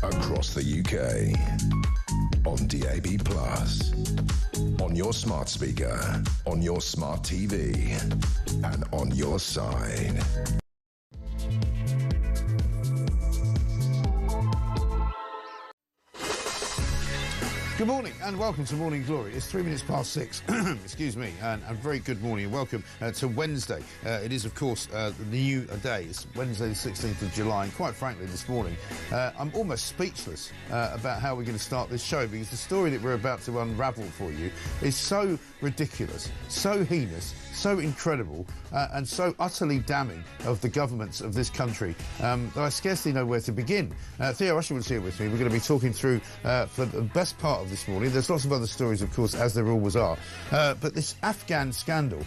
Across the UK, on DAB+, on your smart speaker, on your smart TV, and on your side. Good morning and welcome to Morning Glory. It's 3 minutes past 6, excuse me, and very good morning and welcome to Wednesday. It is, of course, the new day. It's Wednesday the 16th of July, and quite frankly, this morning, I'm almost speechless about how we're going to start this show, because the story that we're about to unravel for you is so ridiculous, so heinous, so incredible, and so utterly damning of the governments of this country that I scarcely know where to begin. Theo Usherwood's here with me. We're going to be talking through for the best part of this morning. There's lots of other stories, of course, as there always are. But this Afghan scandal,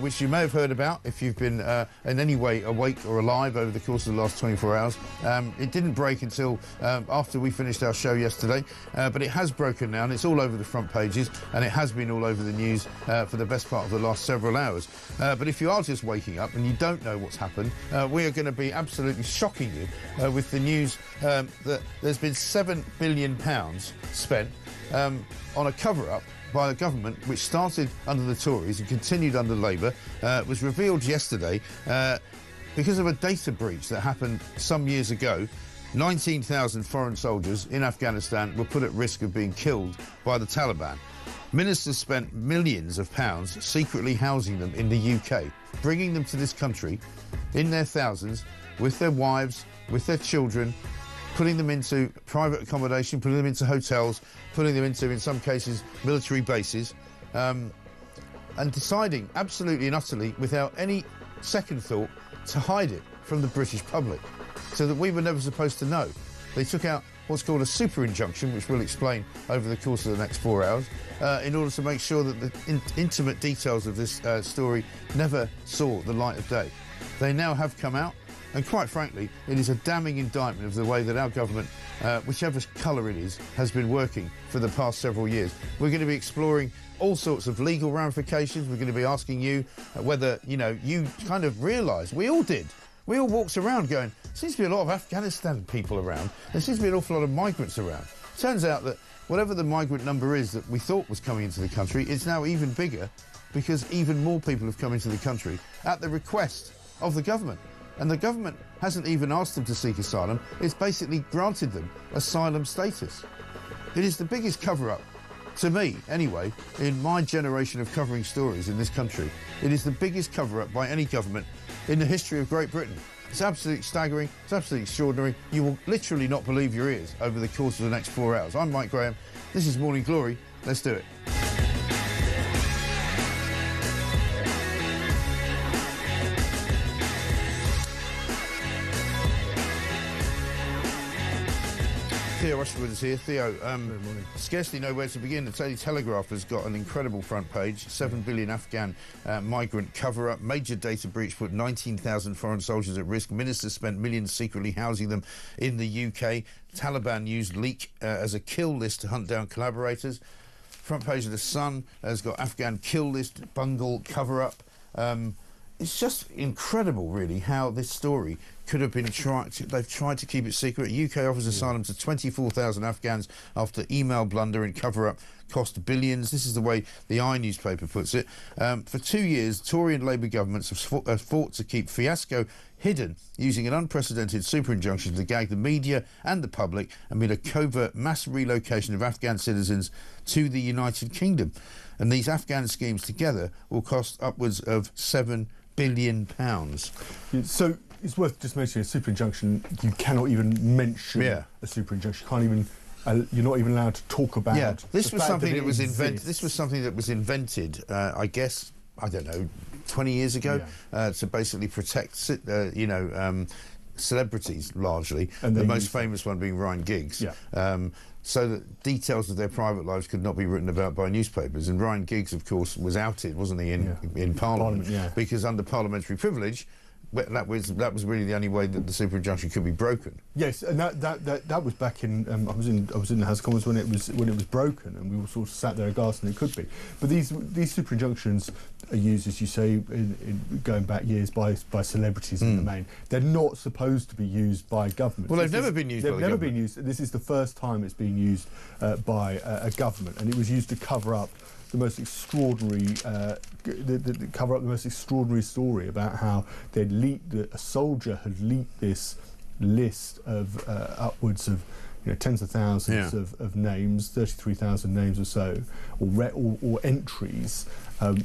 which you may have heard about if you've been in any way awake or alive over the course of the last 24 hours. It didn't break until after we finished our show yesterday, but it has broken now, and it's all over the front pages, and it has been all over the news for the best part of the last several hours. But if you are just waking up and you don't know what's happened, we are going to be absolutely shocking you with the news that there's been £7 billion spent on a cover-up by a government which started under the Tories and continued under Labour. Was revealed yesterday because of a data breach that happened some years ago. 19,000 foreign soldiers in Afghanistan were put at risk of being killed by the Taliban. Ministers spent millions of pounds secretly housing them in the UK, bringing them to this country in their thousands, with their wives, with their children, putting them into private accommodation, putting them into hotels, putting them into, in some cases, military bases, and deciding absolutely and utterly, without any second thought, to hide it from the British public, so that we were never supposed to know. They took out what's called a super injunction, which we'll explain over the course of the next 4 hours, in order to make sure that the intimate details of this story never saw the light of day. They now have come out, and quite frankly, it is a damning indictment of the way that our government, whichever colour it is, has been working for the past several years. We're going to be exploring all sorts of legal ramifications. We're going to be asking you whether, you kind of realise, we all did. We all walked around going, there seems to be a lot of Afghanistan people around. There seems to be an awful lot of migrants around. Turns out that whatever the migrant number is that we thought was coming into the country, it's now even bigger, because even more people have come into the country at the request of the government. And the government hasn't even asked them to seek asylum. It's basically granted them asylum status. It is the biggest cover-up, to me anyway, in my generation of covering stories in this country. It is the biggest cover-up by any government in the history of Great Britain. It's absolutely staggering, it's absolutely extraordinary. You will literally not believe your ears over the course of the next 4 hours. I'm Mike Graham, this is Morning Glory, let's do it. Theo Usherwood is here. Theo, scarcely know where to begin. The Daily Telegraph has got an incredible front page. 7 billion Afghan migrant cover-up. Major data breach put 19,000 foreign soldiers at risk. Ministers spent millions secretly housing them in the UK. Taliban used leak as a kill list to hunt down collaborators. Front page of The Sun has got Afghan kill list, bungle, cover-up. It's just incredible, really, how this story could have been they've tried to keep it secret. UK offers asylum to 24,000 Afghans after email blunder and cover-up cost billions. This is the way the newspaper puts it. For 2 years, Tory and Labour governments have fought to keep fiasco hidden, using an unprecedented super injunction to gag the media and the public amid a covert mass relocation of Afghan citizens to the United Kingdom. And these Afghan schemes together will cost upwards of £7 billion. So it's worth just mentioning a super injunction. You cannot even mention a super injunction. You can't even. You're not even allowed to talk about. Yeah, this was something that was invented. This was something that was invented. I guess, I don't know, 20 years ago, to basically protect, celebrities largely. And the most famous one being Ryan Giggs. So that details of their private lives could not be written about by newspapers. And Ryan Giggs, of course, was outed, wasn't he, in Parliament? Because under parliamentary privilege, that was really the only way that the super injunction could be broken. Yes, and that was back in I was in the House of Commons when it was broken, and we all sort of sat there aghast, and it could be. But these super injunctions are used, as you say, going back years by celebrities in the main. They're not supposed to be used by government. Well, they've never been used by the government. They've never been used. This is the first time it's been used by a government, and it was used to cover up the most extraordinary, cover up the most extraordinary story about how they'd leaked a soldier had leaked this list of upwards of tens of thousands of names, 33,000 names or so, or entries,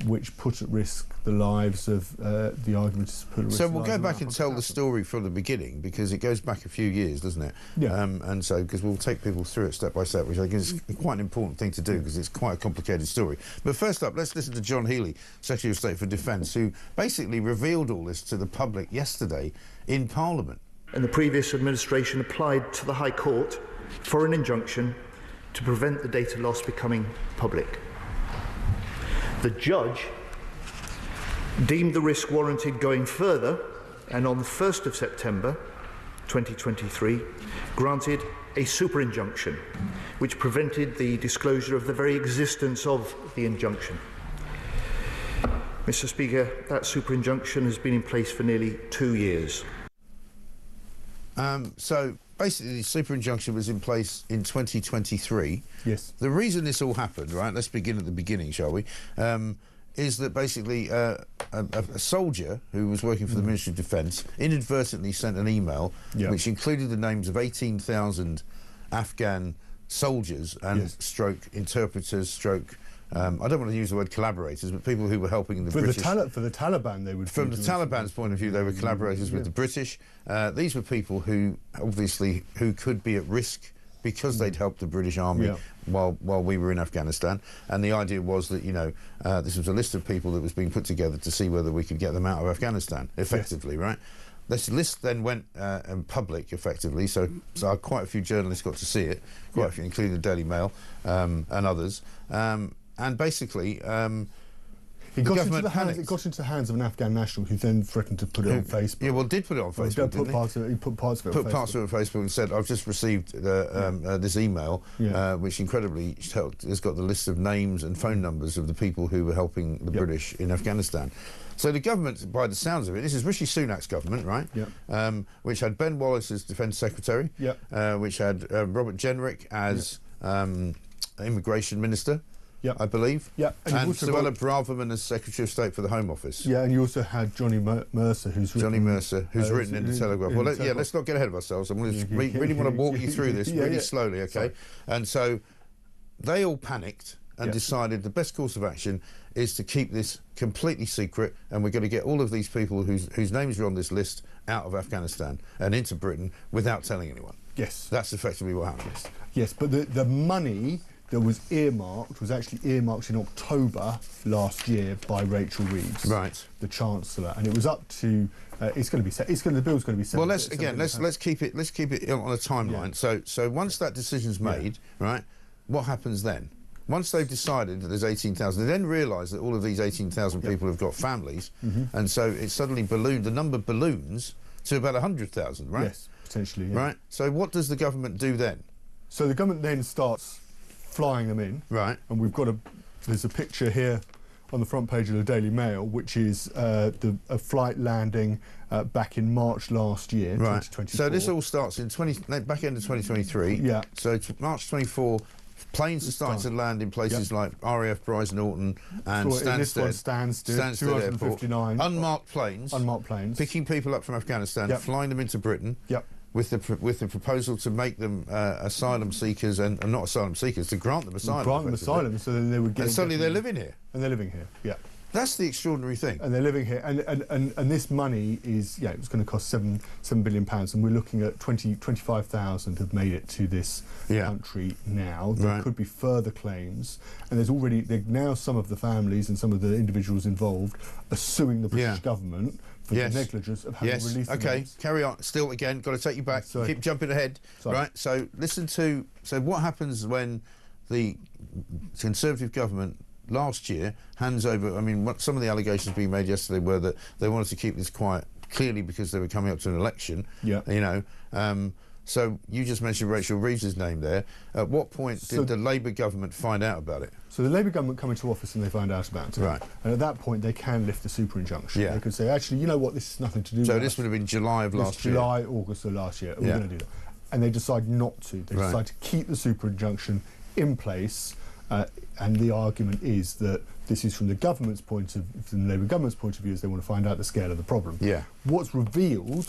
which put at risk the lives of the arguments. So we'll go back and tell the story from the beginning, because it goes back a few years, doesn't it? Yeah. And so, because we'll take people through it step by step, which I think is quite an important thing to do, because it's quite a complicated story. But first up, let's listen to John Healey, Secretary of State for Defence, who basically revealed all this to the public yesterday in Parliament. And the previous administration applied to the High Court for an injunction to prevent the data loss becoming public. The judge deemed the risk warranted going further, and on the 1st of September 2023 granted a super injunction which prevented the disclosure of the very existence of the injunction. Mr. Speaker, that super injunction has been in place for nearly 2 years. So basically, the super injunction was in place in 2023. Yes. The reason this all happened, right? Let's begin at the beginning, shall we? Is that basically a soldier who was working for the Ministry of Defence inadvertently sent an email which included the names of 18,000 Afghan soldiers and stroke interpreters, stroke I don't want to use the word collaborators, but people who were helping the British. For the Taliban, they would. From the Taliban's point of view, they were collaborators with the British. These were people who, obviously, who could be at risk because they'd helped the British Army while we were in Afghanistan. And the idea was that, this was a list of people that was being put together to see whether we could get them out of Afghanistan, effectively, right? This list then went public, effectively, so quite a few journalists got to see it, quite a few, including the Daily Mail and others. And basically, it got into the hands of an Afghan national who then threatened to put it on Facebook. Yeah, well, did put it on Facebook, didn't he? He put parts of it on Facebook. Put parts of it on Facebook and said, I've just received this email, which incredibly has got the list of names and phone numbers of the people who were helping the British in Afghanistan. So the government, by the sounds of it, this is Rishi Sunak's government, right? Which had Ben Wallace as Defence Secretary, which had Robert Jenrick as Immigration Minister, I believe. And Suella Braverman as Secretary of State for the Home Office. Yeah, and you also had Johnny Mercer, who's written in the Telegraph. Well, let's not get ahead of ourselves. I really want to walk you through this really slowly, okay? Sorry. And so they all panicked and decided the best course of action is to keep this completely secret, and we're going to get all of these people whose names are on this list out of Afghanistan and into Britain without telling anyone. Yes. That's effectively what happened. Yes, but the money that was actually earmarked in October last year by Rachel Reeves, the Chancellor, and it was up to. The bill's going to be set. Well, let's keep it on a timeline. So once that decision's made, right, what happens then? Once they've decided that there's 18,000, they then realise that all of these 18,000 people have got families, and so it suddenly the number balloons to about 100,000, right? Yes, potentially. Yeah. Right. So what does the government do then? So the government then starts flying them in, right? And we've got there's a picture here on the front page of the Daily Mail, which is a flight landing back in March last year, 2024. So this all starts in back end of 2023. Yeah. So March 24, planes are starting to land in places like RAF Brize Norton and Stansted 259 unmarked planes, picking people up from Afghanistan, flying them into Britain. With the proposal to make them asylum seekers and not asylum seekers, to grant them asylum. So then they would get. And suddenly they're living here. And they're living here. Yeah. That's the extraordinary thing. And they're living here, and this money is it's going to cost £7 billion, and we're looking at 25,000 have made it to this country now. There could be further claims, and there's now some of the families and some of the individuals involved are suing the British government for the negligence of having released them. Okay, carry on. Still, again, got to take you back. Keep jumping ahead. Right. So what happens when the Conservative government last year hands over? I mean, some of the allegations being made yesterday were that they wanted to keep this quiet clearly because they were coming up to an election. Yeah. You know. So you just mentioned Rachel Reeves' name there. At what point did the Labour government find out about it? So the Labour government come into office and they find out about it. Right. And at that point they can lift the super injunction. Yeah. They could say, actually, you know what, this is nothing to do with So us. this would have been July of last year. July, August of last year. We're Yeah. going to do that. And they decide not to. They decide to keep the super injunction in place. And the argument is that this is from the government's point of, from the Labour government's point of view, is they want to find out the scale of the problem. Yeah. What's revealed,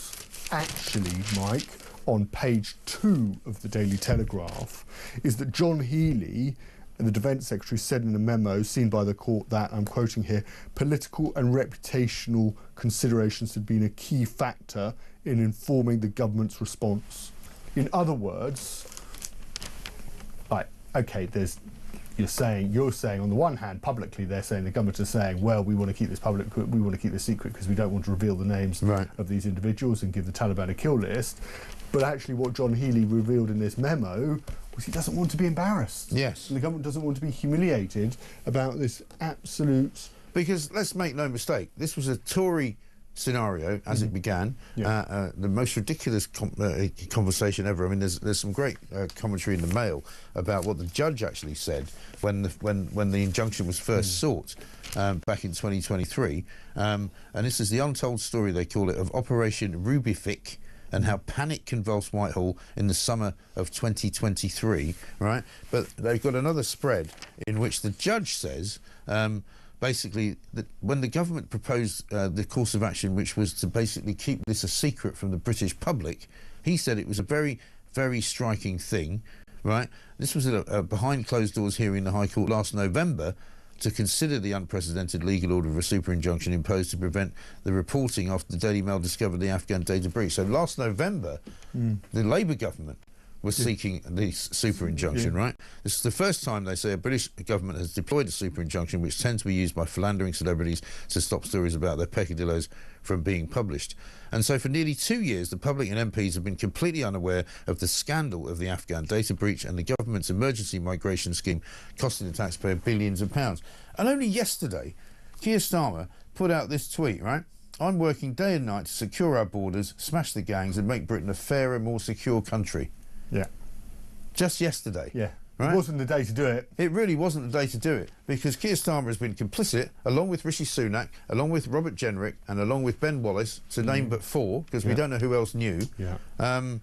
actually, Mike, on page 2 of the Daily Telegraph, is that John Healey, the Defence Secretary, said in a memo seen by the court that, I'm quoting here, political and reputational considerations had been a key factor in informing the government's response. In other words, like, okay, you're saying on the one hand, publicly, they're saying, the government is saying, well, we want to keep this public, we want to keep this secret because we don't want to reveal the names of these individuals and give the Taliban a kill list. But actually what John Healey revealed in this memo was he doesn't want to be embarrassed. Yes. And the government doesn't want to be humiliated about this absolute... Because let's make no mistake, this was a Tory scenario as it began. The most ridiculous conversation ever. I mean, there's some great commentary in the Mail about what the judge actually said when the injunction was first sought back in 2023. And this is the untold story, they call it, of Operation Rubific, and how panic convulsed Whitehall in the summer of 2023, right? But they've got another spread in which the judge says, basically, that when the government proposed the course of action, which was to basically keep this a secret from the British public, he said it was a very, very striking thing, right? This was a behind closed doors hearing in the High Court last November, to consider the unprecedented legal order of a super injunction imposed to prevent the reporting after the Daily Mail discovered the Afghan data breach. So last November, the Labour government was seeking this super injunction, right? This is the first time, they say, a British government has deployed a super injunction, which tends to be used by philandering celebrities to stop stories about their peccadillos from being published. And so for nearly 2 years, the public and MPs have been completely unaware of the scandal of the Afghan data breach and the government's emergency migration scheme costing the taxpayer billions of pounds. And only yesterday, Keir Starmer put out this tweet, right? I'm working day and night to secure our borders, smash the gangs and make Britain a fairer, more secure country. Yeah. Just yesterday. Yeah. Right? It wasn't the day to do it. It really wasn't the day to do it, because Keir Starmer has been complicit, along with Rishi Sunak, along with Robert Jenrick, and along with Ben Wallace, to name but 4, because we don't know who else knew. Yeah. Am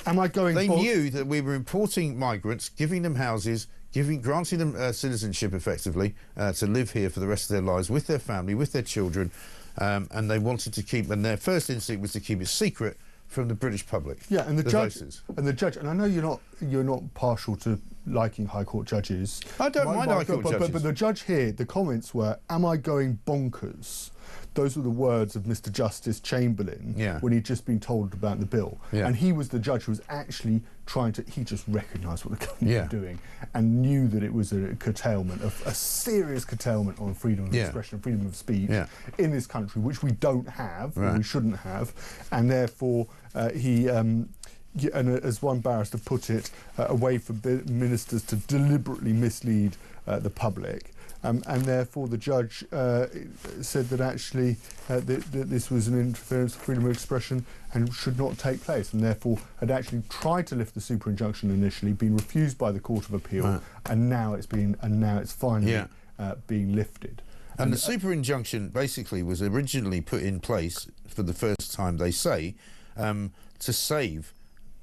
I going... They knew that we were importing migrants, giving them houses, granting them citizenship, effectively, to live here for the rest of their lives, with their family, with their children, and they wanted to keep... And their first instinct was to keep it secret from the British public. Yeah, and the judge, and I know you're not partial to liking High Court judges. I don't mind High Court judges. But the judge here, the comments were, "Am I going bonkers?" Those were the words of Mr. Justice Chamberlain when he'd just been told about the bill. And he was the judge who was actually trying to... He just recognised what the government were doing and knew that it was a curtailment, a serious curtailment on freedom of expression, freedom of speech in this country, which we don't have, or we shouldn't have. And therefore, and as one barrister put it, a way for ministers to deliberately mislead the public. And therefore the judge said that actually that this was an interference with freedom of expression and should not take place, and therefore had actually tried to lift the super injunction initially, been refused by the Court of Appeal, and now it's finally being lifted. And the super injunction basically was originally put in place for the first time, they say, to save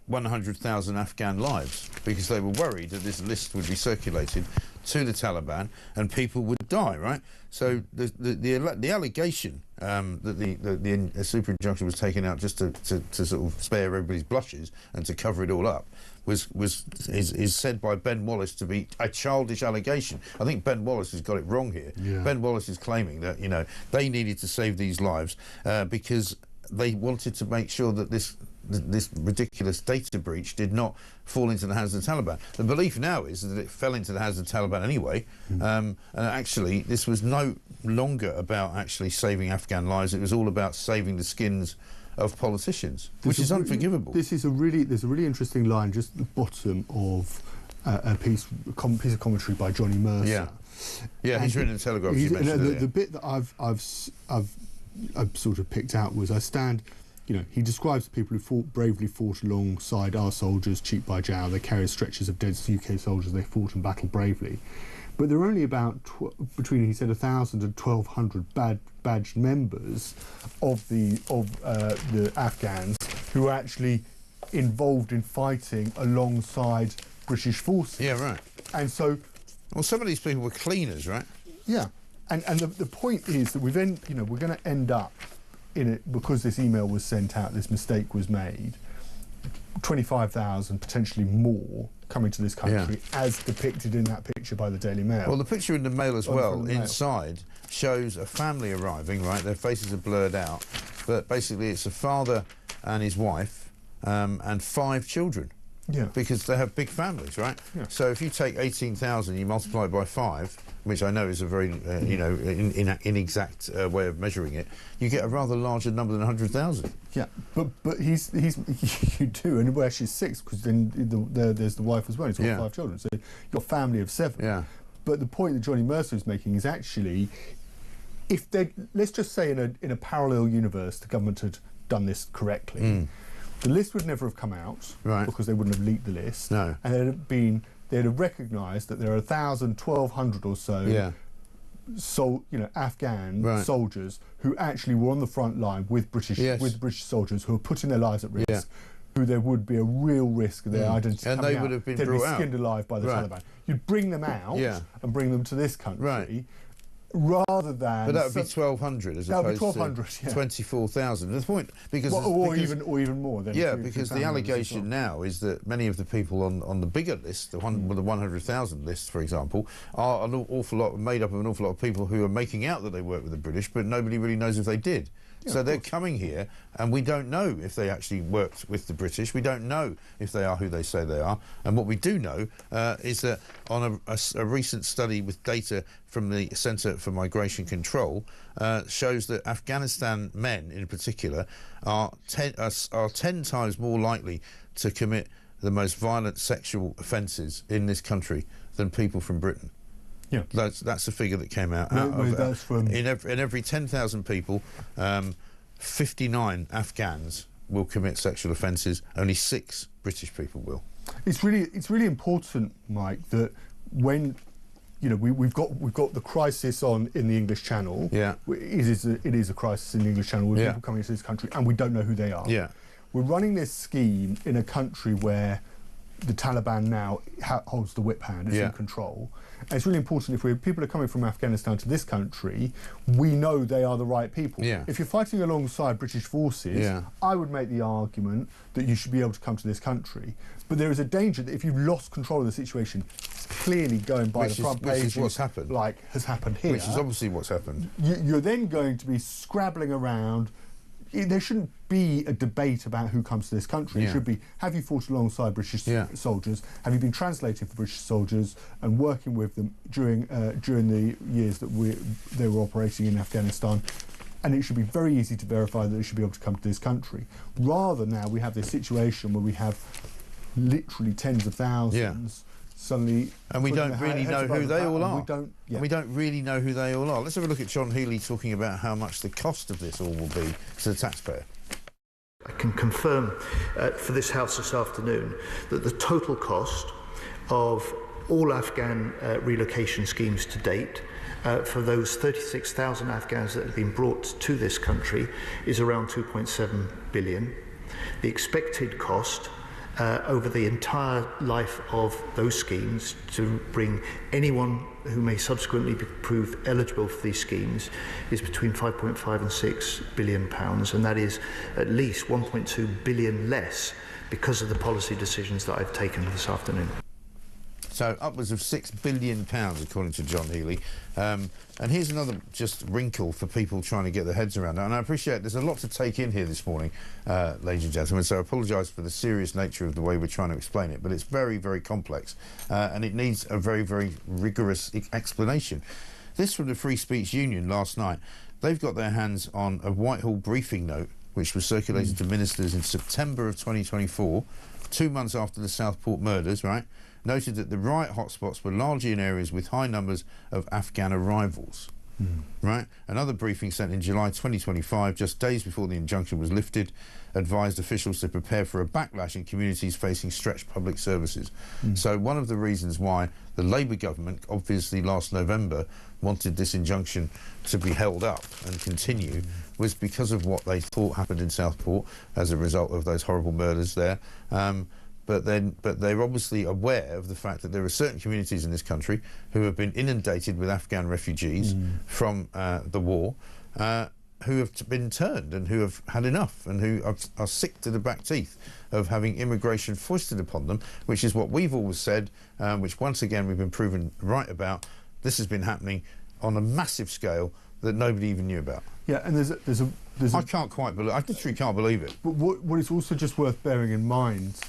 100,000 Afghan lives, because they were worried that this list would be circulated to the Taliban and people would die, right? So the allegation that the super injunction was taken out just to sort of spare everybody's blushes and to cover it all up is said by Ben Wallace to be a childish allegation. I think Ben Wallace has got it wrong here. Ben Wallace is claiming that, you know, they needed to save these lives because they wanted to make sure that this ridiculous data breach did not fall into the hands of the Taliban. The belief now is that it fell into the hands of the Taliban anyway, and actually this was no longer about actually saving Afghan lives. It was all about saving the skins of politicians, which is unforgivable. There's a really interesting line just at the bottom of a piece of commentary by Johnny Mercer. Yeah, he's written in the Telegraph. You mentioned the bit that I've I sort of picked out was, he describes the people who bravely fought alongside our soldiers, cheek by jowl. They carried stretchers of dead UK soldiers. They fought and battled bravely. But there are only about between, he said, 1,000 and 1,200 badged members of the Afghans who are actually involved in fighting alongside British forces. Yeah, right. And so, well, some of these people were cleaners, right? Yeah, and the point is that we're going to end up in it, because this email was sent out, this mistake was made, 25,000, potentially more, coming to this country, as depicted in that picture by the Daily Mail. Well, the picture in the Mail as well, inside, shows a family arriving, right? Their faces are blurred out, but basically it's a father and his wife and 5 children. Yeah. Because they have big families, right? Yeah. So if you take 18,000, you multiply it by 5, which I know is a very, inexact way of measuring it, you get a rather larger number than 100,000. Yeah, but he's you do, and where she's 6, because then there's the wife as well. He's got 5 children, so your family of 7. Yeah. But the point that Johnny Mercer is making is actually, if they, let's just say in a parallel universe, the government had done this correctly. The list would never have come out, right, because they wouldn't have leaked the list. No. And they'd have recognised that there are 1,000, 1,200 or so, Afghan soldiers who actually were on the front line with British soldiers who are putting their lives at risk, who there would be a real risk of their identity and coming they would out. have been They'd brought be skinned alive by the Taliban. You'd bring them out and bring them to this country. Rather than, but that would be 1,200 as opposed to 24,000. The point, because or even more. Then because the allegation now is that many of the people on the bigger list, the 100,000 list, for example, are made up of an awful lot of people who are making out that they work with the British, but nobody really knows if they did. So they're coming here, and we don't know if they actually worked with the British. We don't know if they are who they say they are. And what we do know is that on a recent study with data from the Centre for Migration Control shows that Afghanistan men, in particular, are 10 times more likely to commit the most violent sexual offences in this country than people from Britain. Yeah, that's a figure that came out. In every 10,000 people, 59 Afghans will commit sexual offences. Only 6 British people will. It's really important, Mike, that when we've got the crisis in the English Channel. Yeah, it is a crisis in the English Channel with people coming into this country, and we don't know who they are. Yeah, we're running this scheme in a country where the Taliban now holds the whip hand, is in control. And it's really important, if people are coming from Afghanistan to this country, we know they are the right people. Yeah. If you're fighting alongside British forces, I would make the argument that you should be able to come to this country. But there is a danger that if you've lost control of the situation, it's clearly going by the front page. Which is what's happened. Like has happened here. Which is obviously what's happened. You're then going to be scrabbling around. There shouldn't be a debate about who comes to this country. It should be, have you fought alongside British soldiers? Have you been translating for British soldiers and working with them during the years that they were operating in Afghanistan? And it should be very easy to verify that they should be able to come to this country. Rather now we have this situation where we have literally tens of thousands suddenly, and we don't really know who they all are. We don't really know who they all are. Let's have a look at John Healey talking about how much the cost of this all will be to the taxpayer. I can confirm for this House this afternoon that the total cost of all Afghan relocation schemes to date for those 36,000 Afghans that have been brought to this country is around 2.7 billion. The expected cost over the entire life of those schemes to bring anyone who may subsequently be proved eligible for these schemes is between 5.5 and 6 billion pounds, and that is at least 1.2 billion less because of the policy decisions that I've taken this afternoon. So upwards of £6 billion, according to John Healey. And here's another just wrinkle for people trying to get their heads around that. And I appreciate there's a lot to take in here this morning, ladies and gentlemen, so I apologise for the serious nature of the way we're trying to explain it, but it's very, very complex, and it needs a very, very rigorous explanation. This from the Free Speech Union last night. They've got their hands on a Whitehall briefing note, which was circulated to ministers in September of 2024, 2 months after the Southport murders, right? Noted that the riot hotspots were largely in areas with high numbers of Afghan arrivals. Right? Another briefing sent in July 2025, just days before the injunction was lifted, advised officials to prepare for a backlash in communities facing stretched public services. So one of the reasons why the Labour government, obviously last November, wanted this injunction to be held up and continue was because of what they thought happened in Southport as a result of those horrible murders there. But they're obviously aware of the fact that there are certain communities in this country who have been inundated with Afghan refugees from the war, who have been turned and who have had enough and who are sick to the back teeth of having immigration foisted upon them, which is what we've always said, which once again we've been proven right about. This has been happening on a massive scale that nobody even knew about. Yeah, and there's a I can't quite believe. I literally can't believe it. But what is also just worth bearing in mind,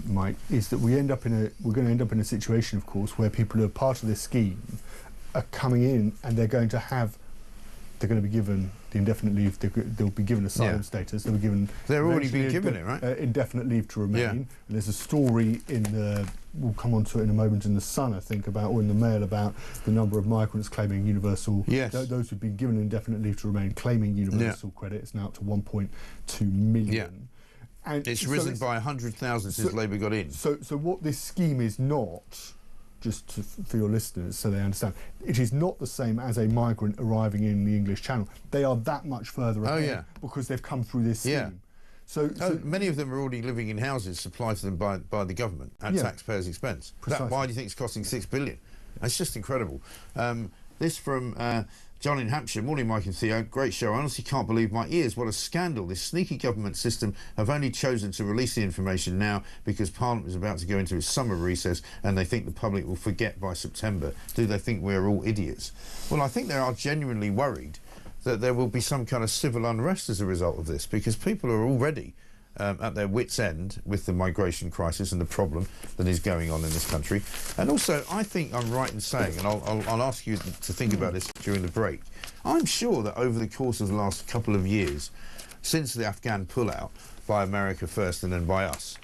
Mike, is that we're going to end up in a situation, of course, where people who are part of this scheme are coming in and they're going to be given the indefinite leave. They'll be given asylum status. They'll be given. They're already been given it, right? Indefinite leave to remain. And there's a story we'll come on to it in a moment, in the Sun, I think, or in the Mail, about the number of migrants claiming universal. Yes. Those who've been given indefinite leave to remain claiming universal credit. It's now up to 1.2 million. Yeah. And it's risen by 100,000 since Labour got in. So what this scheme is not, for your listeners so they understand, it is not the same as a migrant arriving in the English Channel. They are that much further ahead because they've come through this scheme. So many of them are already living in houses supplied to them by the government at taxpayers' expense. Why do you think it's costing £6 billion? It's just incredible. This from John in Hampshire. Morning, Mike and Theo. Great show. I honestly can't believe my ears. What a scandal. This sneaky government system have only chosen to release the information now because Parliament is about to go into its summer recess and they think the public will forget by September. Do they think we're all idiots? Well, I think they are genuinely worried that there will be some kind of civil unrest as a result of this, because people are already at their wits' end with the migration crisis and the problem that is going on in this country. And also, I think I'm right in saying, and I'll ask you to think about this during the break, I'm sure that over the course of the last couple of years, since the Afghan pullout by America first and then by us,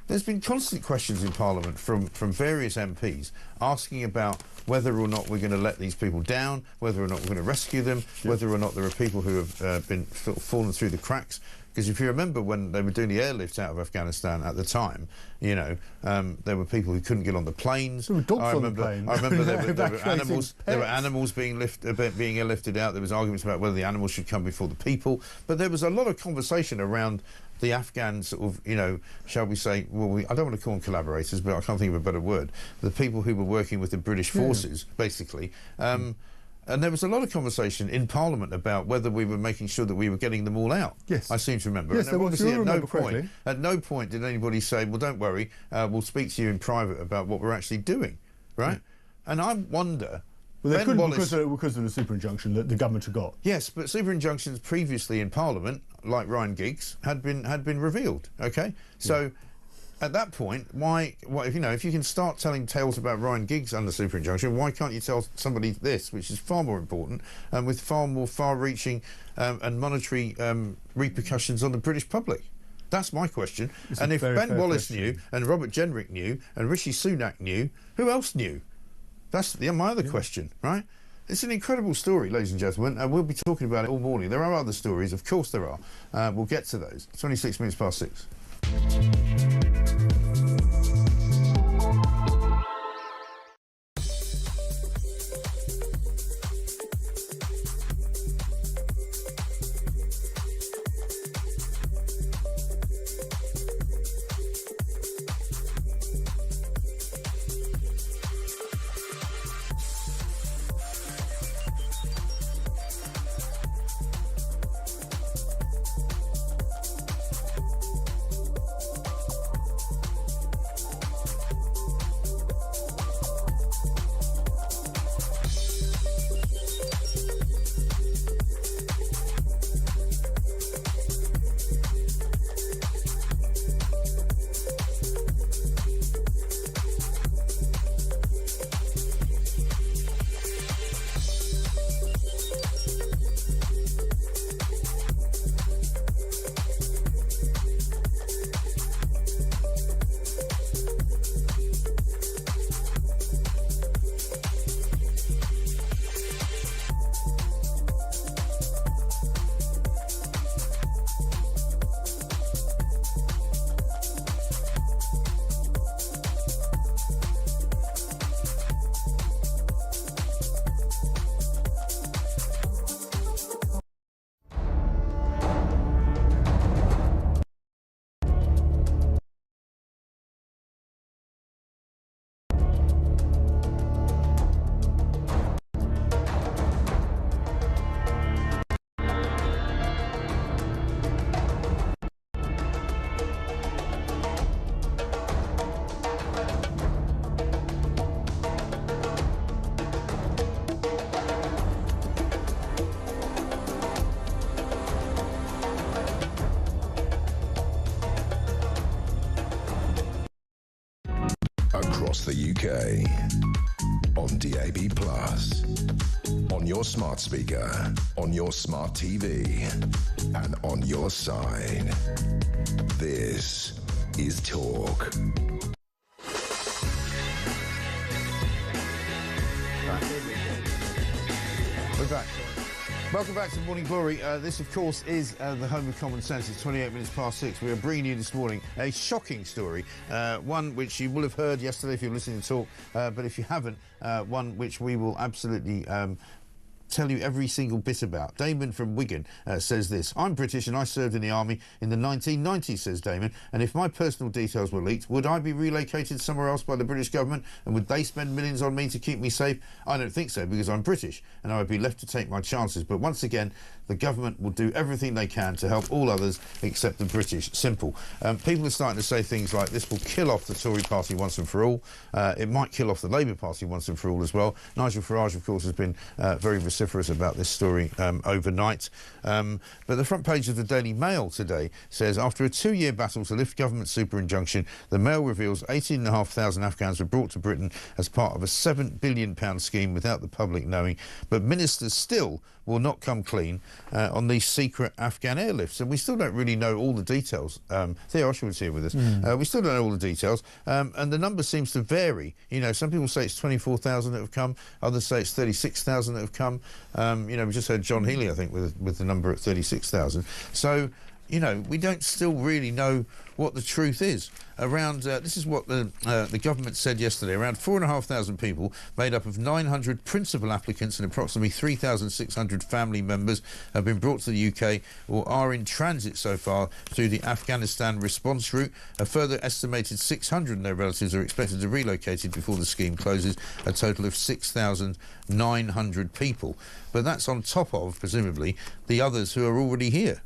there's been constant questions in Parliament from various MPs asking about whether or not we're going to let these people down, whether or not we're going to rescue them, whether or not there are people who have been fallen through the cracks. Because if you remember when they were doing the airlift out of Afghanistan at the time, you know, there were people who couldn't get on the planes. There were dogs on the plane. I remember there were animals. There were animals being airlifted out. There was arguments about whether the animals should come before the people. But there was a lot of conversation around the Afghan sort of, you know, shall we say, I don't want to call them collaborators, but I can't think of a better word. The people who were working with the British forces, basically. And there was a lot of conversation in Parliament about whether we were making sure that we were getting them all out. Yes. I seem to remember. Yes, and obviously at no point did anybody say, well, don't worry, we'll speak to you in private about what we're actually doing, right? Yeah. And I wonder... Well, they couldn't because of the super injunction that the government had got. Yes, but super injunctions previously in Parliament, like Ryan Giggs, had been revealed, OK? So... At that point, why if you can start telling tales about Ryan Giggs under super injunction, why can't you tell somebody this, which is far more important and with far more far-reaching and monetary repercussions on the British public? That's my question. And if Ben Wallace knew, and Robert Jenrick knew, and Rishi Sunak knew, who else knew? That's my other question, right? It's an incredible story, ladies and gentlemen, and we'll be talking about it all morning. There are other stories, of course there are. We'll get to those. 26 minutes past 6. UK. On DAB+, on your smart speaker, on your smart TV, and on your side. This is Talk. We're back. Welcome back to Morning Glory. This, of course, is the home of common sense. It's 28 minutes past 6. We are bringing you this morning a shocking story, one which you will have heard yesterday if you're listening to Talk, but if you haven't, one which we will absolutely tell you every single bit about. Damon from Wigan says this: I'm British and I served in the army in the 1990s, says Damon, and if my personal details were leaked, would I be relocated somewhere else by the British government, and would they spend millions on me to keep me safe? I don't think so, because I'm British and I would be left to take my chances. But once again, the government will do everything they can to help all others except the British. Simple. People are starting to say things like this will kill off the Tory party once and for all. It might kill off the Labour Party once and for all as well. Nigel Farage, of course, has been very vociferous about this story overnight. But the front page of the Daily Mail today says, after a 2-year battle to lift government super injunction, the Mail reveals 18,500 Afghans were brought to Britain as part of a £7 billion scheme without the public knowing. But ministers still will not come clean on these secret Afghan airlifts. And we still don't really know all the details. Theo Osherwood's here with us. We still don't know all the details. And the number seems to vary. You know, some people say it's 24,000 that have come. Others say it's 36,000 that have come. You know, we just heard John Healey, I think, with the number at 36,000. So, you know, we don't still really know what the truth is. Around, this is what the government said yesterday, around 4,500 people made up of 900 principal applicants and approximately 3,600 family members have been brought to the UK or are in transit so far through the Afghanistan response route. A further estimated 600 and their relatives are expected to be relocated before the scheme closes, a total of 6,900 people. But that's on top of, presumably, the others who are already here.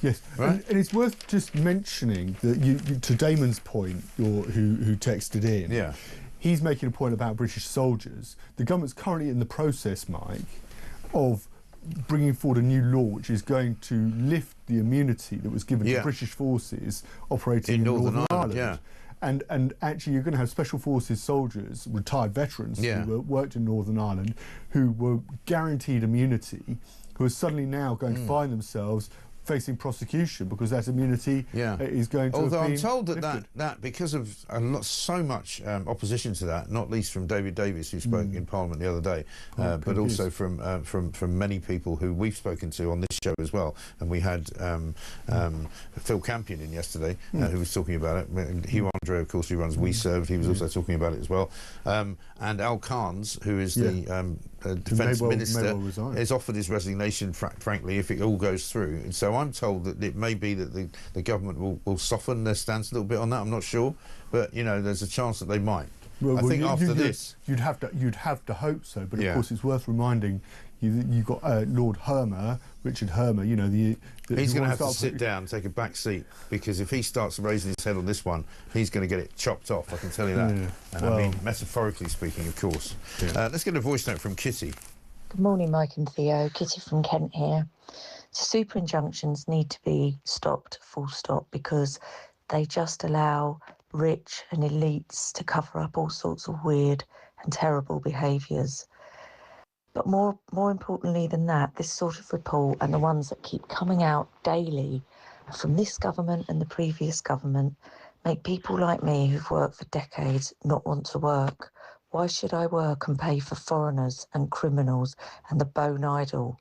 Yes, right? And it's worth just mentioning that you to Damon's point, who texted in, yeah, he's making a point about British soldiers. The government's currently in the process, Mike, of bringing forward a new law which is going to lift the immunity that was given to British forces operating in Northern Ireland. Yeah. And actually you're going to have special forces soldiers, retired veterans who worked in Northern Ireland, who were guaranteed immunity, who are suddenly now going to find themselves facing prosecution because that immunity is going to Although have been I'm told that, lifted. that because of so much opposition to that, not least from David Davis, who spoke in Parliament the other day, but also from many people who we've spoken to on this show as well. And we had Phil Campion in yesterday, who was talking about it. Hugh Andre, of course, who runs We Served, he was also talking about it as well. And Al Carnes, who is the Defence Minister, has offered his resignation, frankly, if it all goes through. And so I'm told that it may be that the government will soften their stance a little bit on that. I'm not sure, but you know, there's a chance that they might. I think after this, you'd have to hope so. But of course, it's worth reminding you that you've got Lord Hermer, Richard Hermer. You know, he's going to have to sit down, take a back seat, because if he starts raising his head on this one, he's going to get it chopped off. I can tell you that. Yeah. And I mean, metaphorically speaking, of course. Let's get a voice note from Kitty. Good morning, Mike and Theo. Kitty from Kent here. So super injunctions need to be stopped, full stop, because they just allow rich and elites to cover up all sorts of weird and terrible behaviours. But more importantly than that, this sort of report and the ones that keep coming out daily from this government and the previous government make people like me who've worked for decades not want to work. Why should I work and pay for foreigners and criminals and the bone idle?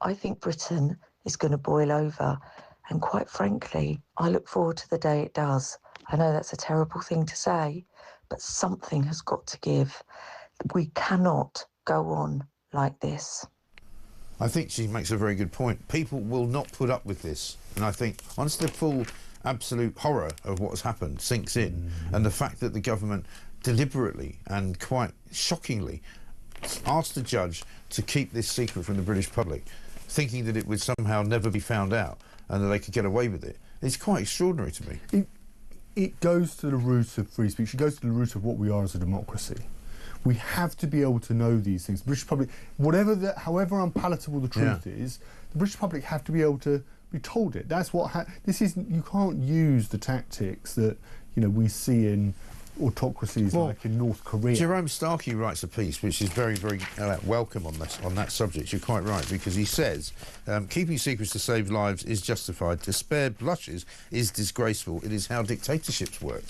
I think Britain is going to boil over, and quite frankly, I look forward to the day it does. I know that's a terrible thing to say, but something has got to give. We cannot go on like this. I think she makes a very good point. People will not put up with this, and I think once the full absolute horror of what's happened sinks in, and the fact that the government deliberately and quite shockingly asked the judge to keep this secret from the British public, thinking that it would somehow never be found out and that they could get away with it, it's quite extraordinary to me. It goes to the root of free speech. It goes to the root of what we are as a democracy. We have to be able to know these things. The British public, however unpalatable the truth is, the British public have to be able to be told it. That's what this is. You can't use the tactics that we see in autocracies like in North Korea. Jerome Starkey writes a piece which is very, very welcome on that subject. You're quite right, because he says keeping secrets to save lives is justified. To spare blushes is disgraceful. It is how dictatorships work.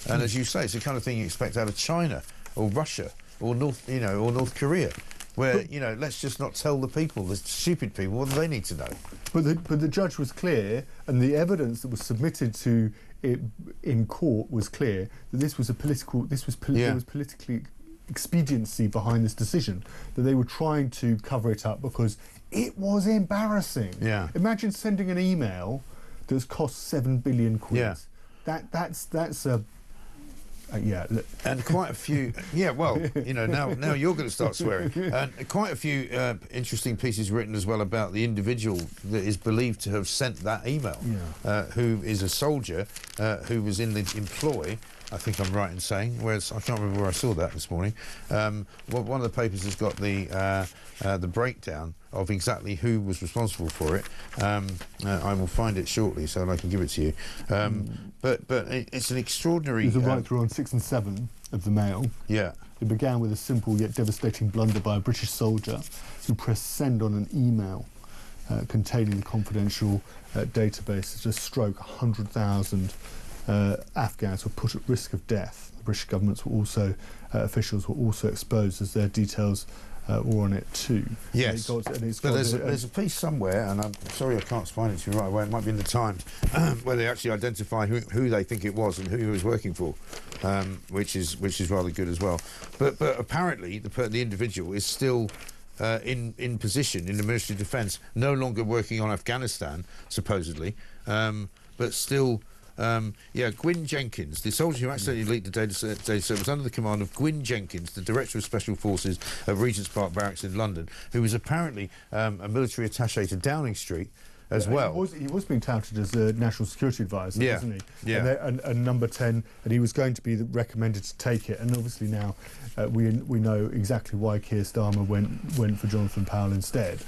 And as you say, it's the kind of thing you expect out of China or Russia or North Korea, where let's just not tell the people, the stupid people, what do they need to know. But the judge was clear, and the evidence that was submitted to it in court was clear that this was there was politically expediency behind this decision, that they were trying to cover it up because it was embarrassing. Yeah. Imagine sending an email that's cost 7 billion quid. Yeah. That's a and quite a few. Yeah, well, now you're going to start swearing. And quite a few interesting pieces written as well about the individual that is believed to have sent that email, who is a soldier who was in the employ. I think I'm right in saying. Whereas I can't remember where I saw that this morning. One of the papers has got the breakdown of exactly who was responsible for it. I will find it shortly so I can give it to you. But it's an extraordinary. There's a write-through on 6 and 7 of the Mail. Yeah. It began with a simple yet devastating blunder by a British soldier who pressed send on an email containing the confidential database. At a stroke, 100,000 Afghans were put at risk of death. The British government's were also officials were also exposed as their details were on it too. Yes, there's a piece somewhere, and I'm sorry I can't find it to you right away. It might be in the Times, where they actually identify who they think it was and who he was working for, which is rather good as well. But apparently the individual is still in position in the Ministry of Defence, no longer working on Afghanistan supposedly, but still. Gwyn Jenkins, the soldier who accidentally leaked the data set, was under the command of Gwyn Jenkins, the Director of Special Forces at Regent's Park Barracks in London, who was apparently a military attaché to Downing Street as well. He was being touted as a national security advisor, wasn't he? Yeah. And number 10, and he was going to be recommended to take it. And obviously now we know exactly why Keir Starmer went for Jonathan Powell instead.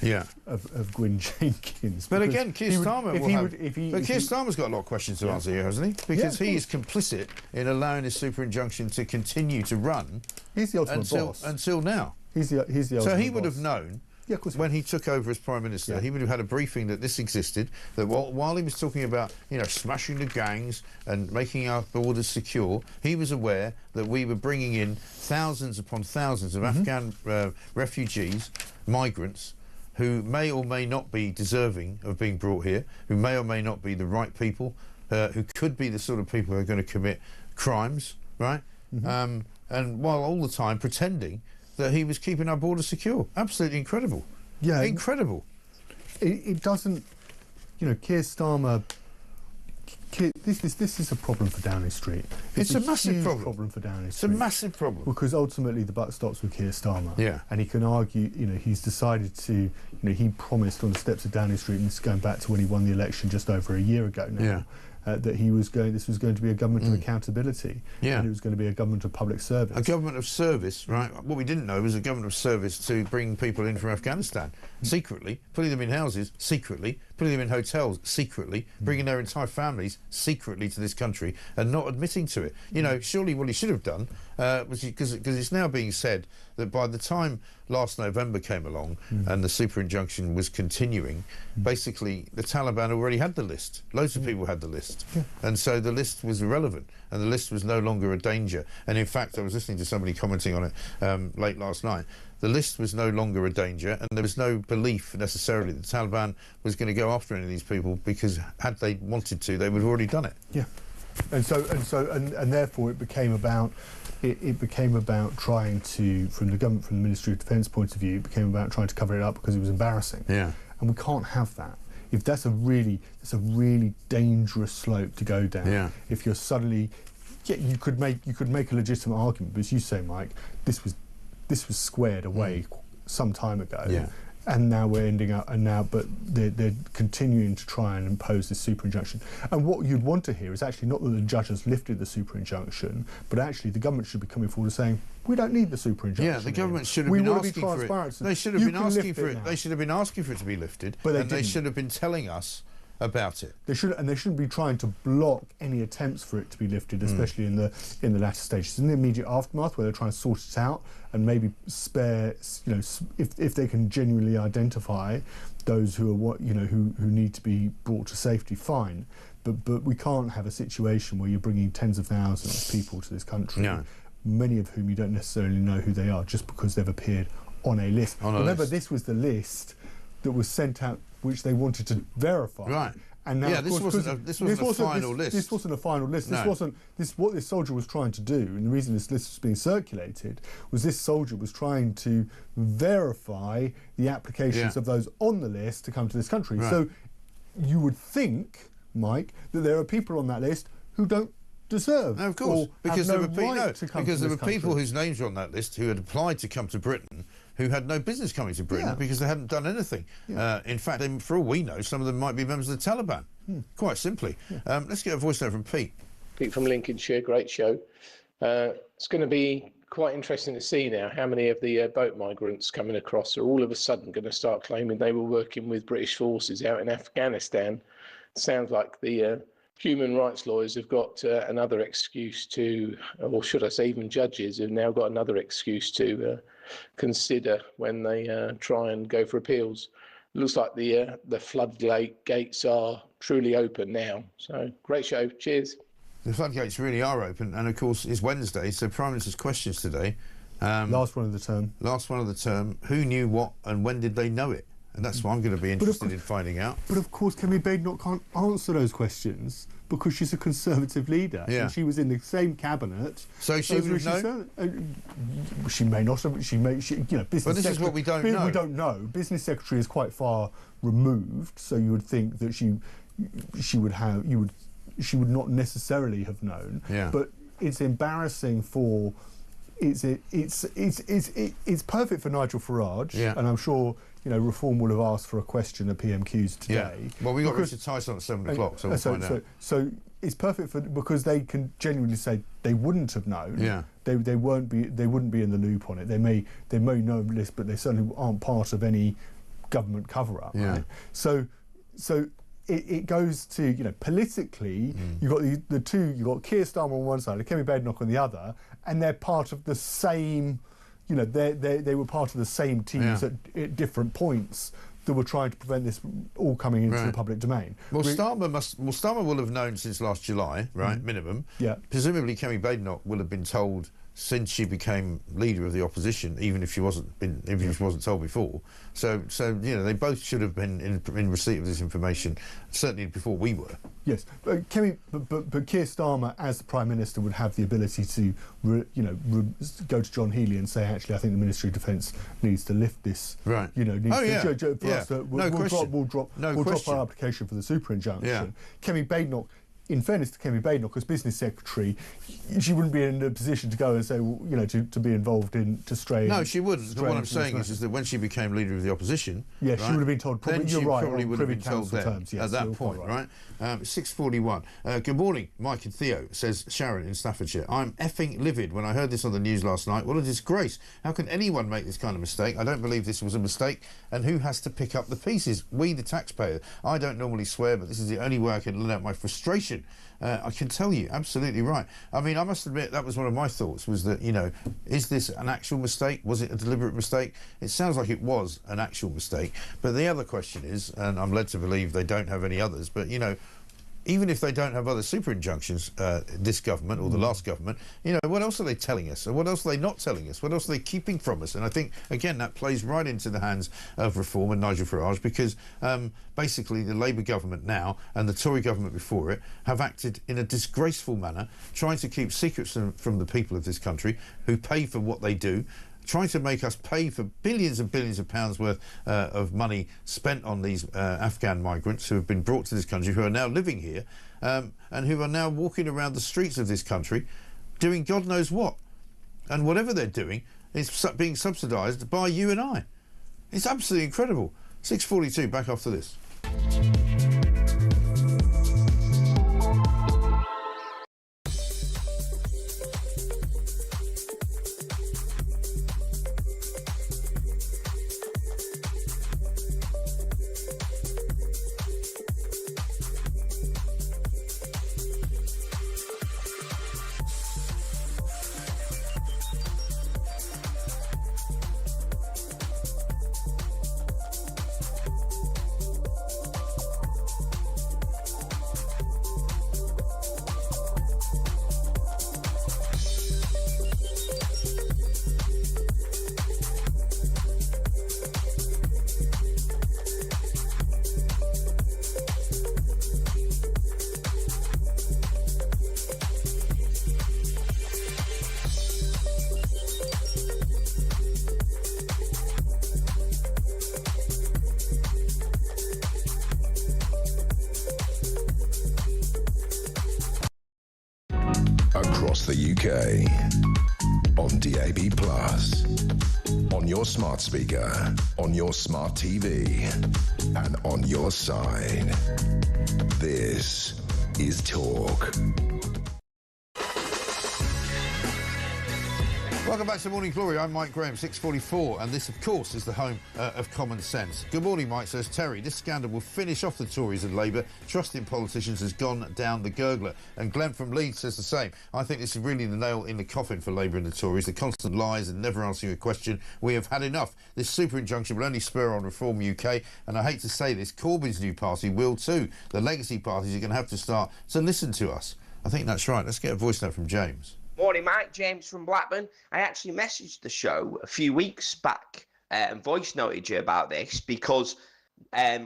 Of Gwyn Jenkins. But again, Keir Starmer's got a lot of questions to answer here, hasn't he? Because he is complicit in allowing his super injunction to continue to run. He's the ultimate boss until now. He's the ultimate So he would boss. have known. Yeah, of course. When he took over as Prime Minister, he would have had a briefing that this existed, that while he was talking about, smashing the gangs and making our borders secure, he was aware that we were bringing in thousands upon thousands of Afghan refugees, migrants, who may or may not be deserving of being brought here, who may or may not be the right people, who could be the sort of people who are going to commit crimes, right? And while all the time pretending that he was keeping our borders secure. Absolutely incredible. Yeah. Incredible. It doesn't... Keir Starmer... This is a problem for Downing Street. It's a massive problem for Downing Street. It's a massive problem. Because ultimately the buck stops with Keir Starmer. Yeah. And he can argue, he's decided to... he promised on the steps of Downing Street, and this is going back to when he won the election just over a year ago now, that this was going to be a government of accountability, and it was going to be a government of public service. A government of service, right? What we didn't know was a government of service to bring people in from Afghanistan, secretly, putting them in houses, secretly, putting them in hotels, secretly, bringing their entire families secretly to this country and not admitting to it. Surely what he should have done, was because it's now being said that by the time last November came along and the super injunction was continuing, basically the Taliban already had the list. Loads of people had the list. And so the list was irrelevant and the list was no longer a danger. And in fact, I was listening to somebody commenting on it late last night. The list was no longer a danger, and there was no belief necessarily that the Taliban was going to go after any of these people, because had they wanted to, they would have already done it. Yeah. And therefore it became about trying to, from the government, from the Ministry of Defence point of view, it became about trying to cover it up because it was embarrassing. Yeah. And we can't have that. If that's a really dangerous slope to go down. Yeah. If you're suddenly, you could make a legitimate argument, but as you say, Mike, this was squared away some time ago. Yeah. And now we're ending up, but they're continuing to try and impose this super injunction. And what you'd want to hear is actually not that the judge has lifted the super injunction, but actually the government should be coming forward and saying, we don't need the super injunction. Yeah, the government should have been asking for it. They should have been asking for it. They should have been asking for it to be lifted. But they should have been telling us about it. They shouldn't be trying to block any attempts for it to be lifted, especially in the latter stages. In the immediate aftermath, where they're trying to sort it out and maybe spare, if they can genuinely identify those who are who need to be brought to safety, fine. But we can't have a situation where you're bringing tens of thousands of people to this country, many of whom you don't necessarily know who they are, just because they've appeared on a list. Remember, this was the list that was sent out, which they wanted to verify. Right. And now, this wasn't a final list. This wasn't a final list. This wasn't what this soldier was trying to do. And the reason this list was being circulated was this soldier was trying to verify the applications of those on the list to come to this country. Right. So you would think, Mike, that there are people on that list who don't deserve. No, of course, because there were people whose names were on that list who had applied to come to Britain, who had no business coming to Britain because they hadn't done anything. In fact, for all we know, some of them might be members of the Taliban. Quite simply. Let's get a voice note from Pete. Pete from Lincolnshire, great show. It's going to be quite interesting to see now how many of the boat migrants coming across are all of a sudden going to start claiming they were working with British forces out in Afghanistan. Sounds like the human rights lawyers have got another excuse to, or should I say even judges have now got another excuse to consider when they try and go for appeals. It looks like the floodgates are truly open now. So great show. Cheers. The floodgates really are open, and of course it's Wednesday, so Prime Minister's questions today. Last one of the term. Last one of the term. Who knew what and when did they know it? And that's what I'm going to be interested in finding out. But of course, Kemi Badenoch can't answer those questions because she's a Conservative leader. And she was in the same cabinet. So she would have known? She may not have. Business but this is what we don't know. We don't know. Business Secretary is quite far removed, so you would think that she would not necessarily have known. But it's embarrassing for. It's perfect for Nigel Farage, and I'm sure Reform will have asked for a question at PMQs today. Well, we got Richard Tice on at 7 o'clock, so we'll find out. So it's perfect because they can genuinely say they wouldn't have known. They wouldn't be in the loop on it. They may know this, but they certainly aren't part of any government cover-up. Right? So it goes to politically you've got the two. You've got Keir Starmer on one side and Kemi Badenoch on the other, and they're part of the same. They were part of the same teams at different points that were trying to prevent this all coming into the public domain. Well, Starmer will have known since last July, right? Minimum. Presumably, Kemi Badenoch will have been told since she became leader of the opposition, even if she wasn't told before. So they both should have been in receipt of this information, certainly before we were. Yes, but Keir Starmer, as the Prime Minister, would have the ability to, go to John Healey and say, actually, I think the Ministry of Defence needs to lift this. Right. We'll drop our application for the super injunction. Kemi Badenoch. In fairness to Kemi Badenoch, as Business Secretary, she wouldn't be in a position to go and say, to be involved in to stray. No, she wouldn't. But what I'm saying is that when she became leader of the opposition, she would have been told. Probably, you're right. Probably would have been told terms, at that point, right? 6:41. Good morning, Mike and Theo. Says Sharon in Staffordshire. I'm effing livid when I heard this on the news last night. What a disgrace! How can anyone make this kind of mistake? I don't believe this was a mistake. And who has to pick up the pieces? We, the taxpayer. I don't normally swear, but this is the only way I can let out my frustration. I can tell you, absolutely right. I mean, I must admit, that was one of my thoughts, was that, is this an actual mistake? Was it a deliberate mistake? It sounds like it was an actual mistake. But the other question is, and I'm led to believe they don't have any others, but, even if they don't have other super injunctions, this government or the last government, what else are they telling us? And what else are they not telling us? What else are they keeping from us? And I think, again, that plays right into the hands of Reform and Nigel Farage, because basically the Labour government now and the Tory government before it have acted in a disgraceful manner, trying to keep secrets from the people of this country who pay for what they do, trying to make us pay for billions and billions of pounds worth of money spent on these Afghan migrants who have been brought to this country, who are now living here, and who are now walking around the streets of this country doing God knows what. And whatever they're doing is being subsidised by you and I. It's absolutely incredible. 6:42, back after this. the UK. On DAB+, on your smart speaker, on your smart TV, and on your side. This is Talk. Welcome back to Morning Glory. I'm Mike Graham, 6:44, and this, of course, is the home of common sense. Good morning, Mike, says Terry. This scandal will finish off the Tories and Labour. Trust in politicians has gone down the gurgler. And Glenn from Leeds says the same. I think this is really the nail in the coffin for Labour and the Tories. The constant lies and never answering a question. We have had enough. This super injunction will only spur on Reform UK, and I hate to say this, Corbyn's new party will too. The legacy parties are going to have to start to listen to us. I think that's right. Let's get a voice note from James. Morning, Mike. James from Blackburn. I actually messaged the show a few weeks back and voice noted you about this because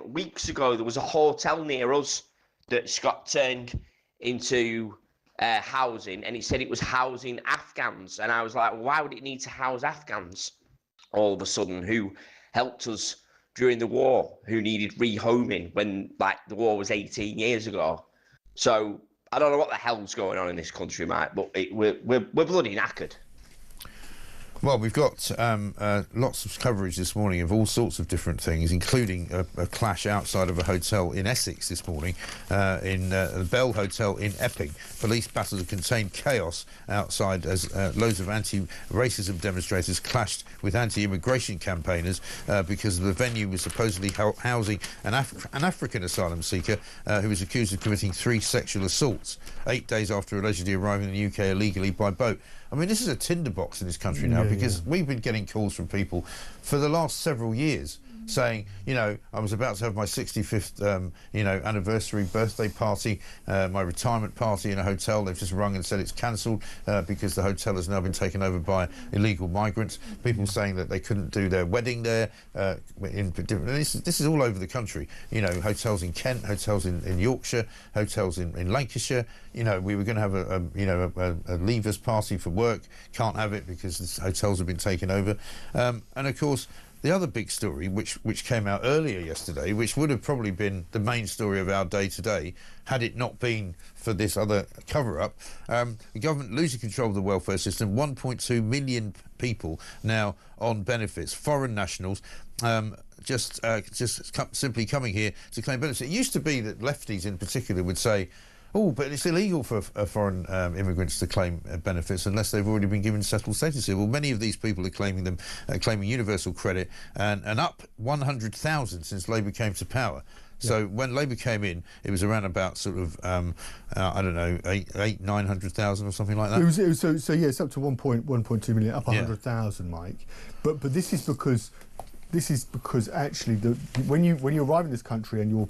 weeks ago there was a hotel near us that got turned into housing, and it said it was housing Afghans. And I was like, why would it need to house Afghans all of a sudden who helped us during the war, who needed rehoming when the war was 18 years ago? So I don't know what the hell's going on in this country, mate, but we're bloody knackered. Well, we've got lots of coverage this morning of all sorts of different things, including a clash outside of a hotel in Essex this morning, in the Bell Hotel in Epping. Police battle to contain chaos outside as loads of anti-racism demonstrators clashed with anti-immigration campaigners because the venue was supposedly housing an African asylum seeker who was accused of committing 3 sexual assaults 8 days after allegedly arriving in the UK illegally by boat. I mean, this is a tinderbox in this country now because we've been getting calls from people for the last several years saying, you know, I was about to have my 65th, anniversary birthday party, my retirement party in a hotel. They've just rung and said it's cancelled because the hotel has now been taken over by illegal migrants. People saying that they couldn't do their wedding there. This is all over the country. You know, hotels in Kent, hotels in Yorkshire, hotels in Lancashire. You know, we were going to have a leavers party for work. Can't have it because the hotels have been taken over. And of course, the other big story, which came out earlier yesterday, which would have probably been the main story of our day today, had it not been for this other cover-up, the government losing control of the welfare system, 1.2 million people now on benefits, foreign nationals, just simply coming here to claim benefits. It used to be that lefties in particular would say, oh, but it's illegal for foreign immigrants to claim benefits unless they've already been given settled status here. Well, many of these people are claiming them, claiming universal credit, and up 100,000 since Labour came to power. So when Labour came in, it was around about sort of, I don't know, 900,000 or something like that. It was it's up to 1.2 million, up 100,000, Mike. But this is because actually when you arrive in this country and your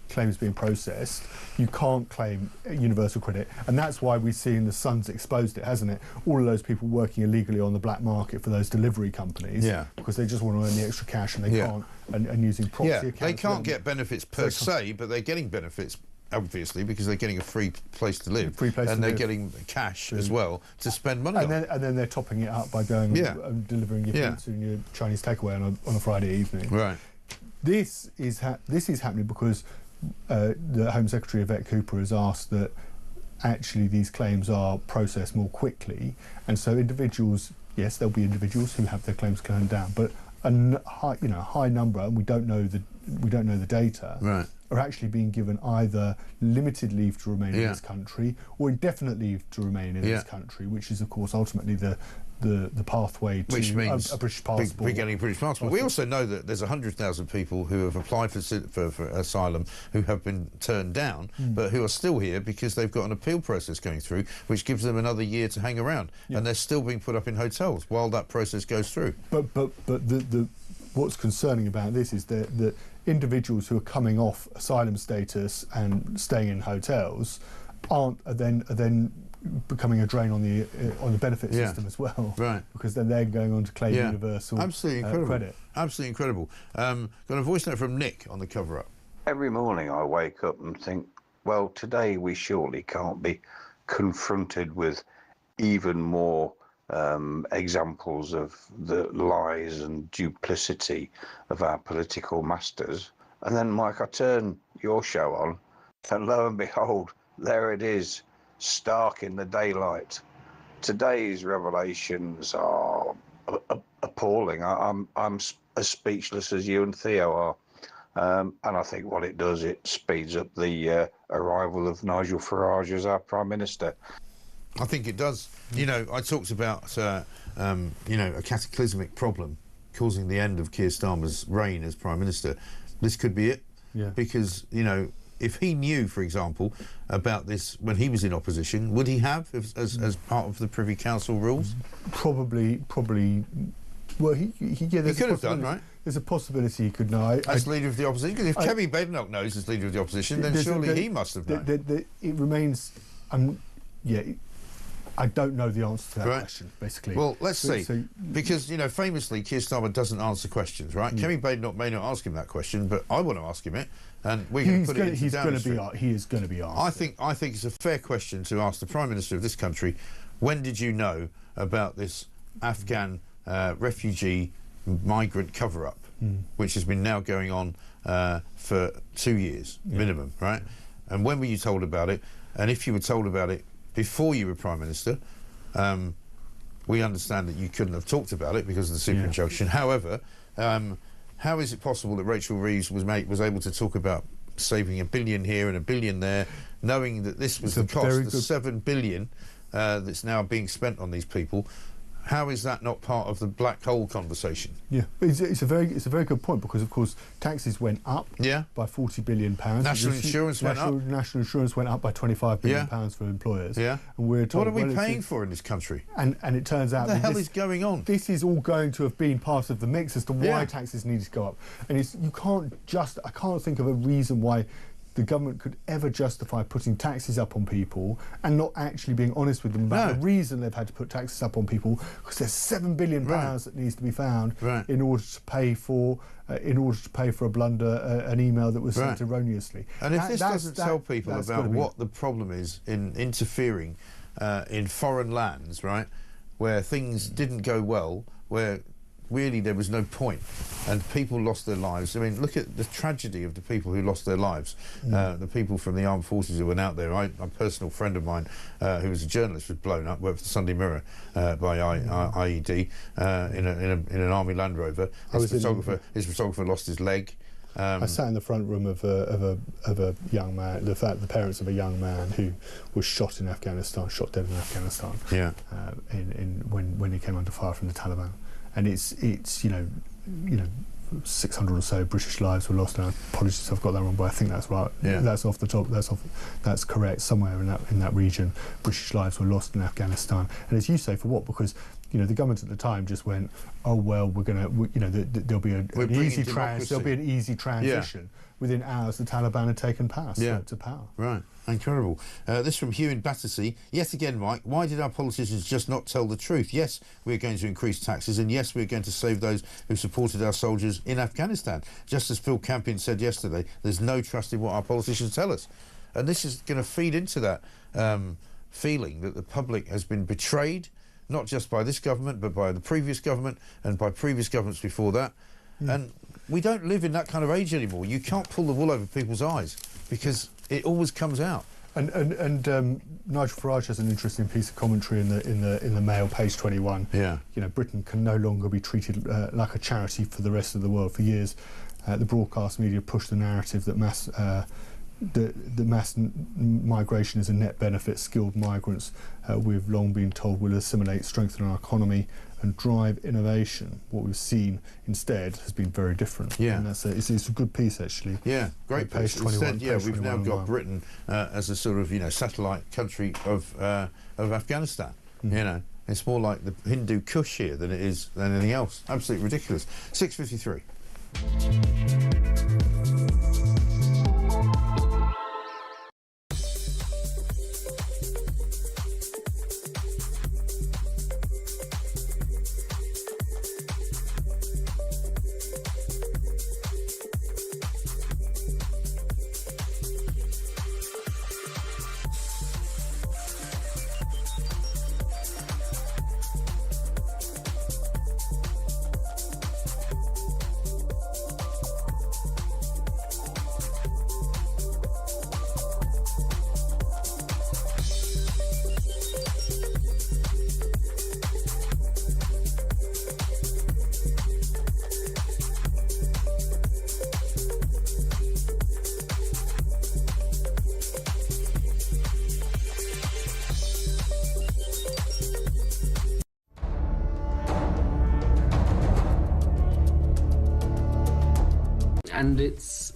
claim is being processed, you can't claim universal credit, and that's why we've seen the Sun's exposed it, hasn't it? All of those people working illegally on the black market for those delivery companies, because they just want to earn the extra cash and they can't, and using proxy accounts. They can't get benefits per se, but they're getting benefits obviously because they're getting a free place to live, and they're getting cash as well to spend money on. And then they're topping it up by going and delivering your pizza and your Chinese takeaway on a Friday evening. Right. This is happening because the Home Secretary Yvette Cooper has asked that actually these claims are processed more quickly, and so individuals, yes, there'll be individuals who have their claims turned down, but a high number, and we don't know the data, right, are actually being given either limited leave to remain in this country or indefinite leave to remain in this country, which is, of course, ultimately the pathway to which means a British passport. Getting a British passport. We also know that there's 100,000 people who have applied for asylum who have been turned down, but who are still here because they've got an appeal process going through, which gives them another year to hang around, and they're still being put up in hotels while that process goes through. But the what's concerning about this is that individuals who are coming off asylum status and staying in hotels are then becoming a drain on the benefit system as well, right? Because then they're going on to claim universal credit. Absolutely incredible. Got a voice note from Nick on the cover-up. Every morning I wake up and think, well, today we surely can't be confronted with even more examples of the lies and duplicity of our political masters. And then, Mike, I turn your show on, and lo and behold, there it is, stark in the daylight. today's revelations are appalling. I'm as speechless as you and Theo are. And I think what it does, it speeds up the arrival of Nigel Farage as our Prime Minister. I think it does. You know, I talked about, you know, a cataclysmic problem causing the end of Keir Starmer's reign as Prime Minister. This could be it. Yeah. Because, you know, if he knew, for example, about this when he was in opposition, would he have, as part of the Privy Council rules? Probably. Well, he could have done, right? There's a possibility he could know. As leader of the opposition, because if Kemi Badenoch knows as leader of the opposition, then surely he must have known. It remains. I don't know the answer to that question, basically. Well, let's see. Because, you know, famously, Keir Starmer doesn't answer questions, right? Kemi Badenoch may not ask him that question, but I want to ask him it, and we're going to put it into downstream. He is going to be asked. I think it's a fair question to ask the Prime Minister of this country, when did you know about this Afghan refugee migrant cover-up, which has been now going on for 2 years minimum, right? And when were you told about it? And if you were told about it before you were Prime Minister, we understand that you couldn't have talked about it because of the super injunction. However, how is it possible that Rachel Reeves was able to talk about saving $1 billion here and $1 billion there, knowing that this was the cost, the $7 billion that's now being spent on these people? How is that not part of the black hole conversation? Yeah, it's a very good point, because of course taxes went up by £40 billion. National insurance went up. National insurance went up by £25 billion for employers. Yeah. And we're told, what are we paying for in this country? And it turns out what the hell is going on? This is all going to have been part of the mix as to why taxes needed to go up. And I can't think of a reason why the government could ever justify putting taxes up on people and not actually being honest with them about the reason they've had to put taxes up on people, because there's £7 billion that needs to be found in order to pay for a blunder, an email that was sent erroneously. And if this doesn't tell people about what the problem is in interfering in foreign lands, right, where things didn't go well, where really there was no point and people lost their lives. I mean, look at the tragedy of the people who lost their lives, the people from the armed forces who went out there. A personal friend of mine who was a journalist was blown up, worked for the Sunday Mirror by IED in an army Land Rover. His photographer lost his leg. I sat in the front room of a young man, the parents of a young man who was shot dead in Afghanistan. Yeah. When he came under fire from the Taliban. And it's you know 600 or so British lives were lost. And apologies if I've got that wrong, but I think that's right. Yeah. That's off the top. That's correct. Somewhere in that region, British lives were lost in Afghanistan. And as you say, for what? Because the government at the time just went, oh well, there'll be an easy transition. Within hours, the Taliban had taken power to power. Right, incredible. This from Hugh in Battersea. Yet again, Mike, why did our politicians just not tell the truth? Yes, we're going to increase taxes, and yes, we're going to save those who supported our soldiers in Afghanistan. Just as Phil Campion said yesterday, there's no trust in what our politicians tell us. And this is going to feed into that feeling that the public has been betrayed, not just by this government, but by the previous government and by previous governments before that. And we don't live in that kind of age anymore. You can't pull the wool over people's eyes because it always comes out. And Nigel Farage has an interesting piece of commentary in the Mail, page 21. Yeah. Britain can no longer be treated like a charity for the rest of the world. For years, the broadcast media pushed the narrative that mass migration is a net benefit. Skilled migrants, we've long been told, will assimilate, strengthen our economy and drive innovation. What we've seen instead has been very different. Yeah. And it's a good piece, actually. Yeah, great piece. Instead, we've now got Britain as a sort of, satellite country of Afghanistan. It's more like the Hindu Kush here than it is than anything else. Absolutely ridiculous. 6:53. And it's,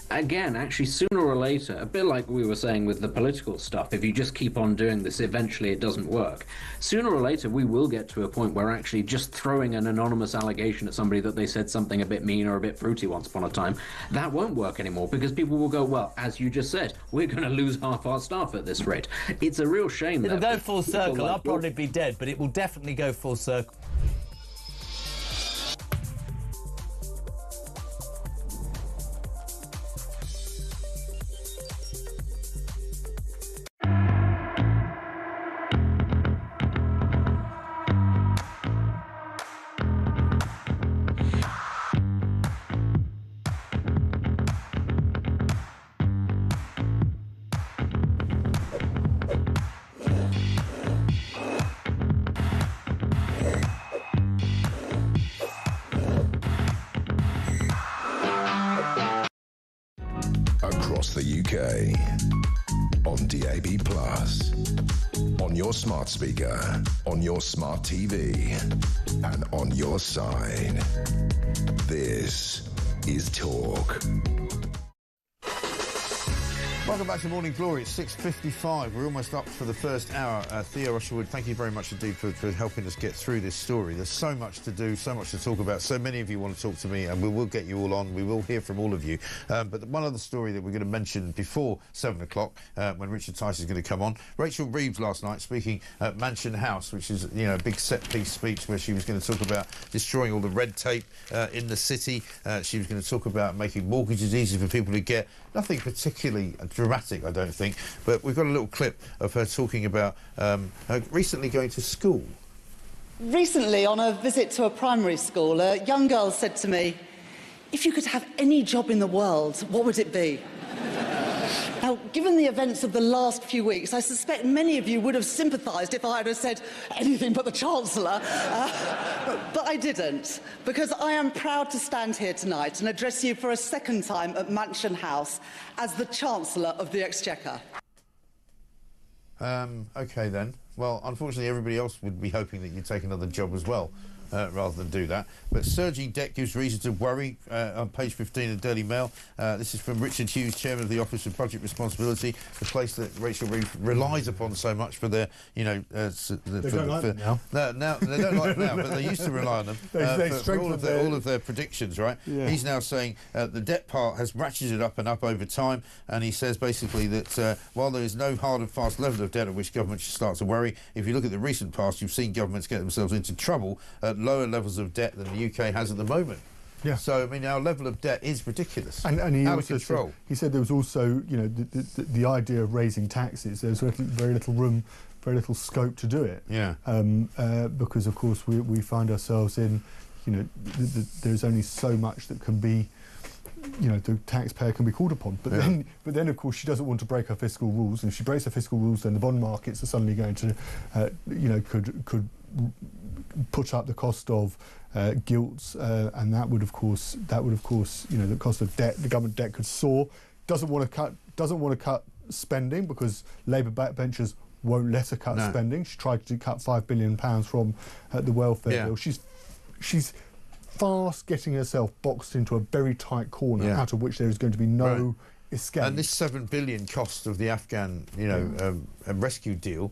again, actually, sooner or later, a bit like we were saying with the political stuff, if you just keep on doing this, eventually it doesn't work. Sooner or later, we will get to a point where actually just throwing an anonymous allegation at somebody that they said something a bit mean or a bit fruity once upon a time, that won't work anymore, because people will go, well, as you just said, we're going to lose half our staff at this rate. It's a real shame. It'll there, go full circle. I'll probably be dead, but it will definitely go full circle. Across the UK, on DAB+, on your smart speaker, on your smart TV, and on your side. This is Talk. Welcome back to Morning Glory. It's 6:55. We're almost up for the first hour. Theo Rushwood, thank you very much indeed for helping us get through this story. There's so much to do, so much to talk about. So many of you want to talk to me, and we will get you all on. We will hear from all of you. But one other story that we're going to mention before 7 o'clock, when Richard Tice is going to come on. Rachel Reeves last night speaking at Mansion House, which is, you know, a big set-piece speech where she was going to talk about destroying all the red tape in the city. She was going to talk about making mortgages easy for people to get. Nothing particularly dramatic, I don't think, but we've got a little clip of her talking about recently going to school. Recently, on a visit to a primary school, a young girl said to me, "If you could have any job in the world, what would it be?" Now, given the events of the last few weeks, I suspect many of you would have sympathised if I had said anything but the Chancellor, but I didn't, because I am proud to stand here tonight and address you for a second time at Mansion House as the Chancellor of the Exchequer. OK then. Well, unfortunately, everybody else would be hoping that you'd take another job as well, rather than do that. But surging debt gives reason to worry, on page 15 of the Daily Mail. This is from Richard Hughes, Chairman of the Office of Budget Responsibility, the place that Rachel Reeves relies upon so much for their, you know... they don't like them now. No, they don't like them now, but they used to rely on them for all of their predictions, right? Yeah. He's now saying the debt part has ratcheted up and up over time, and he says basically that while there is no hard and fast level of debt at which government should start to worry, if you look at the recent past, you've seen governments get themselves into trouble at lower levels of debt than the UK has at the moment. Yeah. So, I mean, our level of debt is ridiculous. And he out also of control. He said there was also, you know, the idea of raising taxes. There's very little room, very little scope to do it. Yeah. Because, of course, we find ourselves in, you know, there's only so much that can be, you know, the taxpayer can be called upon. But then, of course, she doesn't want to break her fiscal rules. And if she breaks her fiscal rules, then the bond markets are suddenly going to, you know, could put up the cost of gilts, and that would of course, you know, the cost of debt, the government debt could soar. Doesn't want to cut spending because Labour backbenchers won't let her cut spending. She tried to cut £5 billion from the welfare bill. She's fast getting herself boxed into a very tight corner out of which there is going to be no escape. And this £7 billion cost of the Afghan, you know, rescue deal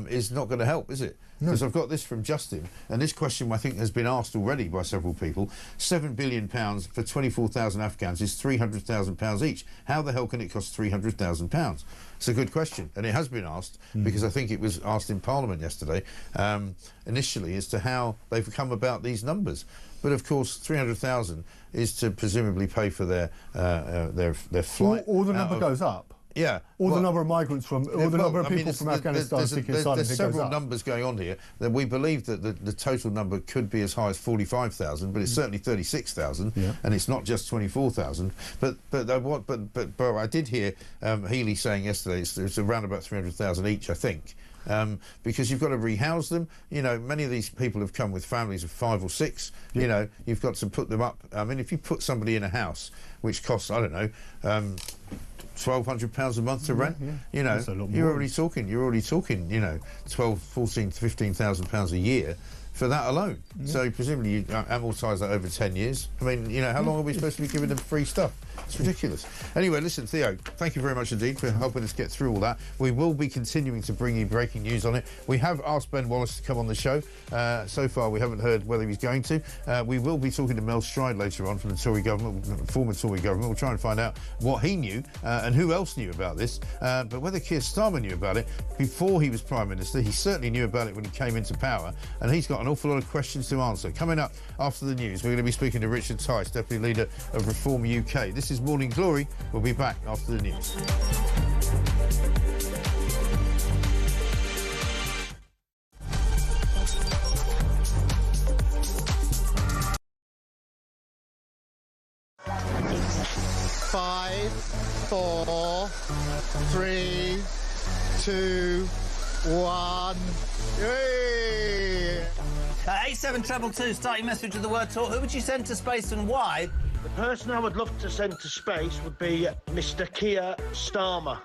is not going to help, is it? Because I've got this from Justin, and this question I think has been asked already by several people. £7 billion for 24,000 Afghans is £300,000 each. How the hell can it cost £300,000? It's a good question, and it has been asked because I think it was asked in Parliament yesterday, initially, as to how they've come about these numbers. But of course, 300,000 is to presumably pay for their flight. Or the number goes up. Yeah. Or the number of migrants from, or the number of people from Afghanistan seeking asylum. There's several numbers going on here. That we believe that the total number could be as high as 45,000, but it's certainly 36,000, and it's not just 24,000. But I did hear Healy saying yesterday it's around about 300,000 each, I think. Because you've got to rehouse them. You know, many of these people have come with families of 5 or 6. You know, you've got to put them up. I mean, if you put somebody in a house which costs, I don't know, £1,200 a month to rent, you know, you're already talking, you know, 12, 14, £15,000 a year for that alone. So presumably you amortise that over 10 years. I mean, you know, how long are we supposed to be giving them free stuff? It's ridiculous. Anyway, listen, Theo, thank you very much indeed for helping us get through all that. We will be continuing to bring you breaking news on it. We have asked Ben Wallace to come on the show. So far, we haven't heard whether he's going to. We will be talking to Mel Stride later on from the Tory government, former Tory government. We'll try and find out what he knew and who else knew about this. But whether Keir Starmer knew about it before he was Prime Minister, he certainly knew about it when he came into power. And he's got an awful lot of questions to answer. Coming up after the news, we're going to be speaking to Richard Tice, Deputy Leader of Reform UK. This is Morning Glory. We'll be back after the news. Five, four, three, two, one. Yay! 8722, start your message with the word talk. Who would you send to space and why? The person I would love to send to space would be Mr. Keir Starmer.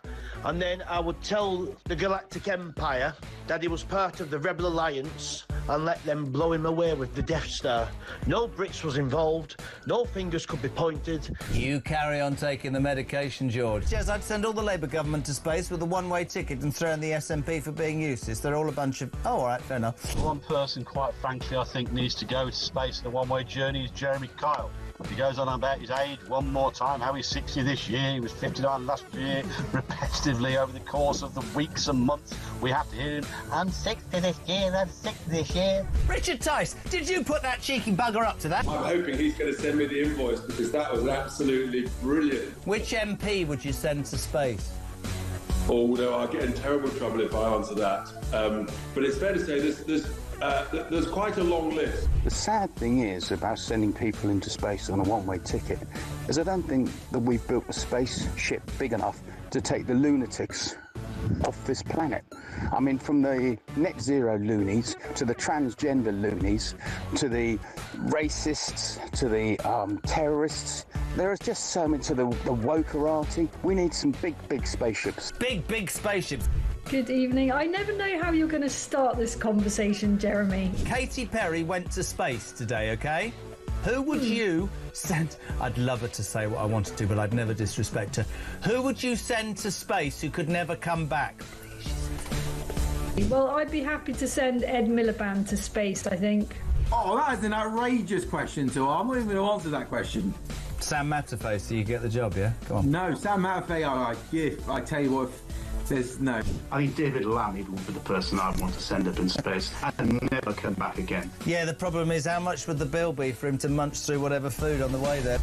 And then I would tell the Galactic Empire that he was part of the Rebel Alliance and let them blow him away with the Death Star. No Brits was involved, no fingers could be pointed. You carry on taking the medication, George. Yes, I'd send all the Labour government to space with a one-way ticket and throw in the SNP for being useless. They're all a bunch of... Oh, all right, fair enough. One person, quite frankly, I think needs to go to space in a one-way journey is Jeremy Kyle. If he goes on about his age one more time, how he's 60 this year, he was 59 last year, repetitively over the course of the weeks and months, we have to hear him, I'm 60 this year, I'm 60 this year. Richard Tice, did you put that cheeky bugger up to that? I'm hoping he's going to send me the invoice because that was absolutely brilliant. Which MP would you send to space? Oh, no, I'll get in terrible trouble if I answer that. But it's fair to say there's quite a long list. The sad thing is about sending people into space on a one-way ticket is I don't think that we've built a spaceship big enough to take the lunatics off this planet. I mean, from the net zero loonies to the transgender loonies to the racists to the terrorists, there is just so many to the wokerati. We need some big spaceships. Big spaceships. Good evening. I never know how you're going to start this conversation, Jeremy. Katy Perry went to space today, OK? Who would you send... I'd love her to say what I wanted to, but I'd never disrespect her. Who would you send to space who could never come back? Well, I'd be happy to send Ed Milliband to space, I think. Oh, that is an outrageous question to I'm not even going to answer that question. Sam Matterface, do you get the job, yeah? Come on. No, Sam Matterface, I tell you what... There's no. I think David Lammy would be the person I'd want to send up in space and never come back again. Yeah, the problem is how much would the bill be for him to munch through whatever food on the way there?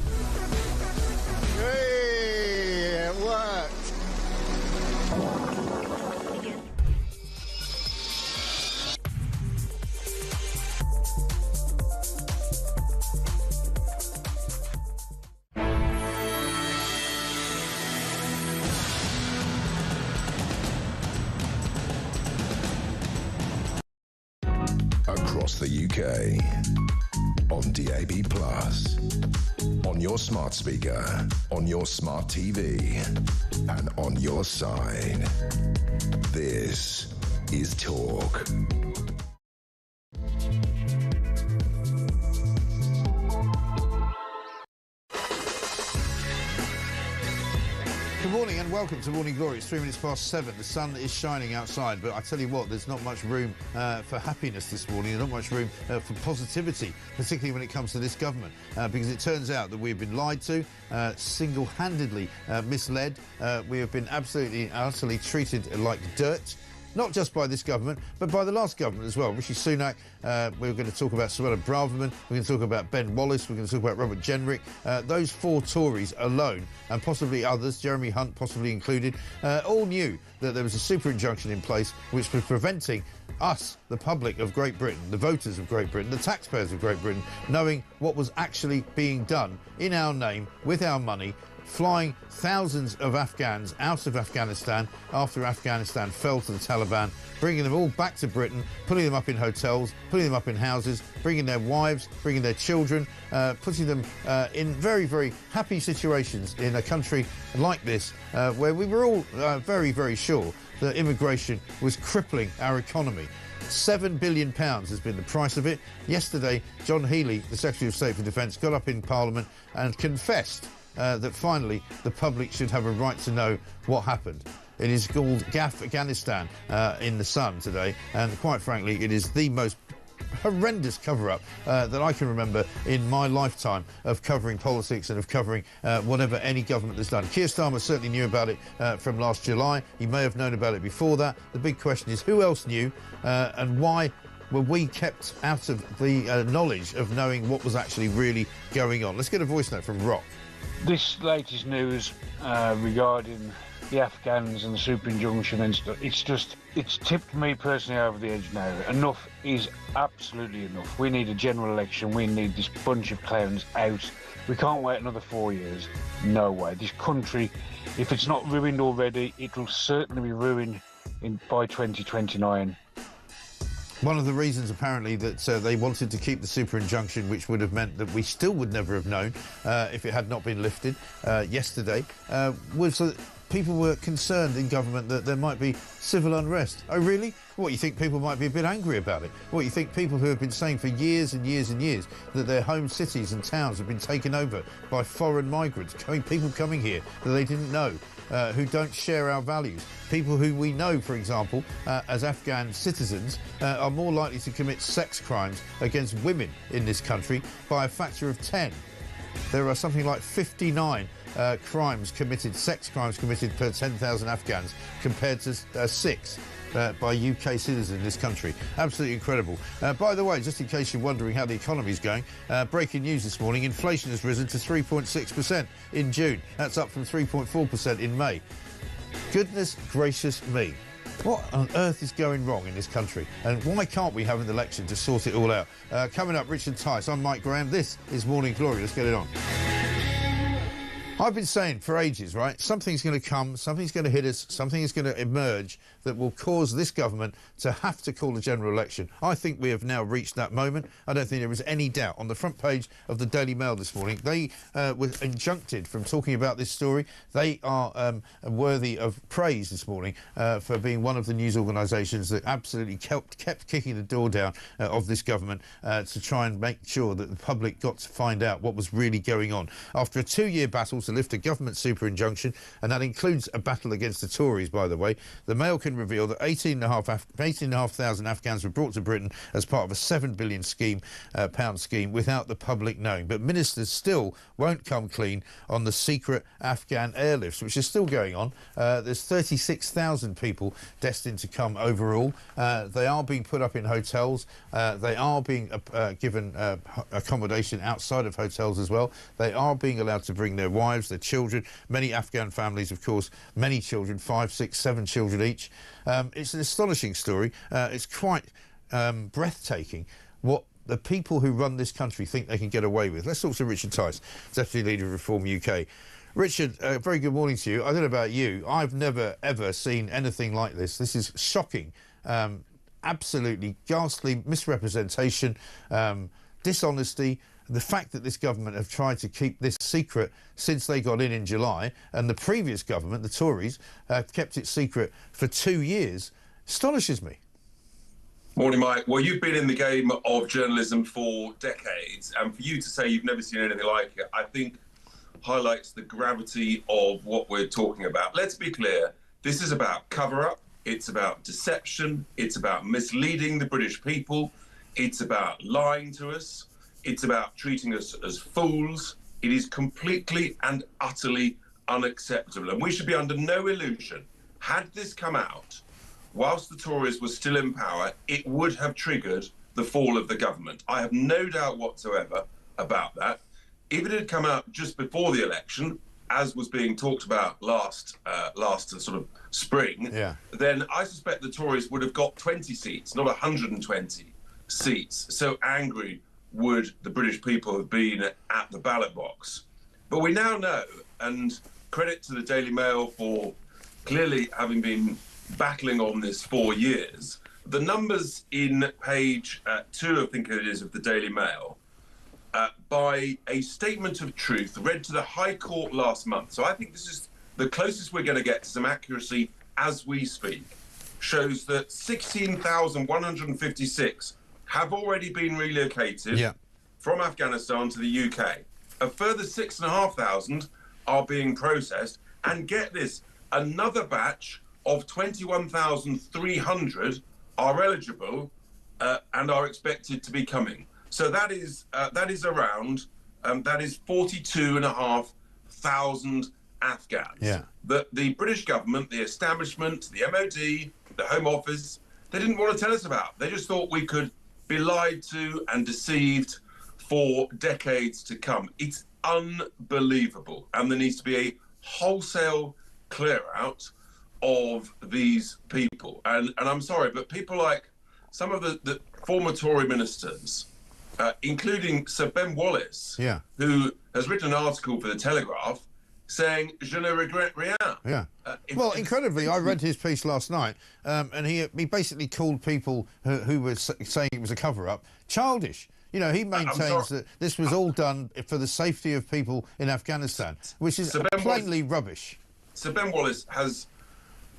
Hey, it worked. Across the UK, on DAB+, on your smart speaker, on your smart TV, and on your side. This is Talk. Good morning and welcome to Morning Glory. It's 7:03. The sun is shining outside, but I tell you what, there's not much room for happiness this morning. There's not much room for positivity, particularly when it comes to this government, because it turns out that we've been lied to, single-handedly misled. We have been absolutely and utterly treated like dirt. Not just by this government, but by the last government as well. Rishi Sunak, we're going to talk about Suella Braverman, we're going to talk about Ben Wallace, we're going to talk about Robert Jenrick. Those four Tories alone, and possibly others, Jeremy Hunt possibly included, all knew that there was a super injunction in place which was preventing us, the public of Great Britain, the voters of Great Britain, the taxpayers of Great Britain, knowing what was actually being done in our name, with our money, flying thousands of Afghans out of Afghanistan after Afghanistan fell to the Taliban, bringing them all back to Britain, putting them up in hotels, putting them up in houses, bringing their wives, bringing their children, putting them in very, very happy situations in a country like this, where we were all very, very sure that immigration was crippling our economy. £7 billion has been the price of it. Yesterday, John Healey, the Secretary of State for Defence, got up in Parliament and confessed that finally the public should have a right to know what happened. It is called Afghanistan in The Sun today, and quite frankly, it is the most horrendous cover-up that I can remember in my lifetime of covering politics and of covering whatever any government has done. Keir Starmer certainly knew about it from last July. He may have known about it before that. The big question is who else knew and why were we kept out of the knowledge of knowing what was actually really going on? Let's get a voice note from Rock. This latest news regarding the Afghans and the super injunction and stuff, it's tipped me personally over the edge now. Enough is absolutely enough. We need a general election. We need this bunch of clowns out. We can't wait another 4 years. No way. This country, if it's not ruined already, it will certainly be ruined by 2029. One of the reasons, apparently, that they wanted to keep the super injunction, which would have meant that we still would never have known if it had not been lifted yesterday, was that people were concerned in government that there might be civil unrest. Oh, really? What, you think people might be a bit angry about it? What, you think people who have been saying for years and years and years that their home cities and towns have been taken over by foreign migrants, people coming here that they didn't know, who don't share our values, people who we know, for example, as Afghan citizens, are more likely to commit sex crimes against women in this country by a factor of 10. There are something like 59 sex crimes committed per 10,000 Afghans compared to 6 by UK citizens in this country. Absolutely incredible. By the way, just in case you're wondering how the economy's going, breaking news this morning, inflation has risen to 3.6% in June. That's up from 3.4% in May. Goodness gracious me. What on earth is going wrong in this country? And why can't we have an election to sort it all out? Coming up, Richard Tice. I'm Mike Graham. This is Morning Glory. Let's get it on. I've been saying for ages, right, something's going to come, something's going to hit us, something is going to emerge that will cause this government to have to call a general election. I think we have now reached that moment. I don't think there is any doubt. On the front page of the Daily Mail this morning, they were injuncted from talking about this story. They are worthy of praise this morning for being one of the news organisations that absolutely kept kicking the door down of this government to try and make sure that the public got to find out what was really going on. After a 2-year battle to lift a government super injunction, and that includes a battle against the Tories, by the way, the Mail can reveal that 18,500 Afghans were brought to Britain as part of a £7 billion pound scheme without the public knowing. But ministers still won't come clean on the secret Afghan airlifts, which is still going on. There's 36,000 people destined to come overall. They are being put up in hotels. They are being given accommodation outside of hotels as well. They are being allowed to bring their wives, their children. Many Afghan families, of course, many children, 5, 6, 7 children each. It's an astonishing story. It's quite breathtaking what the people who run this country think they can get away with. Let's talk to Richard Tice, Deputy Leader of Reform UK. Richard, very good morning to you. I don't know about you. I've never, ever seen anything like this. This is shocking, absolutely ghastly misrepresentation, dishonesty. The fact that this government have tried to keep this secret since they got in July, and the previous government, the Tories, kept it secret for 2 years, astonishes me. Morning, Mike. Well, you've been in the game of journalism for decades, and for you to say you've never seen anything like it, I think highlights the gravity of what we're talking about. Let's be clear. This is about cover-up. It's about deception. It's about misleading the British people. It's about lying to us. It's about treating us as fools. It is completely and utterly unacceptable. And we should be under no illusion. Had this come out whilst the Tories were still in power, it would have triggered the fall of the government. I have no doubt whatsoever about that. If it had come out just before the election, as was being talked about last sort of spring, then I suspect the Tories would have got 20 seats, not 120 seats. So angry would the British people have been at the ballot box. But we now know, and credit to the Daily Mail for clearly having been battling on this 4 years, the numbers in page 2, I think it is, of the Daily Mail, by a statement of truth read to the High Court last month. So I think this is the closest we're going to get to some accuracy as we speak. shows that 16,156 have already been relocated from Afghanistan to the UK. A further 6,500 are being processed. And get this, another batch of 21,300 are eligible and are expected to be coming. So that is around, that is 42,500 Afghans. Yeah. The British government, the establishment, the MOD, the Home Office, they didn't want to tell us about. They just thought we could be lied to and deceived for decades to come. It's unbelievable. And there needs to be a wholesale clear out of these people. And I'm sorry, but people like some of the former Tory ministers, including Sir Ben Wallace, who has written an article for The Telegraph saying, "Je ne regrette rien." Yeah. Well, incredibly, I read his piece last night, and he basically called people who were saying it was a cover-up childish. You know, he maintains that this was all done for the safety of people in Afghanistan, which is plainly rubbish. Sir Ben Wallace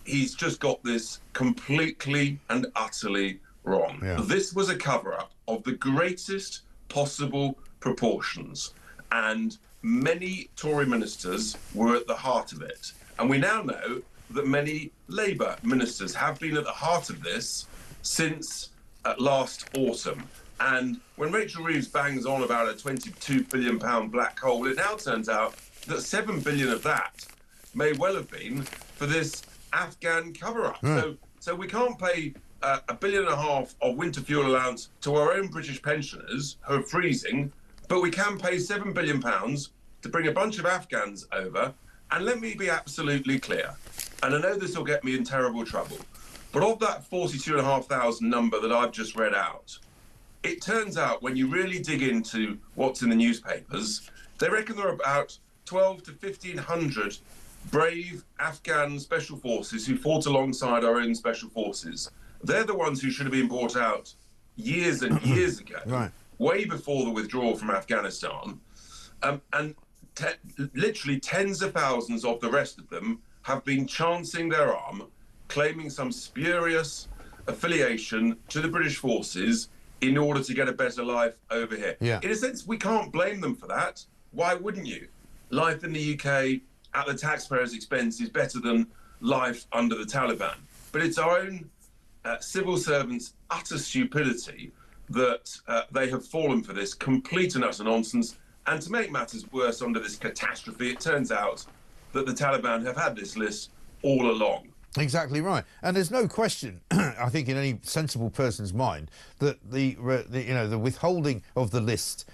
he's just got this completely and utterly wrong. Yeah. This was a cover-up of the greatest possible proportions, and many Tory ministers were at the heart of it. And we now know that many Labour ministers have been at the heart of this since last autumn. And when Rachel Reeves bangs on about a £22 billion black hole, it now turns out that £7 billion of that may well have been for this Afghan cover-up. So we can't pay $1.5 billion of winter fuel allowance to our own British pensioners who are freezing, but we can pay £7 billion to bring a bunch of Afghans over. And let me be absolutely clear, and I know this will get me in terrible trouble, but of that 42,500 number that I've just read out, it turns out when you really dig into what's in the newspapers, they reckon there are about 12 to 1,500 brave Afghan special forces who fought alongside our own special forces. They're the ones who should have been brought out years and years ago, way before the withdrawal from Afghanistan. And literally tens of thousands of the rest of them have been chancing their arm, claiming some spurious affiliation to the British forces in order to get a better life over here. Yeah. In a sense, we can't blame them for that. Why wouldn't you? Life in the UK at the taxpayer's expense is better than life under the Taliban. But it's our own civil servants' utter stupidity that they have fallen for this complete and utter nonsense. And to make matters worse under this catastrophe, it turns out that the Taliban have had this list all along. Exactly right, and there's no question, I think, in any sensible person's mind that the withholding of the list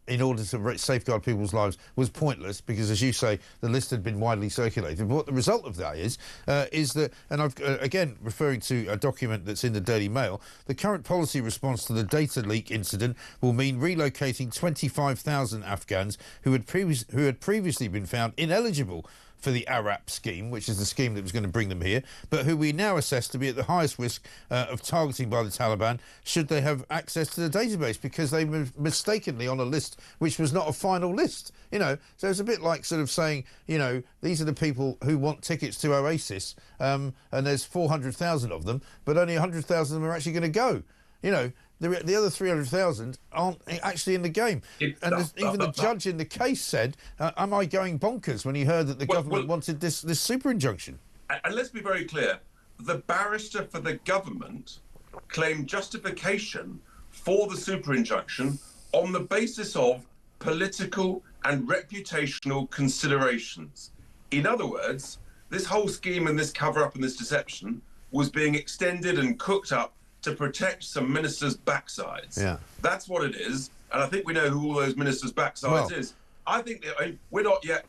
in order to safeguard people's lives was pointless because, as you say, the list had been widely circulated. But what the result of that is that, and I've again referring to a document that's in the Daily Mail, the current policy response to the data leak incident will mean relocating 25,000 Afghans who had previously been found ineligible for the ARAP scheme, which is the scheme that was going to bring them here, but who we now assess to be at the highest risk of targeting by the Taliban should they have access to the database, because they were mistakenly on a list which was not a final list. You know, so it's a bit like sort of saying, you know, these are the people who want tickets to Oasis, and there's 400,000 of them, but only 100,000 of them are actually going to go. You know, the other 300,000 aren't actually in the game. And even the judge in the case said, am I going bonkers, when he heard that the government wanted this super injunction? And let's be very clear, the barrister for the government claimed justification for the super injunction on the basis of political and reputational considerations. In other words, this whole scheme and this cover-up and this deception was being extended and cooked up to protect some ministers' backsides. Yeah. That's what it is, and I think we know who all those ministers' backsides is. I think we're not yet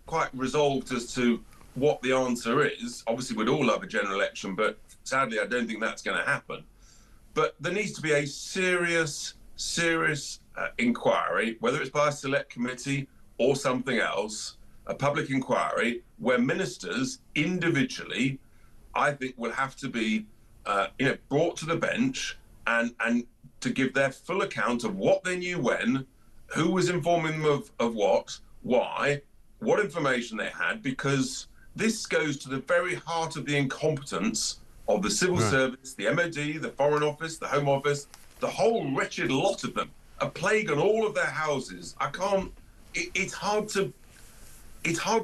quite resolved as to what the answer is. Obviously, we'd all love a general election, but sadly, I don't think that's going to happen. But there needs to be a serious inquiry, whether it's by a select committee or something else, a public inquiry where ministers individually, I think, will have to be brought to the bench and to give their full account of what they knew when, who was informing them of what, why, what information they had, because this goes to the very heart of the incompetence of the civil service, the MOD, the Foreign Office, the Home Office, the whole wretched lot of them, a plague on all of their houses. It's hard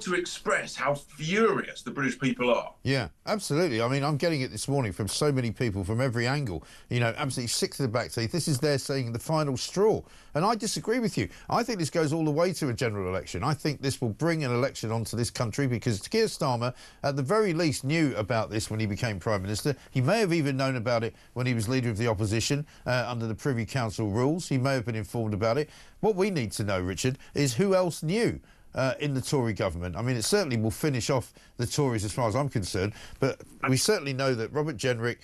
to express how furious the British people are. Yeah, absolutely. I mean, I'm getting it this morning from so many people from every angle, you know, absolutely sick to the back teeth. This is their saying the final straw. And I disagree with you. I think this goes all the way to a general election. I think this will bring an election onto this country because Keir Starmer, at the very least, knew about this when he became Prime Minister. He may have even known about it when he was Leader of the Opposition under the Privy Council rules. He may have been informed about it. What we need to know, Richard, is who else knew in the Tory government. I mean, it certainly will finish off the Tories as far as I'm concerned, but we certainly know that Robert Jenrick,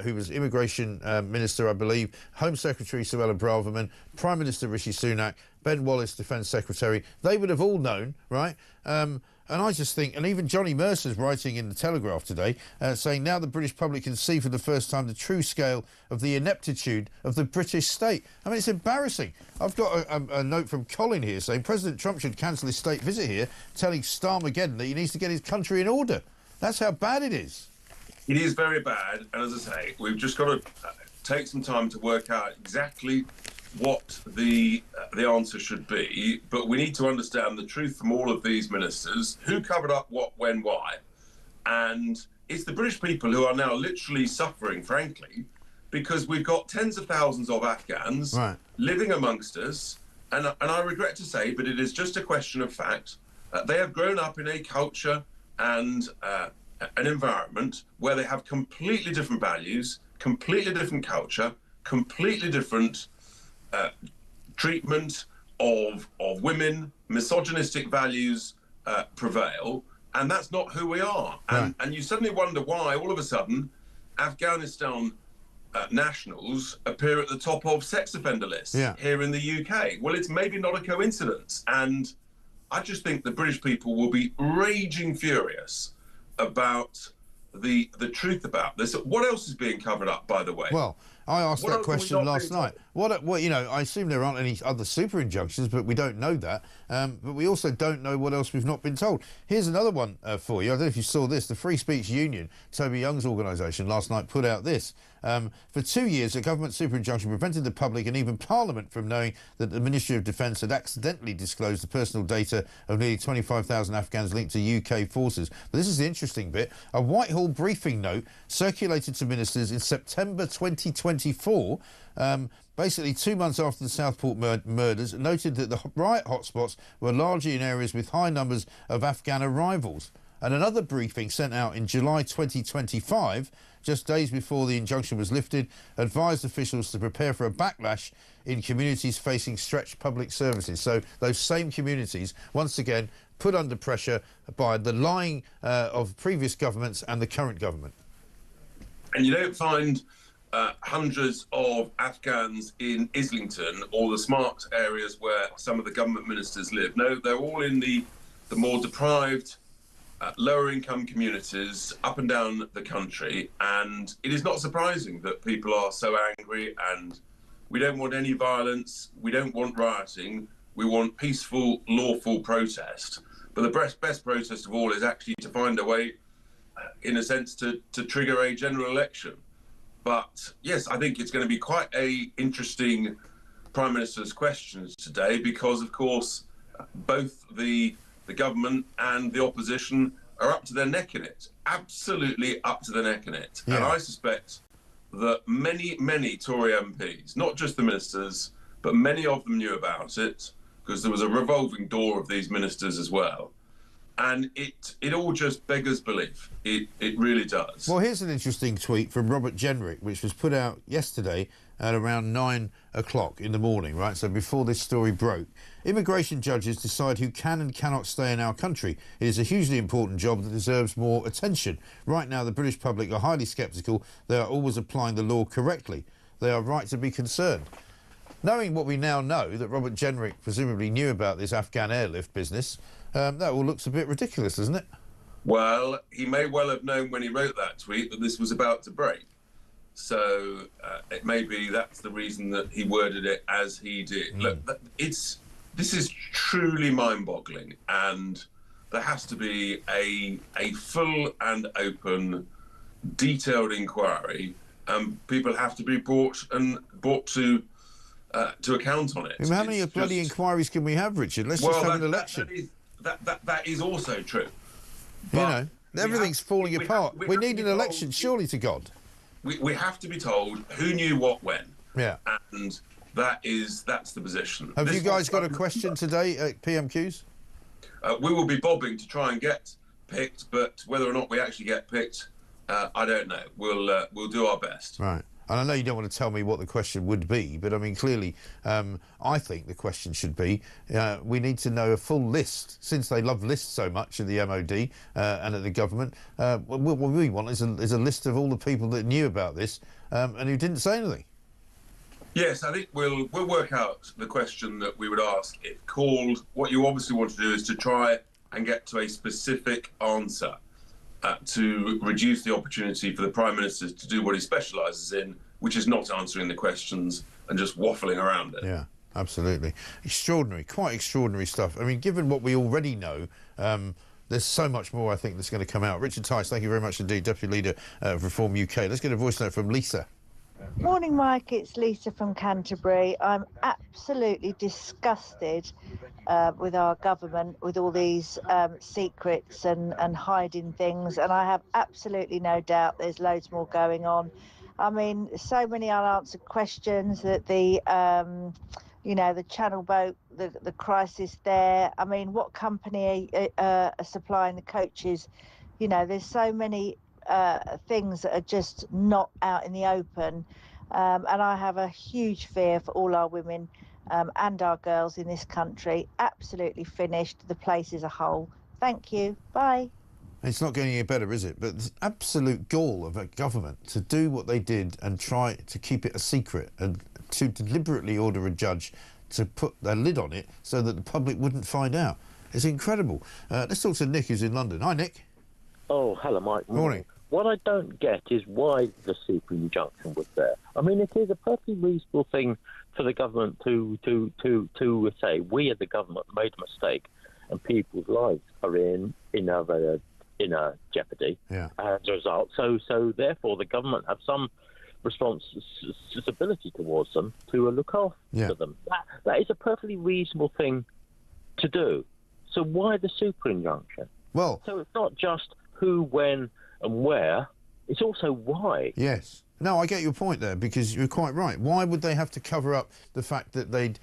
who was Immigration Minister, I believe, Home Secretary Suella Braverman, Prime Minister Rishi Sunak, Ben Wallace, Defence Secretary, they would have all known, right? And I just think, and even Johnny Mercer's writing in the Telegraph today, saying now the British public can see for the first time the true scale of the ineptitude of the British state. I mean, it's embarrassing. I've got a note from Colin here saying President Trump should cancel his state visit here, telling Starmageddon that he needs to get his country in order. That's how bad it is. It is very bad, and as I say, we've just got to take some time to work out exactly what the answer should be, but we need to understand the truth from all of these ministers, who covered up what, when, why. And it's the British people who are now literally suffering, frankly, because we've got tens of thousands of Afghans living amongst us, and I regret to say, but it is just a question of fact, they have grown up in a culture and an environment where they have completely different values, completely different culture, completely different treatment of women, misogynistic values prevail, and that's not who we are. And you suddenly wonder why all of a sudden Afghanistan nationals appear at the top of sex offender lists here in the UK. Well, it's maybe not a coincidence, and I just think the British people will be raging furious about the truth about this. What else is being covered up, by the way? Well, I asked that question last night. What, you know, I assume there aren't any other super injunctions, but we don't know that. But we also don't know what else we've not been told. Here's another one for you. I don't know if you saw this. The Free Speech Union, Toby Young's organisation, last night put out this. For 2 years, a government super injunction prevented the public and even Parliament from knowing that the Ministry of Defence had accidentally disclosed the personal data of nearly 25,000 Afghans linked to UK forces. But this is the interesting bit. A Whitehall briefing note circulated to ministers in September 2024, basically 2 months after the Southport murders, noted that the riot hotspots were largely in areas with high numbers of Afghan arrivals. And another briefing sent out in July 2025, just days before the injunction was lifted, advised officials to prepare for a backlash in communities facing stretched public services. So those same communities, once again, put under pressure by the lying of previous governments and the current government. And you don't find hundreds of Afghans in Islington or the smart areas where some of the government ministers live. No, they're all in the more deprived, lower income communities up and down the country, and it is not surprising that people are so angry. And we don't want any violence, we don't want rioting, we want peaceful, lawful protest. But the best protest of all is actually to find a way, in a sense, to trigger a general election. But yes, I think it's going to be quite a interesting Prime Minister's questions today, because of course both the government and the opposition are up to their neck in it, absolutely up to their neck in it. And I suspect that many Tory MPs, not just the ministers, but many of them knew about it, because there was a revolving door of these ministers as well. And it all just beggars belief. It really does. Well, here's an interesting tweet from Robert Jenrick, which was put out yesterday at around 9 o'clock in the morning, right? So before this story broke. Immigration judges decide who can and cannot stay in our country. It is a hugely important job that deserves more attention. Right now, the British public are highly sceptical. They are always applying the law correctly. They are right to be concerned. Knowing what we now know, that Robert Jenrick presumably knew about this Afghan airlift business, that all looks a bit ridiculous, doesn't it? Well, he may well have known when he wrote that tweet that this was about to break. So it may be that's the reason that he worded it as he did. Look, this is truly mind-boggling, and there has to be a full and open detailed inquiry, people have to be brought to account on it. I mean, how many bloody inquiries can we have, Richard? Let's just have an election. That is also true. You know, everything's falling apart. We need an election, surely to God. We have to be told who knew what when. Yeah. And that's the position. Have you guys got a question today at PMQs? We will be bobbing to try and get picked, but whether or not we actually get picked, I don't know. We'll do our best. Right. And I know you don't want to tell me what the question would be, but I mean, clearly, I think the question should be, we need to know a full list, since they love lists so much at the MOD and at the government. What we want is a list of all the people that knew about this and who didn't say anything. Yes, I think we'll work out the question that we would ask if called. What you obviously want to do is to try and get to a specific answer to reduce the opportunity for the Prime Minister to do what he specialises in, which is not answering the questions and just waffling around it. Yeah, absolutely. Extraordinary, quite extraordinary stuff. I mean, given what we already know, there's so much more, I think, that's going to come out. Richard Tice, thank you very much indeed, Deputy Leader of Reform UK. Let's get a voice note from Lisa. Morning, Mike. It's Lisa from Canterbury. I'm absolutely disgusted with our government, with all these secrets and hiding things, and I have absolutely no doubt there's loads more going on. I mean, so many unanswered questions that the Channel boat, the crisis there. I mean, what company are supplying the coaches? You know, there's so many things that are just not out in the open, and I have a huge fear for all our women and our girls in this country. Absolutely finished. The place as a whole. Thank you. Bye. It's not getting any better, is it? But the absolute gall of a government to do what they did and try to keep it a secret and to deliberately order a judge to put a lid on it so that the public wouldn't find out. It's incredible. Let's talk to Nick, who's in London. Hi, Nick. Oh, hello, Mike. Morning. What I don't get is why the super injunction was there. I mean, it is a perfectly reasonable thing for the government to say, we as the government made a mistake and people's lives are in a jeopardy as a result. So therefore, the government have some responsibility towards them to look after them. That is a perfectly reasonable thing to do. So why the super injunction? Well, so it's not just who, when, and where. It's also why. Yes. No, I get your point there, because you're quite right. Why would they have to cover up the fact that they'd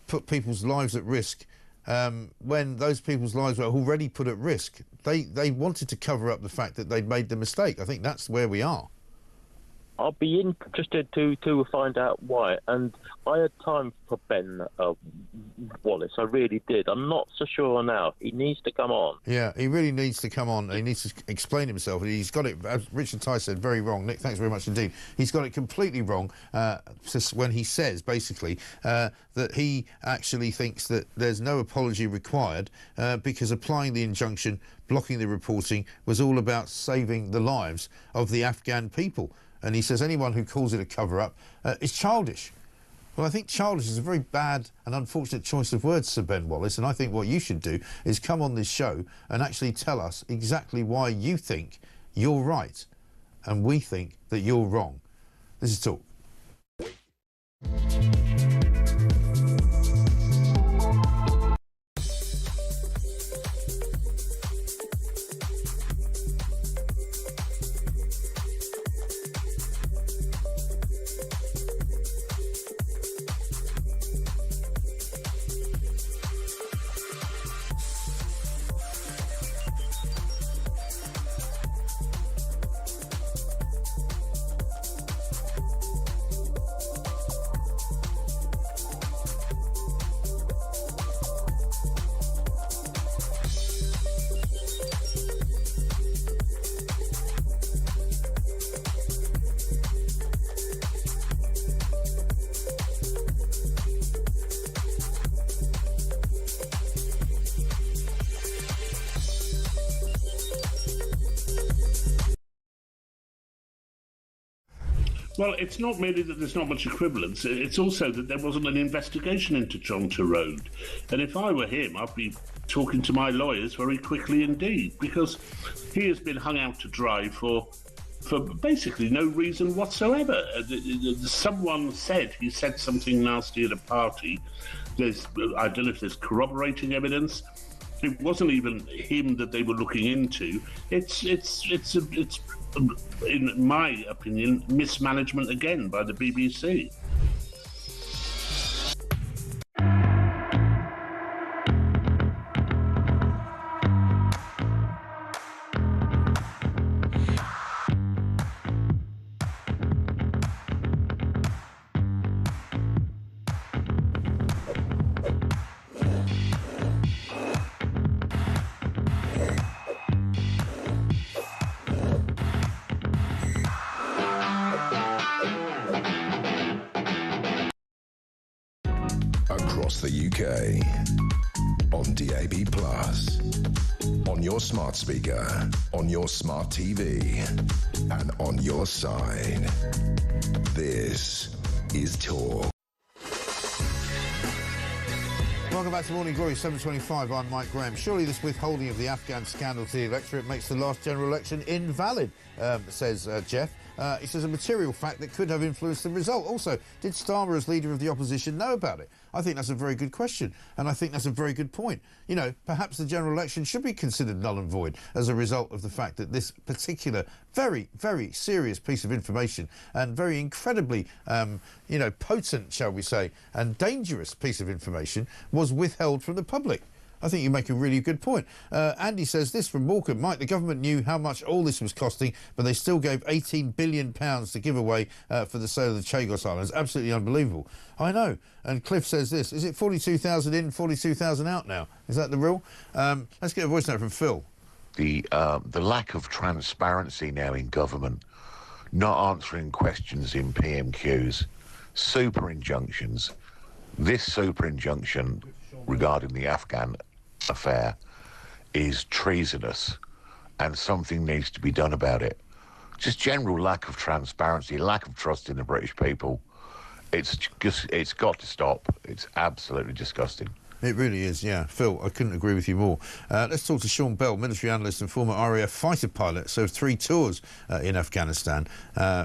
put people's lives at risk when those people's lives were already put at risk? They wanted to cover up the fact that they'd made the mistake. I think that's where we are. I'll be interested to find out why. And I had time for Ben Wallace. I really did. I'm not so sure now. He needs to come on. Yeah, he really needs to come on. He needs to explain himself. He's got it, as Richard Tice said, very wrong. Nick, thanks very much indeed. He's got it completely wrong when he says, basically, that he actually thinks that there's no apology required because applying the injunction, blocking the reporting, was all about saving the lives of the Afghan people. And he says anyone who calls it a cover-up is childish. Well, I think childish is a very bad and unfortunate choice of words, Sir Ben Wallace, and I think what you should do is come on this show and actually tell us exactly why you think you're right and we think that you're wrong. This is Talk. Well, it's not merely that there's not much equivalence, it's also that there wasn't an investigation into Toronto Road. And if I were him, I'd be talking to my lawyers very quickly indeed, because he has been hung out to dry for for basically no reason whatsoever. Someone said he said something nasty at a party. I don't know if there's corroborating evidence. It wasn't even him that they were looking into. It's in my opinion, mismanagement again by the BBC. Across the UK, on DAB+, on your smart speaker, on your smart TV, and on your side. This is Talk. Welcome back to Morning Glory, 7:25. I'm Mike Graham. Surely this withholding of the Afghan scandal to the electorate makes the last general election invalid, says Jeff. He says a material fact that could have influenced the result. Also, did Starmer, as leader of the opposition, know about it? I think that's a very good question, and I think that's a very good point. You know, perhaps the general election should be considered null and void as a result of the fact that this particular very, very serious piece of information and very incredibly, potent, shall we say, and dangerous piece of information was withheld from the public. I think you make a really good point. Andy says this from Morecambe. Mike, the government knew how much all this was costing, but they still gave £18 billion to give away for the sale of the Chagos Islands. Absolutely unbelievable. I know. And Cliff says this. Is it 42,000 in, 42,000 out now? Is that the rule? Let's get a voice note from Phil. The lack of transparency now in government, not answering questions in PMQs, super injunctions. This super injunction regarding the Afghan affair is treasonous, and something needs to be done about it. Just general lack of transparency, lack of trust in the British people. It's got to stop. It's absolutely disgusting. It really is, yeah. Phil, I couldn't agree with you more. Let's talk to Sean Bell, military analyst and former RAF fighter pilot, served 3 tours in Afghanistan.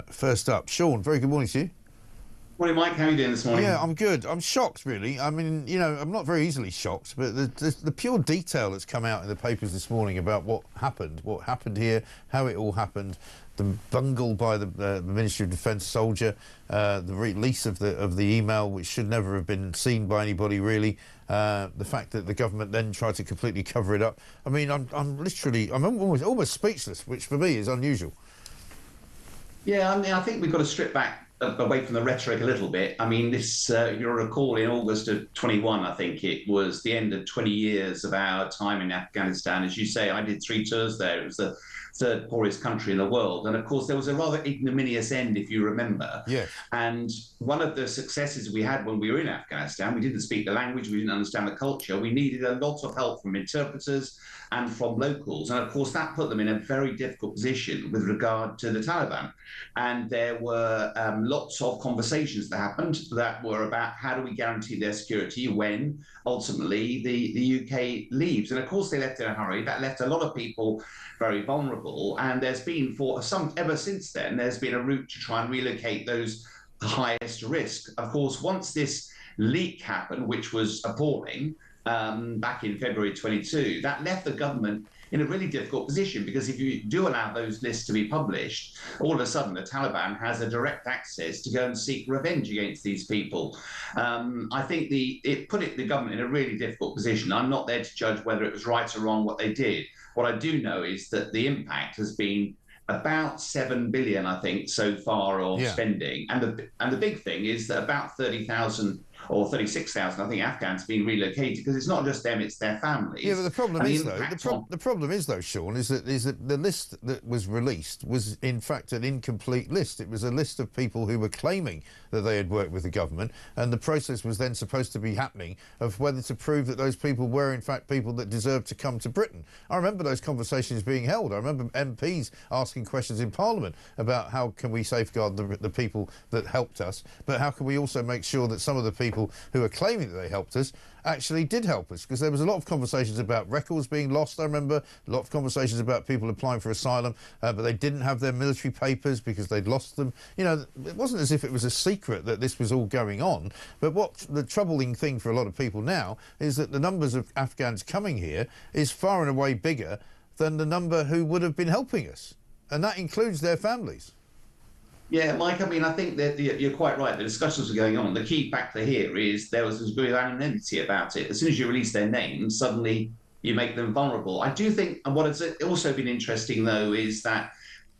First up, Sean, very good morning to you. Morning, Mike. How are you doing this morning? Yeah, I'm good. I'm shocked, really. I mean, you know, I'm not very easily shocked, but the pure detail that's come out in the papers this morning about what happened here, how it all happened, the bungle by the Ministry of Defence soldier, the release of the email, which should never have been seen by anybody, really. The fact that the government then tried to completely cover it up. I mean, I'm almost speechless, which for me is unusual. Yeah, I mean, I think we've got to strip back away from the rhetoric a little bit. I mean, this, you'll recall in August of 21, I think it was the end of 20 years of our time in Afghanistan. As you say, I did 3 tours there. It was the 3rd poorest country in the world. And of course, there was a rather ignominious end, if you remember. Yeah. And one of the successes we had when we were in Afghanistan, we didn't speak the language, we didn't understand the culture. We needed a lot of help from interpreters and from locals. And of course, that put them in a very difficult position with regard to the Taliban. And there were lots of conversations that happened that were about how do we guarantee their security when ultimately the UK leaves. And of course, they left in a hurry. That left a lot of people very vulnerable. And there's been, ever since then, there's been a route to try and relocate those highest risk. Of course, once this leak happened, which was appalling, back in February 22, that left the government in a really difficult position, because if you do allow those lists to be published, all of a sudden the Taliban has a direct access to go and seek revenge against these people. I think it put the government in a really difficult position. I'm not there to judge whether it was right or wrong what they did. What I do know is that the impact has been about 7 billion, I think, so far of spending. And the big thing is that about 30,000 or 36,000, I think, Afghans have been relocated, because it's not just them, it's their families. Yeah, but the problem is though, Sean, is that the list that was released was in fact an incomplete list. It was a list of people who were claiming that they had worked with the government, and the process was then supposed to be happening of whether to prove that those people were in fact people that deserved to come to Britain. I remember those conversations being held. I remember MPs asking questions in Parliament about how can we safeguard the people that helped us, but how can we also make sure that some of the people people who are claiming that they helped us actually did help us, because there was a lot of conversations about records being lost. I remember a lot of conversations about people applying for asylum, but they didn't have their military papers because they'd lost them. You know, it wasn't as if it was a secret that this was all going on. But what the troubling thing for a lot of people now is that the numbers of Afghans coming here is far and away bigger than the number who would have been helping us. And that includes their families. Yeah, Mike, I mean, I think that you're quite right. The discussions are going on. The key factor here is there was a degree of anonymity about it. As soon as you release their names, suddenly you make them vulnerable. I do think, and what has also been interesting, though, is that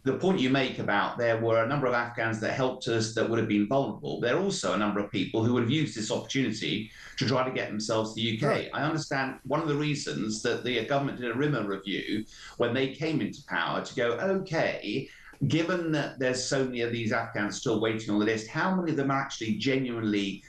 the point you make about there were a number of Afghans that helped us that would have been vulnerable. There are also a number of people who would have used this opportunity to try to get themselves to the UK. Right. I understand one of the reasons that the government did a RIMA review when they came into power to go, OK, given that there's so many of these Afghans still waiting on the list, how many of them are actually genuinely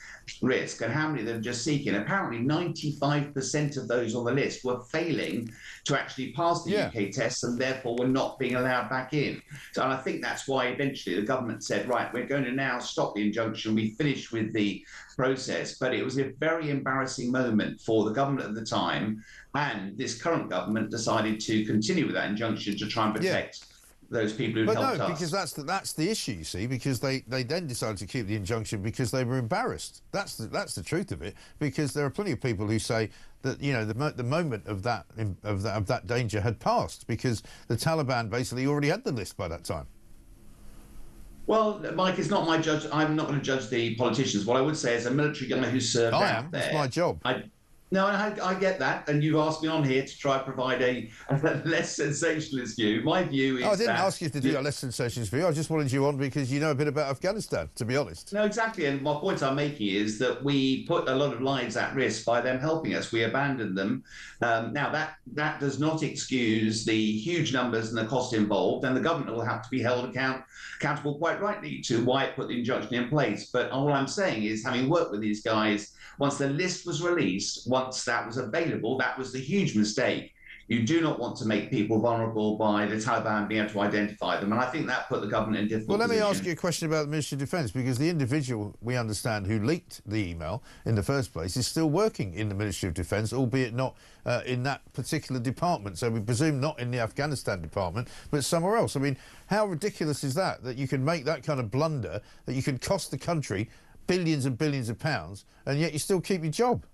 risk and how many of them just seeking? Apparently 95% of those on the list were failing to actually pass the UK tests and therefore were not being allowed back in. So and I think that's why eventually the government said, right, we're going to now stop the injunction. We finished with the process. But it was a very embarrassing moment for the government at the time, and this current government decided to continue with that injunction to try and protect those people who helped us. But no, because that's the issue, you see, because they then decided to keep the injunction because they were embarrassed. That's the truth of it, because there are plenty of people who say that, you know, the moment of that danger had passed because the Taliban basically already had the list by that time. Well, Mike, it's not my judge. I'm not going to judge the politicians. What I would say is a military guy who served out there. It's my job. No, I get that, and you've asked me on here to try and provide a less sensationalist view. My view is I didn't ask you to do a less sensationalist view. I just wanted you on because you know a bit about Afghanistan, to be honest. No, exactly, and my point I'm making is that we put a lot of lives at risk by them helping us. We abandoned them. Now, that does not excuse the huge numbers and the cost involved, and the government will have to be held accountable quite rightly to why it put the injunction in place. But all I'm saying is, having worked with these guys, once the list was released, once that was available, that was the huge mistake. You do not want to make people vulnerable by the Taliban being able to identify them. And I think that put the government in a difficult position. Well, let me ask you a question about the Ministry of Defence, because the individual, we understand, who leaked the email in the first place is still working in the Ministry of Defence, albeit not in that particular department. So we presume not in the Afghanistan department, but somewhere else. I mean, how ridiculous is that you can make that kind of blunder, that you can cost the country billions and billions of pounds, and yet you still keep your job?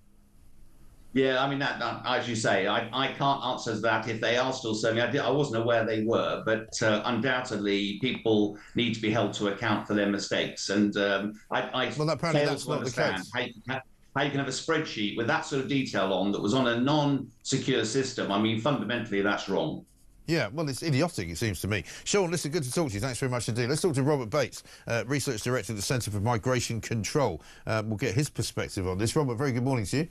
Yeah, I mean, that as you say, I can't answer that if they are still serving. I wasn't aware they were, but undoubtedly people need to be held to account for their mistakes. And well, apparently that's not the case. How you can have a spreadsheet with that sort of detail on that was on a non-secure system. I mean, fundamentally, that's wrong. Yeah, well, it's idiotic, it seems to me. Sean, listen, good to talk to you. Thanks very much indeed. Let's talk to Robert Bates, Research Director at the Centre for Migration Control. We'll get his perspective on this. Robert, very good morning to you.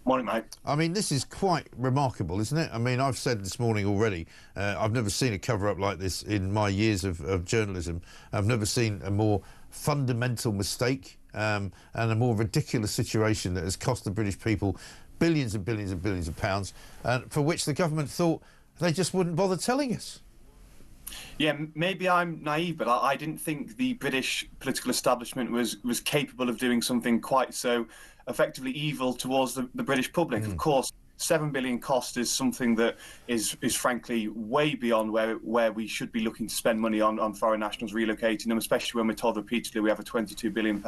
Morning, mate. I mean, this is quite remarkable, isn't it? I mean, I've said this morning already, I've never seen a cover-up like this in my years of journalism. I've never seen a more fundamental mistake and a more ridiculous situation that has cost the British people billions and billions and billions of pounds, for which the government thought they just wouldn't bother telling us. Yeah, maybe I'm naive, but I didn't think the British political establishment was capable of doing something quite so effectively evil towards the British public. Of course, 7 billion cost is something that is frankly way beyond where we should be looking to spend money on foreign nationals relocating them, especially when we're told repeatedly we have a £22 billion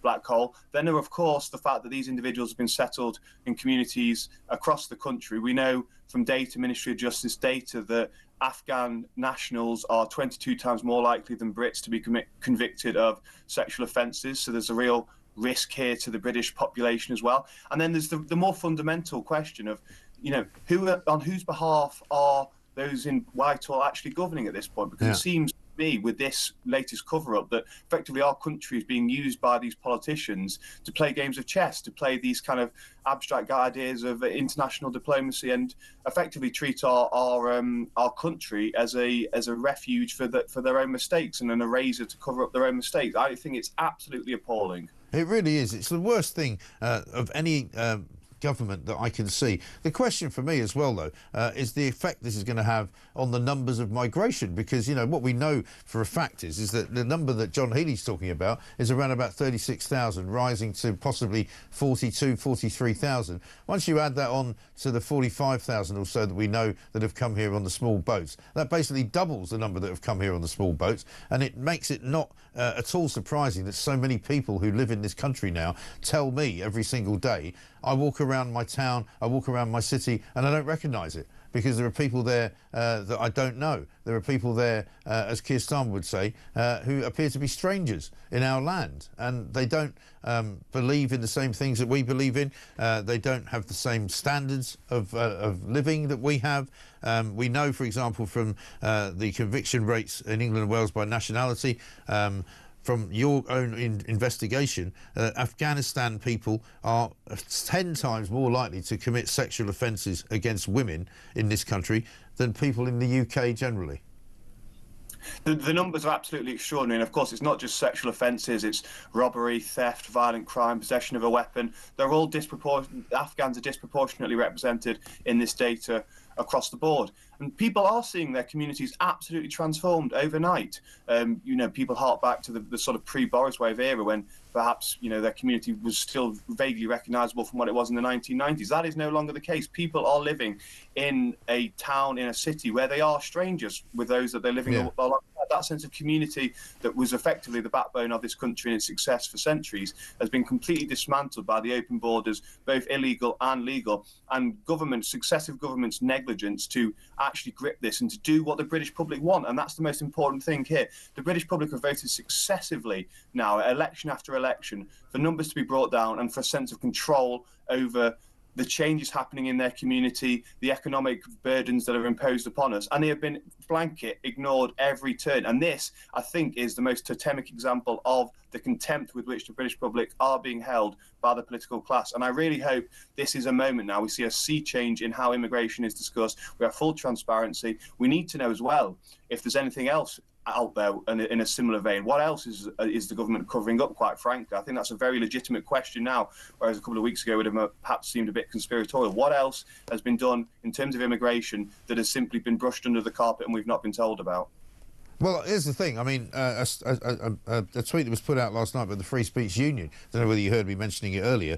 black hole. Then there, of course, the fact that these individuals have been settled in communities across the country. We know from data, Ministry of Justice data, that Afghan nationals are 22 times more likely than Brits to be convicted of sexual offences. So there's a real risk here to the British population as well. And then there's the more fundamental question of, you know, on whose behalf are those in Whitehall actually governing at this point? Because it seems to me, with this latest cover-up, that effectively our country is being used by these politicians to play games of chess, to play these kind of abstract ideas of international diplomacy, and effectively treat our country as a refuge for their own mistakes and an eraser to cover up their own mistakes. I think it's absolutely appalling. It really is. It's the worst thing of any government that I can see. The question for me as well, though, is the effect this is going to have on the numbers of migration, because, you know, what we know for a fact is that the number that John Healey's talking about is around about 36,000, rising to possibly 42, 43,000. Once you add that on to the 45,000 or so that we know that have come here on the small boats, that basically doubles the number that have come here on the small boats, and it makes it not at all surprising that so many people who live in this country now tell me every single day, I walk around my town, I walk around my city, and I don't recognise it, because there are people there that I don't know. There are people there, as Keir Starmer would say, who appear to be strangers in our land, and they don't believe in the same things that we believe in. They don't have the same standards of living that we have. We know, for example, from the conviction rates in England and Wales by nationality, from your own investigation, Afghanistan people are 10 times more likely to commit sexual offences against women in this country than people in the UK generally. The numbers are absolutely extraordinary, and of course it's not just sexual offences, it's robbery, theft, violent crime, possession of a weapon. They're all disproportionate. Afghans are disproportionately represented in this data across the board, and people are seeing their communities absolutely transformed overnight. You know, people hark back to the sort of pre-Boris wave era when perhaps, you know, their community was still vaguely recognisable from what it was in the 1990s. That is no longer the case. People are living in a town, in a city where they are strangers with those that they're living alongside. That sense of community that was effectively the backbone of this country and its success for centuries has been completely dismantled by the open borders, both illegal and legal, and successive governments' negligence to actually grip this and to do what the British public want. And that's the most important thing here. The British public have voted successively now, election after election, for numbers to be brought down and for a sense of control over the changes happening in their community, the economic burdens that are imposed upon us, and they have been blanket ignored every turn. And this, I think, is the most totemic example of the contempt with which the British public are being held by the political class. And I really hope this is a moment now. We see a sea change in how immigration is discussed. We have full transparency. We need to know as well if there's anything else out there in a similar vein. What else is the government covering up, quite frankly? I think that's a very legitimate question now, whereas a couple of weeks ago would have perhaps seemed a bit conspiratorial. What else has been done in terms of immigration that has simply been brushed under the carpet and we've not been told about? Well, here's the thing. I mean, a tweet that was put out last night by the Free Speech Union, I don't know whether you heard me mentioning it earlier,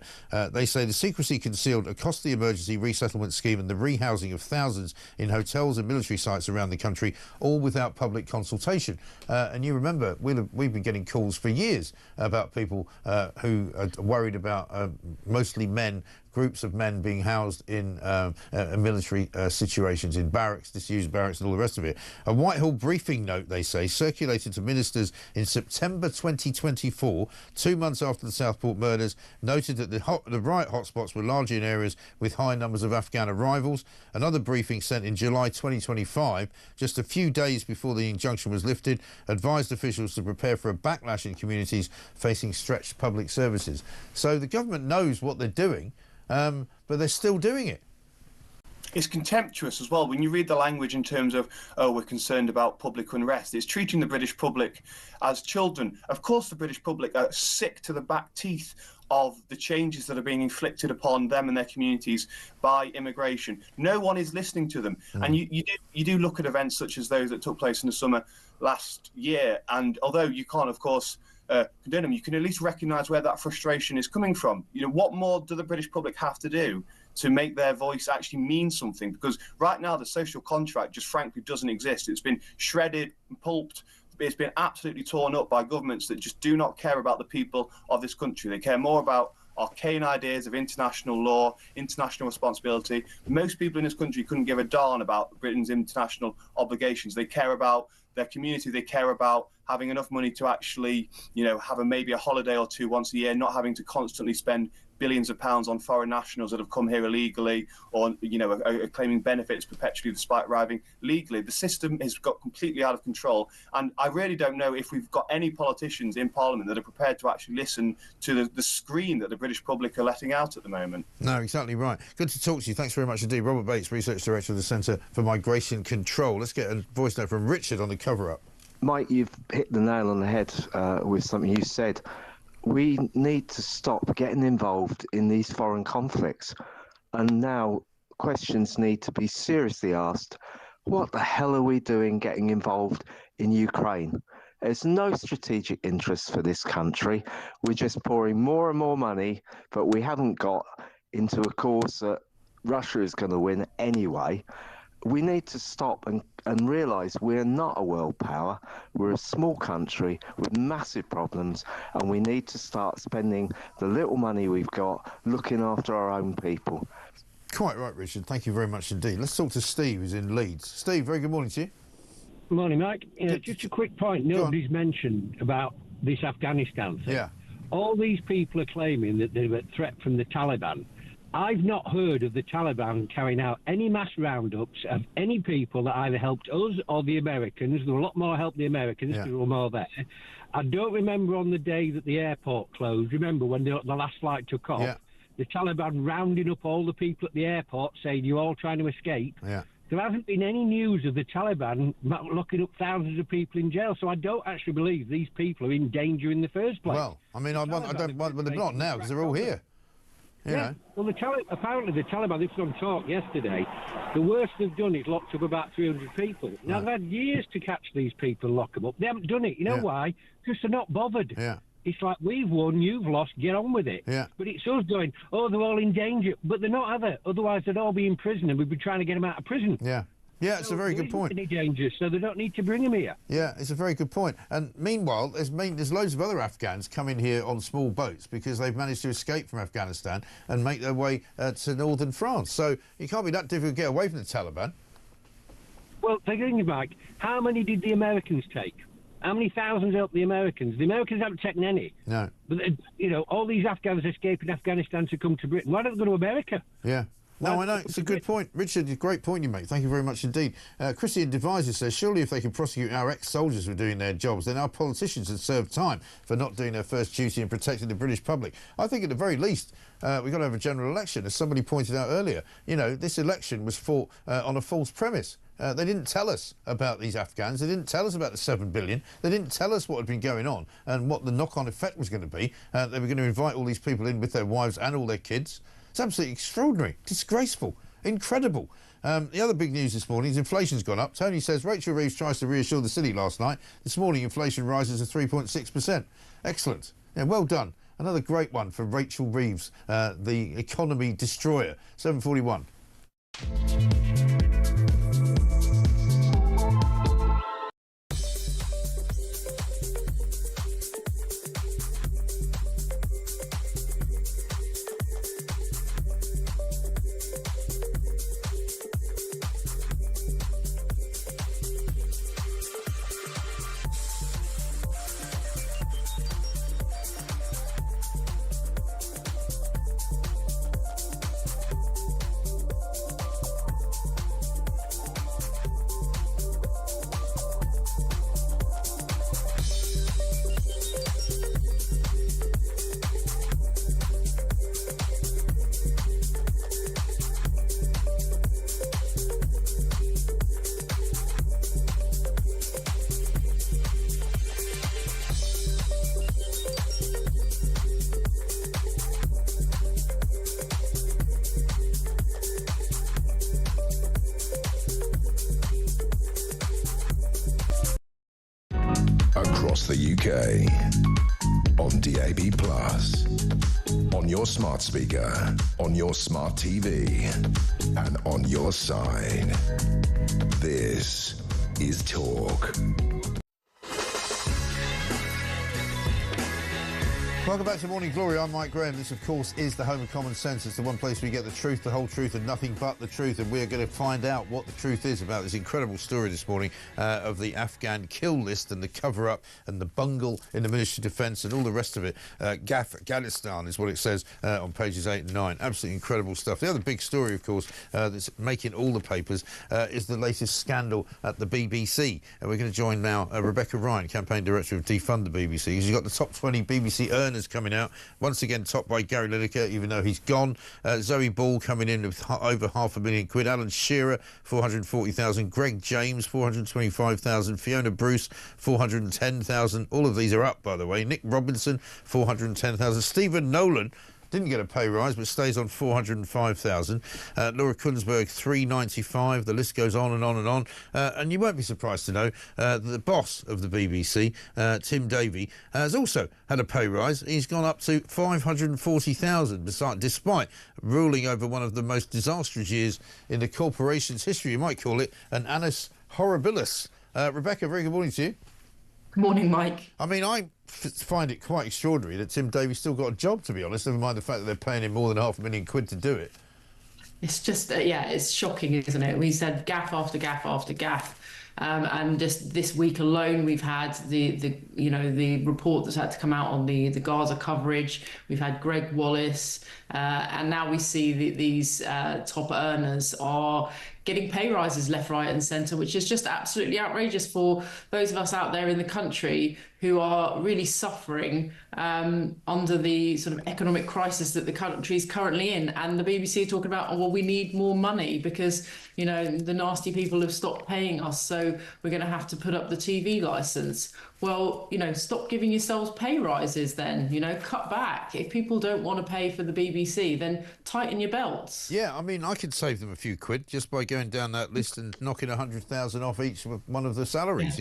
they say the secrecy concealed a costly emergency resettlement scheme and the rehousing of thousands in hotels and military sites around the country, all without public consultation. And you remember, we've been getting calls for years about people who are worried about mostly men, groups of men being housed in military situations, in barracks, disused barracks and all the rest of it. A Whitehall briefing note, they say, circulated to ministers in September 2024, 2 months after the Southport murders, noted that the riot hotspots were largely in areas with high numbers of Afghan arrivals. Another briefing sent in July 2025, just a few days before the injunction was lifted, advised officials to prepare for a backlash in communities facing stretched public services. So the government knows what they're doing, but they're still doing it. It's contemptuous as well when you read the language in terms of, oh, we're concerned about public unrest. It's treating the British public as children. Of course, the British public are sick to the back teeth of the changes that are being inflicted upon them and their communities by immigration. No one is listening to them. And you do look at events such as those that took place in the summer last year, and although you can't, of course, condemn them, you can at least recognise where that frustration is coming from. You know, what more do the British public have to do to make their voice actually mean something? Because right now the social contract just frankly doesn't exist. It's been shredded, pulped. It's been absolutely torn up by governments that just do not care about the people of this country. They care more about arcane ideas of international law, international responsibility. Most people in this country couldn't give a darn about Britain's international obligations. They care about their community. They care about having enough money to actually, you know, have maybe a holiday or two once a year, not having to constantly spend billions of pounds on foreign nationals that have come here illegally, or, you know, are claiming benefits perpetually despite arriving legally. The system has got completely out of control, and I really don't know if we've got any politicians in Parliament that are prepared to actually listen to the scream that the British public are letting out at the moment. No, exactly right. Good to talk to you. Thanks very much indeed. Robert Bates, Research Director of the Centre for Migration Control. Let's get a voice note from Richard on the cover-up. Mike, you've hit the nail on the head with something you said. we need to stop getting involved in these foreign conflicts. And now questions need to be seriously asked. What the hell are we doing getting involved in Ukraine? There's no strategic interest for this country. We're just pouring more and more money, but we haven't got into a cause that Russia is going to win anyway. We need to stop and realise we're not a world power. We're a small country with massive problems, and we need to start spending the little money we've got looking after our own people. Quite right, Richard. Thank you very much indeed. Let's talk to Steve, who's in Leeds. Steve, very good morning to you. Morning, Mike. Just a quick point. Nobody's mentioned about this Afghanistan thing. Yeah. All these people are claiming that they're a threat from the Taliban. I've not heard of the Taliban carrying out any mass roundups of any people that either helped us or the Americans. There were a lot more help the Americans because there were more there. I don't remember on the day that the airport closed. Remember when the last flight took off? The Taliban rounding up all the people at the airport saying you're all trying to escape. Yeah. There hasn't been any news of the Taliban locking up thousands of people in jail, so I don't actually believe these people are in danger in the first place. Well, I mean, but they're not now because they're all here. You know. Well, apparently the Taliban, this was on talk yesterday, the worst they've done is locked up about 300 people. Now, they've had years to catch these people and lock them up. They haven't done it. You know why? Because they're not bothered. Yeah. It's like, we've won, you've lost, get on with it. Yeah. But it's us going, oh, they're all in danger. But they're not, are they? Otherwise, they'd all be in prison and we'd be trying to get them out of prison. Yeah. Yeah, it's a very good point. Any danger, so they don't need to bring them here. Yeah, it's a very good point. And meanwhile, there's loads of other Afghans coming here on small boats because they've managed to escape from Afghanistan and make their way to northern France. So it can't be that difficult to get away from the Taliban. Well, thinking back, how many did the Americans take? How many thousands helped the Americans? The Americans haven't taken any. No. But, you know, all these Afghans escaping Afghanistan to come to Britain. Why don't they go to America? Yeah. No, I know. It's a good point. Richard, a great point you make. Thank you very much indeed. Christian Deviser says, surely if they can prosecute our ex-soldiers for doing their jobs, then our politicians had served time for not doing their first duty in protecting the British public. I think at the very least, we've got to have a general election. As somebody pointed out earlier, you know, this election was fought on a false premise. They didn't tell us about these Afghans. They didn't tell us about the 7 billion. They didn't tell us what had been going on and what the knock-on effect was going to be. They were going to invite all these people in with their wives and all their kids. It's absolutely extraordinary, disgraceful, incredible. The other big news this morning is inflation's gone up. Tony says Rachel Reeves tries to reassure the city last night. This morning inflation rises to 3.6%. Excellent. Yeah, well done. Another great one for Rachel Reeves, the economy destroyer. 7:41. Across the UK, on DAB+, on your smart speaker, on your smart TV, and on your side. This is Talk. Welcome back to Morning Glory. I'm Mike Graham. This, of course, is the home of common sense. It's the one place we get the truth, the whole truth, and nothing but the truth. And we're going to find out what the truth is about this incredible story this morning of the Afghan kill list and the cover-up and the bungle in the Ministry of Defence and all the rest of it. Afghanistan is what it says on pages 8 and 9. Absolutely incredible stuff. The other big story, of course, that's making all the papers is the latest scandal at the BBC. And we're going to join now Rebecca Ryan, Campaign Director of Defund the BBC. She's got the top 20 BBC earners banners coming out. Once again, topped by Gary Lineker, even though he's gone. Zoe Ball coming in with over £500,000. Alan Shearer, 440,000. Greg James, 425,000. Fiona Bruce, 410,000. All of these are up, by the way. Nick Robinson, 410,000. Stephen Nolan didn't get a pay rise, but stays on 405,000. Laura Kunsberg, 395. The list goes on and on and on. And you won't be surprised to know that the boss of the BBC, Tim Davie, has also had a pay rise. He's gone up to 540,000, despite ruling over one of the most disastrous years in the corporation's history. You might call it an annus horribilis. Rebecca, very good morning to you. Good morning, Mike. I mean, I find it quite extraordinary that Tim Davie's still got a job, to be honest, never mind the fact that they're paying him more than £500,000 to do it. It's just, it's shocking, isn't it? We said gaff after gaff after gaff. And just this week alone, we've had the report that's had to come out on the Gaza coverage. We've had Greg Wallace, and now we see these top earners are getting pay rises left, right and centre, which is just absolutely outrageous for those of us out there in the country who are really suffering under the sort of economic crisis that the country is currently in. And the BBC are talking about, we need more money because, the nasty people have stopped paying us, so we're going to have to put up the TV licence. Well, stop giving yourselves pay rises then, cut back. If people don't want to pay for the BBC, then tighten your belts. Yeah, I mean, I could save them a few quid just by going down that list and knocking 100,000 off each one of the salaries,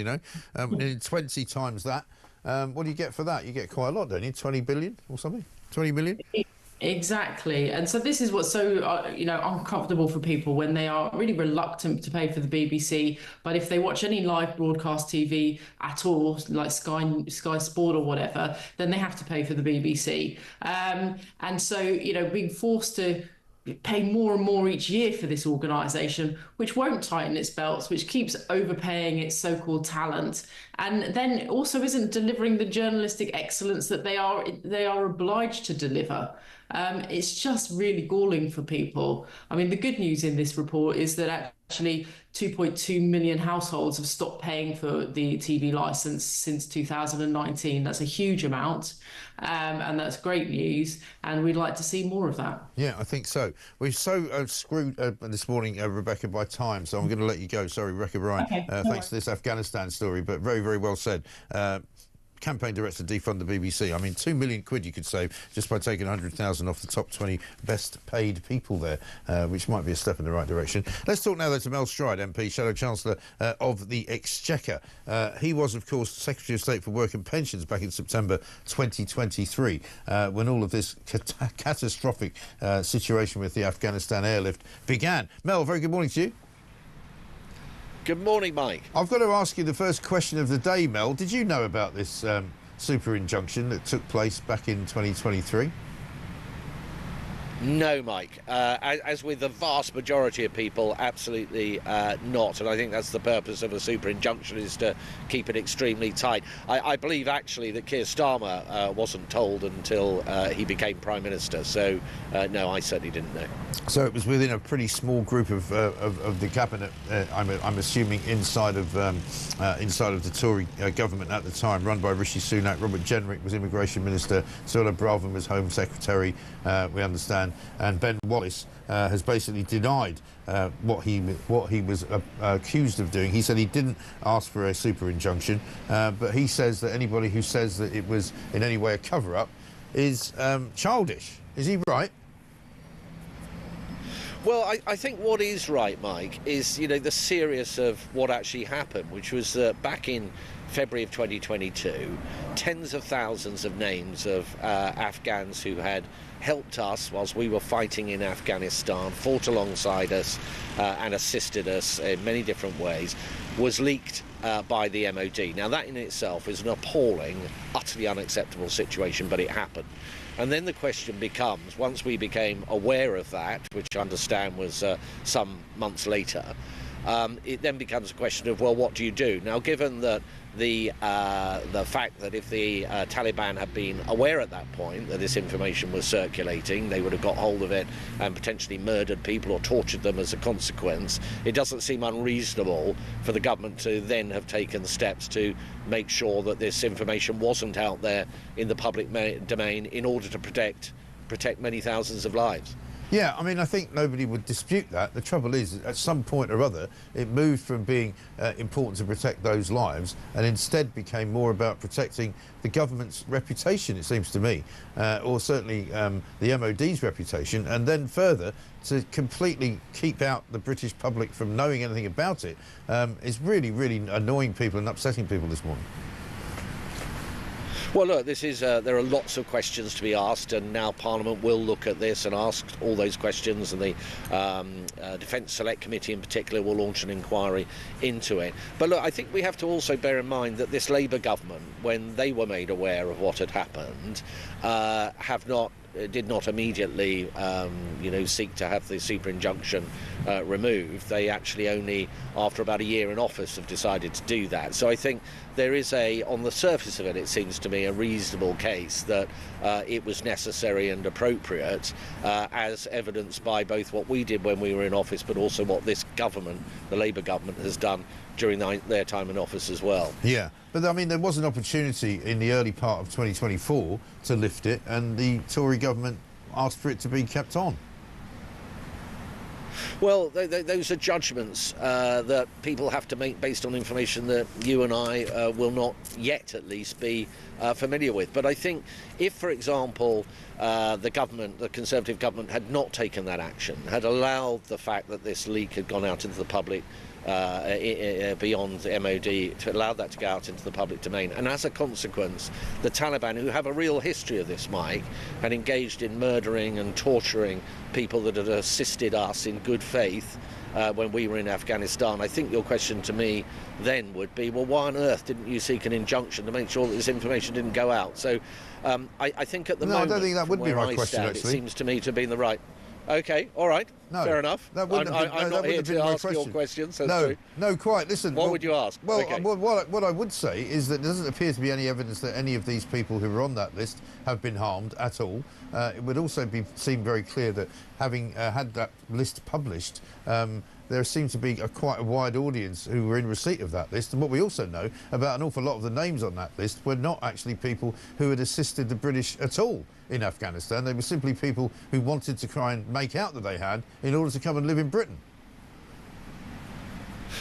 and 20 times that. What do you get for that? You get quite a lot, don't you? 20 billion or something? 20 million? Exactly. And so this is what's so, uncomfortable for people when they are really reluctant to pay for the BBC. But if they watch any live broadcast TV at all, like Sky Sport or whatever, then they have to pay for the BBC. And so, being forced to pay more and more each year for this organisation, which won't tighten its belts, which keeps overpaying its so-called talent, and then also isn't delivering the journalistic excellence that they are obliged to deliver. It's just really galling for people. I mean, the good news in this report is that actually 2.2 million households have stopped paying for the TV licence since 2019. That's a huge amount, and that's great news, and we'd like to see more of that. Yeah, I think so. We're so screwed this morning, Rebecca, by time, so I'm going to let you go. Sorry, Rebecca Bryan. Okay. Thanks for this Afghanistan story, but very, very well said. Campaign director defund the BBC. I mean, 2 million quid you could save just by taking 100,000 off the top 20 best paid people there, which might be a step in the right direction. Let's talk now, though, to Mel Stride, MP, Shadow Chancellor of the Exchequer. He was, of course, Secretary of State for Work and Pensions back in September 2023, when all of this catastrophic situation with the Afghanistan airlift began. Mel, very good morning to you. Good morning, Mike. I've got to ask you the first question of the day, Mel. Did you know about this super injunction that took place back in 2023? No, Mike. As with the vast majority of people, absolutely not. And I think that's the purpose of a super injunction, is to keep it extremely tight. I believe, actually, that Keir Starmer wasn't told until he became Prime Minister. So, no, I certainly didn't know. So it was within a pretty small group of the cabinet, I'm assuming, inside of the Tory government at the time, run by Rishi Sunak. Robert Jenrick was Immigration Minister. Suella Braverman was Home Secretary, we understand. And Ben Wallace has basically denied what he was accused of doing. He said he didn't ask for a super injunction, but he says that anybody who says that it was in any way a cover-up is childish. Is he right? Well, I think what is right, Mike, is, the serious of what actually happened, which was that back in February of 2022, tens of thousands of names of Afghans who had helped us whilst we were fighting in Afghanistan, fought alongside us and assisted us in many different ways, was leaked by the MOD. Now, that in itself is an appalling, utterly unacceptable situation, but it happened. And then the question becomes, once we became aware of that, which I understand was some months later, it then becomes a question of, well, what do you do? Now, given that the fact that if the Taliban had been aware at that point that this information was circulating, they would have got hold of it and potentially murdered people or tortured them as a consequence, it doesn't seem unreasonable for the government to then have taken steps to make sure that this information wasn't out there in the public domain in order to protect many thousands of lives. Yeah, I mean, I think nobody would dispute that. The trouble is, at some point or other, it moved from being important to protect those lives and instead became more about protecting the government's reputation, it seems to me, or certainly the MOD's reputation, and then further to completely keep out the British public from knowing anything about it is really, really annoying people and upsetting people this morning. Well, look, there are lots of questions to be asked, and now Parliament will look at this and ask all those questions, and the Defence Select Committee in particular will launch an inquiry into it. But look, I think we have to also bear in mind that this Labour government, when they were made aware of what had happened, did not immediately, seek to have the super injunction removed. They actually only, after about a year in office, have decided to do that. So I think there is on the surface of it seems to me, a reasonable case that it was necessary and appropriate, as evidenced by both what we did when we were in office, but also what this government, the Labour government, has done during their time in office as well. Yeah, but I mean, there was an opportunity in the early part of 2024 to lift it, and the Tory government asked for it to be kept on. Well, those are judgments that people have to make based on information that you and I will not yet, at least, be familiar with. But I think if, for example, the Conservative government had not taken that action, had allowed the fact that this leak had gone out into the public beyond the MOD, to allow that to go out into the public domain. And as a consequence, the Taliban, who have a real history of this, Mike, had engaged in murdering and torturing people that had assisted us in good faith when we were in Afghanistan. I think your question to me then would be, well, why on earth didn't you seek an injunction to make sure that this information didn't go out? So I think at the moment, I don't think that would be my question, actually. It seems to me to be the right... OK, all right, fair enough. I'm not here to ask your questions. No, quite. Listen, what would you ask? Well, what I would say is that there doesn't appear to be any evidence that any of these people who are on that list have been harmed at all. It would also seem very clear that having had that list published, there seems to be quite a wide audience who were in receipt of that list. And what we also know about an awful lot of the names on that list were not actually people who had assisted the British at all in Afghanistan. They were simply people who wanted to try and make out that they had in order to come and live in Britain.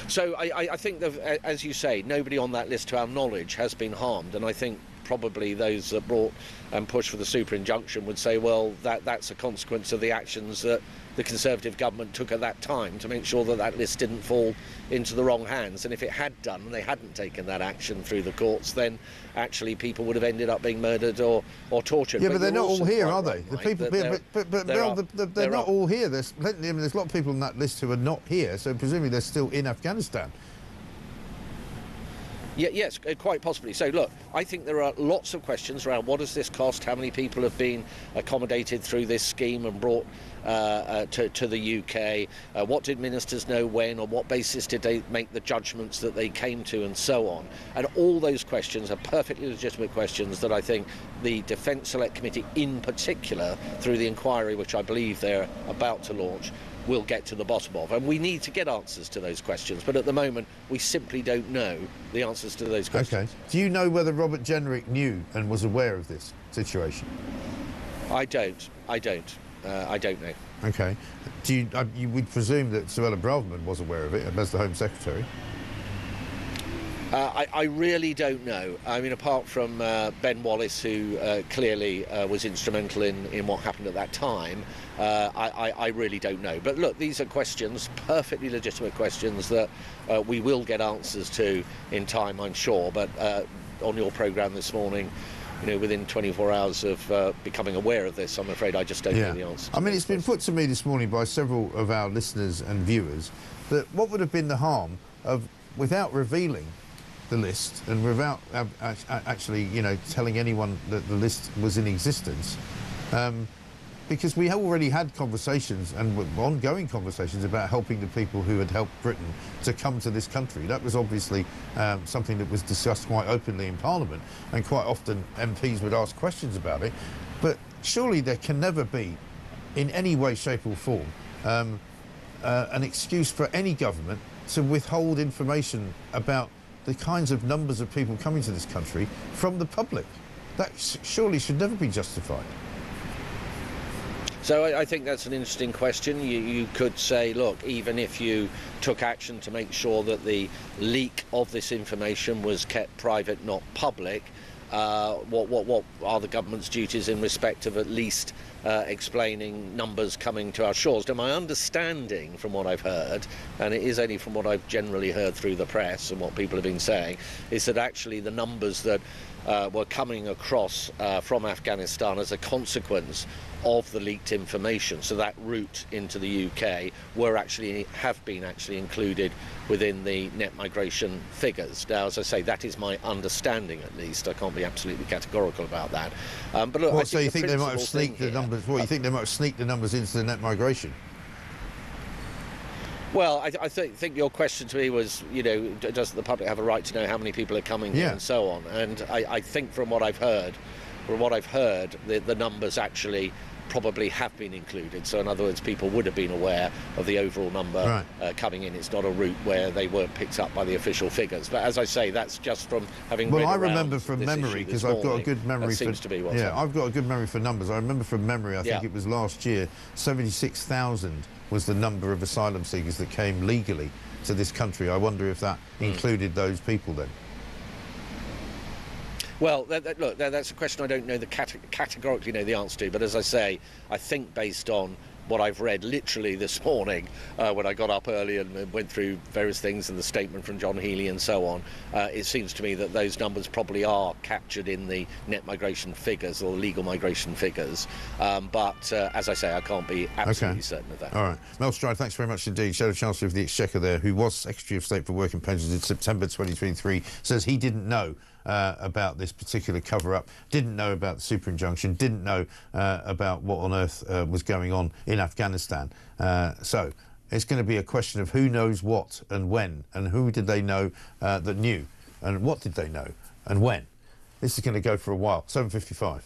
So I think that, as you say, nobody on that list to our knowledge has been harmed, and I think probably those that brought and pushed for the super injunction would say, well, that's a consequence of the actions that the Conservative government took at that time to make sure that that list didn't fall into the wrong hands. And if it had done, and they hadn't taken that action through the courts, then actually people would have ended up being murdered or tortured. Yeah, but they're not all here, are they? The people, they're not all here. There's a lot of people on that list who are not here, so presumably they're still in Afghanistan. Yeah, yes, quite possibly. So, look, I think there are lots of questions around what does this cost, how many people have been accommodated through this scheme and brought to the UK, what did ministers know when, on what basis did they make the judgments that they came to, and so on. And all those questions are perfectly legitimate questions that I think the Defence Select Committee in particular, through the inquiry which I believe they're about to launch, will get to the bottom of. And we need to get answers to those questions, but at the moment we simply don't know the answers to those questions. Okay. Do you know whether Robert Jenrick knew and was aware of this situation? I don't know. Okay. You would presume that Suella Braverman was aware of it as the Home Secretary? I really don't know. I mean, apart from Ben Wallace, who clearly was instrumental in what happened at that time, I really don't know. But look, these are questions, perfectly legitimate questions that we will get answers to in time, I'm sure. But on your programme this morning, within 24 hours of becoming aware of this, I'm afraid I just don't know the answer. I mean, it's been put to me this morning by several of our listeners and viewers that what would have been the harm of, without revealing the list and without actually, telling anyone that the list was in existence, because we already had conversations and ongoing conversations about helping the people who had helped Britain to come to this country. That was obviously something that was discussed quite openly in Parliament, and quite often MPs would ask questions about it. But surely there can never be, in any way, shape or form, an excuse for any government to withhold information about the kinds of numbers of people coming to this country from the public. That surely should never be justified. So I think that's an interesting question. You could say, look, even if you took action to make sure that the leak of this information was kept private, not public, what are the government's duties in respect of at least explaining numbers coming to our shores? Now, my understanding from what I've heard, and it is only from what I've generally heard through the press and what people have been saying, is that actually the numbers that were coming across from Afghanistan as a consequence of the leaked information, so that route into the UK, have been included within the net migration figures. Now, as I say, that is my understanding, at least. I can't be absolutely categorical about that. But look, so you think they might have sneaked the numbers? What, you think they might have sneaked the numbers into the net migration? Well, I think your question to me was, does the public have a right to know how many people are coming here and so on? And I think from what I've heard, the numbers actually probably have been included. So in other words, people would have been aware of the overall number coming in. It's not a route where they weren't picked up by the official figures. But as I say, that's just from having read I around remember from memory, because I've got a good memory. That seems to be what's happening. I've got a good memory for numbers. I remember from memory, I think it was last year, 76,000 was the number of asylum seekers that came legally to this country. I wonder if that included those people then. Well, look, that's a question I don't know categorically know the answer to, but as I say, I think based on what I've read literally this morning when I got up early and went through various things and the statement from John Healey and so on, it seems to me that those numbers probably are captured in the net migration figures or legal migration figures. But as I say, I can't be absolutely certain of that. All right. Mel Stride, thanks very much indeed. Shadow Chancellor of the Exchequer there, who was Secretary of State for Work and Pensions in September 2023, says he didn't know about this particular cover-up, didn't know about the super injunction, didn't know about what on earth was going on in Afghanistan. So it's going to be a question of who knows what and when, and who did they know that knew, and what did they know and when. This is going to go for a while. 7:55.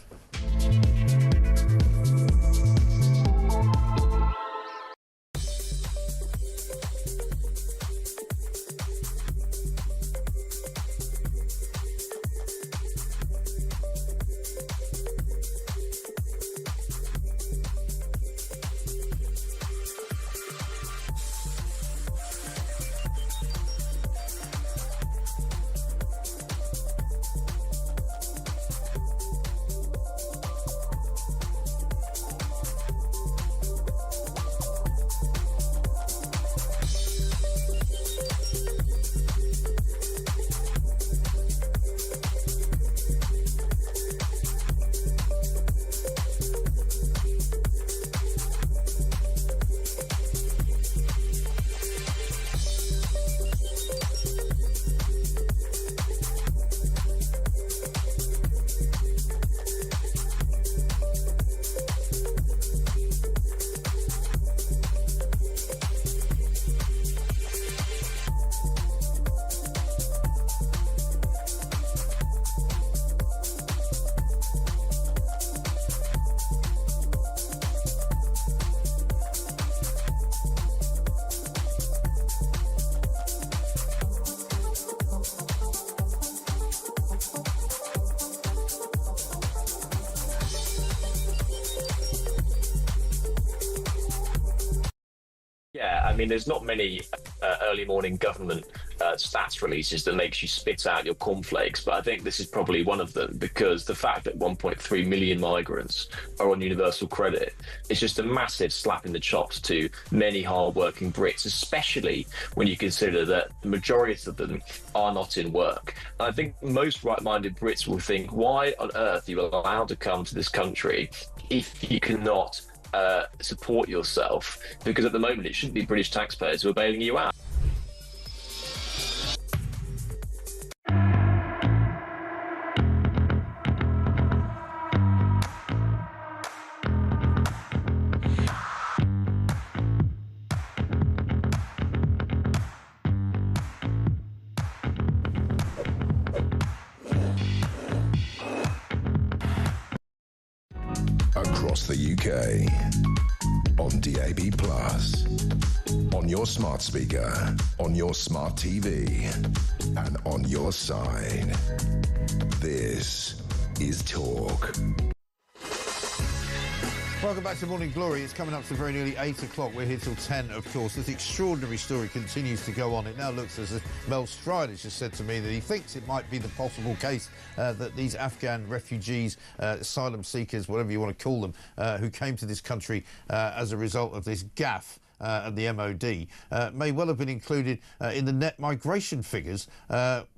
I mean, there's not many early morning government stats releases that makes you spit out your cornflakes, but I think this is probably one of them, because the fact that 1.3 million migrants are on universal credit is just a massive slap in the chops to many hard-working Brits, especially when you consider that the majority of them are not in work. And I think most right-minded Brits will think, why on earth are you allowed to come to this country if you cannot support yourself? Because at the moment it shouldn't be British taxpayers who are bailing you out. Across the UK. On DAB+. On your smart speaker. On your smart TV. And on your side. This is Talk. Welcome back to Morning Glory. It's coming up to very nearly 8 o'clock. We're here till 10, of course. This extraordinary story continues to go on. It now looks as if Mel Stride has just said to me that he thinks it might be the possible case that these Afghan refugees, asylum seekers, whatever you want to call them, who came to this country as a result of this gaffe and the MOD, may well have been included in the net migration figures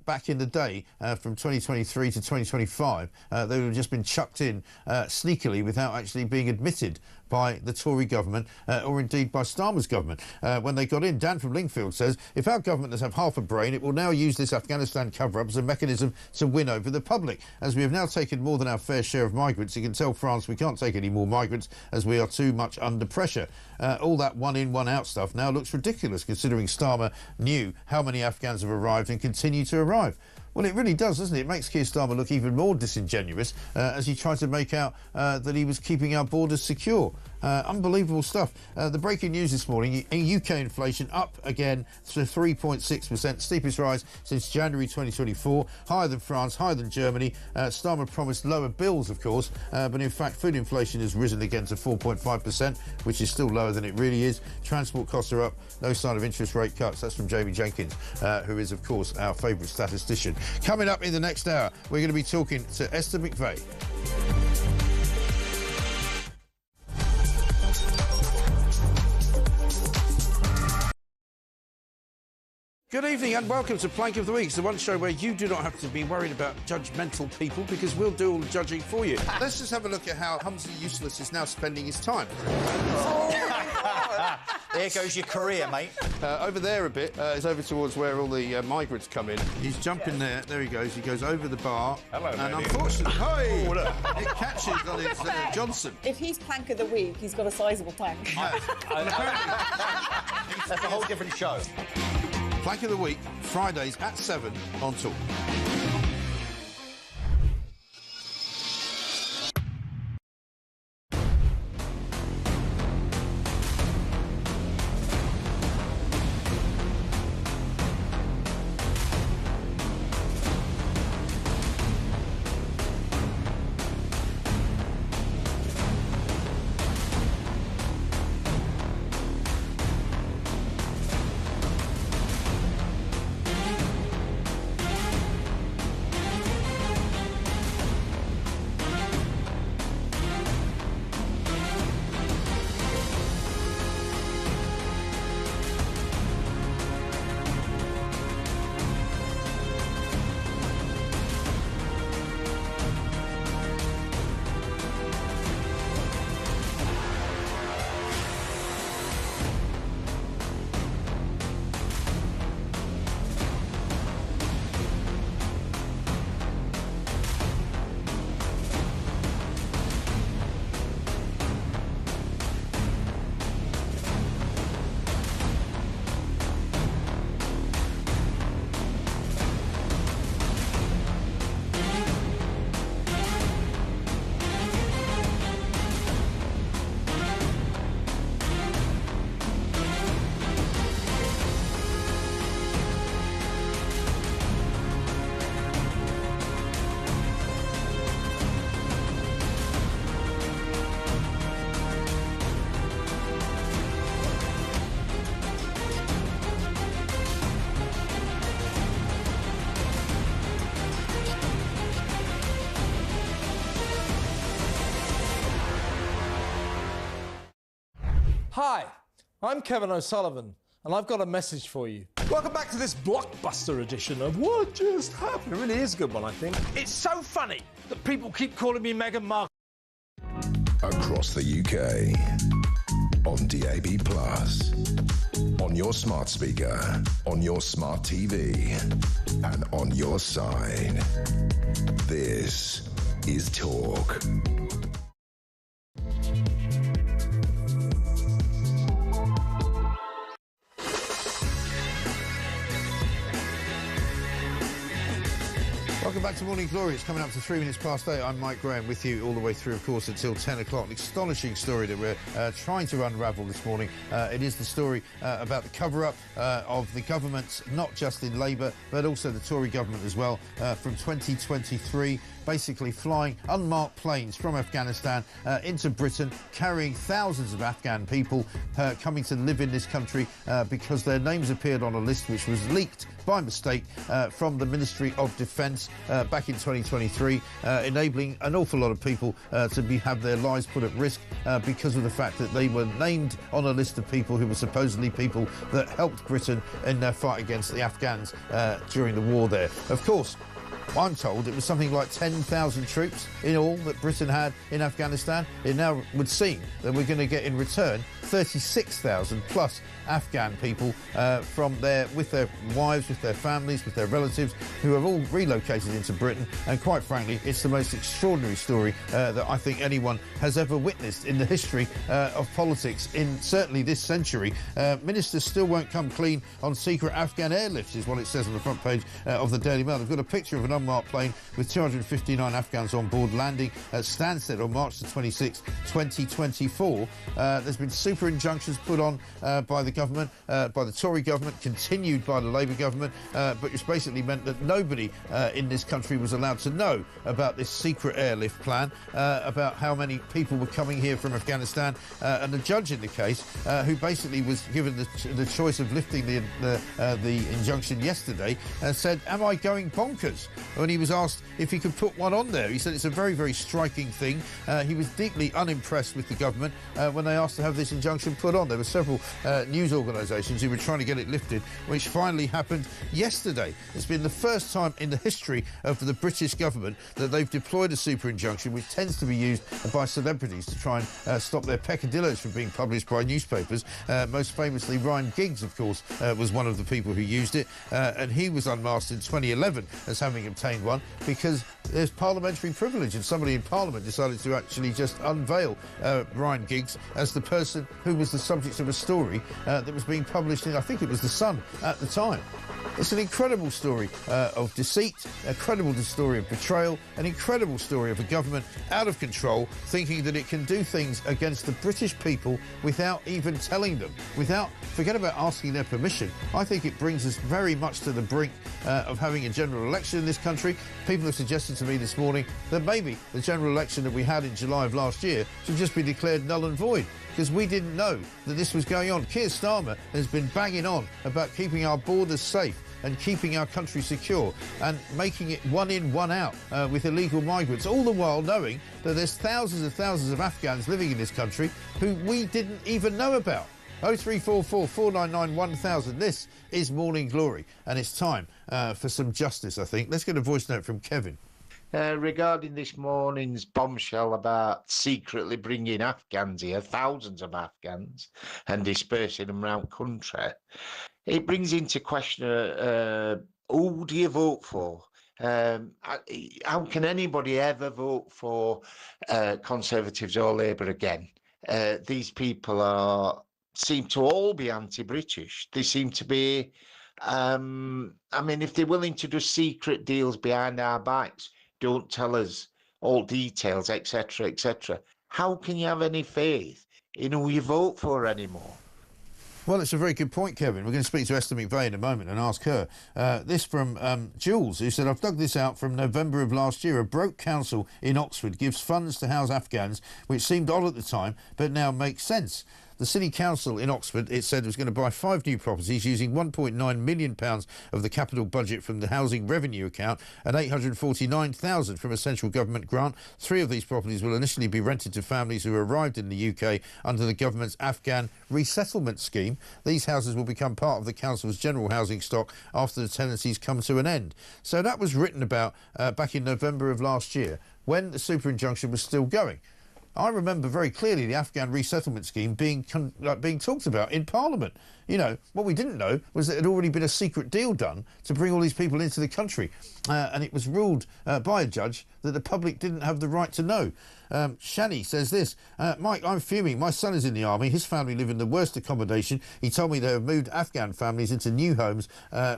back in the day from 2023 to 2025. They would have just been chucked in sneakily without actually being admitted by the Tory government or indeed by Starmer's government. When they got in, Dan from Lingfield says, if our government does have half a brain, it will now use this Afghanistan cover-up as a mechanism to win over the public. As we have now taken more than our fair share of migrants, you can tell France we can't take any more migrants as we are too much under pressure. All that one-in, one-out stuff now looks ridiculous, considering Starmer knew how many Afghans have arrived and continue to arrive. Well, it really does, doesn't it? It makes Keir Starmer look even more disingenuous as he tried to make out that he was keeping our borders secure. Unbelievable stuff. The breaking news this morning, UK inflation up again to 3.6%, steepest rise since January 2024, higher than France, higher than Germany. Starmer promised lower bills, of course, but in fact food inflation has risen again to 4.5%, which is still lower than it really is. Transport costs are up, no sign of interest rate cuts. That's from Jamie Jenkins, who is, of course, our favourite statistician. Coming up in the next hour, we're going to be talking to Esther McVeigh. Good evening and welcome to Plank of the Week. It's the one show where you do not have to be worried about judgmental people because we'll do all the judging for you. Let's just have a look at how Humphrey Useless is now spending his time. There goes your career, mate. Over there a bit is over towards where all the migrants come in. He's jumping there. There he goes. He goes over the bar. Hello, and unfortunately, it catches on his Johnson. If he's Plank of the Week, he's got a sizable plank. That's a whole different show. Plank of the Week, Fridays at 7 on Talk. Hi, I'm Kevin O'Sullivan, and I've got a message for you. Welcome back to this blockbuster edition of What Just Happened. It really is a good one, I think. It's so funny that people keep calling me Meghan Markle. Across the UK. On DAB+. On your smart speaker. On your smart TV. And on your side. This is Talk. Welcome back to Morning Glory. It's coming up to 3 minutes past 8. I'm Mike Graham with you all the way through, of course, until 10 o'clock. An astonishing story that we're trying to unravel this morning. It is the story about the cover-up of the government, not just in Labour, but also the Tory government as well, from 2023. Basically flying unmarked planes from Afghanistan into Britain, carrying thousands of Afghan people coming to live in this country because their names appeared on a list which was leaked by mistake from the Ministry of Defence back in 2023, enabling an awful lot of people to have their lives put at risk because of the fact that they were named on a list of people who were supposedly people that helped Britain in their fight against the Afghans during the war there. Of course, I'm told it was something like 10,000 troops in all that Britain had in Afghanistan. It now would seem that we're going to get in return 36,000 plus Afghan people with their wives, with their families, with their relatives, who have all relocated into Britain. And quite frankly, it's the most extraordinary story that I think anyone has ever witnessed in the history of politics in certainly this century. Ministers still won't come clean on secret Afghan airlifts, is what it says on the front page of the Daily Mail. They've got a picture of an unmarked plane with 259 Afghans on board landing at Stansted on March the 26th, 2024. There's been super injunctions put on by the government, by the Tory government, continued by the Labour government, but it's basically meant that nobody in this country was allowed to know about this secret airlift plan, about how many people were coming here from Afghanistan. And the judge in the case, who basically was given the choice of lifting the injunction yesterday, said, "Am I going bonkers?" When he was asked if he could put one on there, he said it's a very, very striking thing. He was deeply unimpressed with the government when they asked to have this injunction put on. There were several news organisations who were trying to get it lifted, which finally happened yesterday. It's been the first time in the history of the British government that they've deployed a super injunction, which tends to be used by celebrities to try and stop their peccadillos from being published by newspapers. Most famously, Ryan Giggs, of course, was one of the people who used it, and he was unmasked in 2011 as having obtained one because there's parliamentary privilege, and somebody in Parliament decided to actually just unveil Ryan Giggs as the person who was the subject of a story that was being published in, I think it was The Sun at the time. It's an incredible story of deceit, an incredible story of betrayal, an incredible story of a government out of control, thinking that it can do things against the British people without even telling them, forget about asking their permission. I think it brings us very much to the brink of having a general election in this country. People have suggested to me this morning that maybe the general election that we had in July of last year should just be declared null and void, because we didn't know that this was going on. Keir Starmer has been banging on about keeping our borders safe and keeping our country secure and making it one in, one out with illegal migrants, all the while knowing that there's thousands of Afghans living in this country who we didn't even know about. 0344 499 1000. This is Morning Glory, and it's time for some justice, I think. Let's get a voice note from Kevin. Regarding this morning's bombshell about secretly bringing Afghans here, thousands of Afghans, and dispersing them around country, it brings into question who do you vote for? How can anybody ever vote for Conservatives or Labour again? These people seem to all be anti-British. They seem to be, I mean, if they're willing to do secret deals behind our backs, don't tell us all details, etc., etc., how can you have any faith in who you vote for anymore? Well, it's a very good point, Kevin. We're going to speak to Esther McVeigh in a moment and ask her. This from Jules, who said, I've dug this out from November of last year. A broke council in Oxford gives funds to house Afghans, which seemed odd at the time, but now makes sense. The City Council in Oxford, it said, was going to buy 5 new properties using £1.9 million of the capital budget from the Housing Revenue account and £849,000 from a central government grant. 3 of these properties will initially be rented to families who arrived in the UK under the government's Afghan resettlement scheme. These houses will become part of the council's general housing stock after the tenancies come to an end. So that was written about back in November of last year, when the super injunction was still going. I remember very clearly the Afghan resettlement scheme being talked about in Parliament. you know, what we didn't know was that it had already been a secret deal done to bring all these people into the country. And it was ruled by a judge that the public didn't have the right to know. Shani says this, Mike, I'm fuming. My son is in the army. His family live in the worst accommodation. He told me they have moved Afghan families into new homes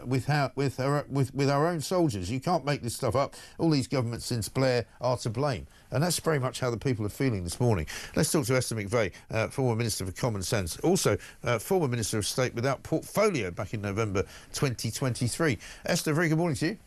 with our own soldiers. You can't make this stuff up. All these governments since Blair are to blame. And that's very much how the people are feeling this morning. Let's talk to Esther McVey, former Minister for Common Sense, also former Minister of State without portfolio back in November 2023. Esther, very good morning to you.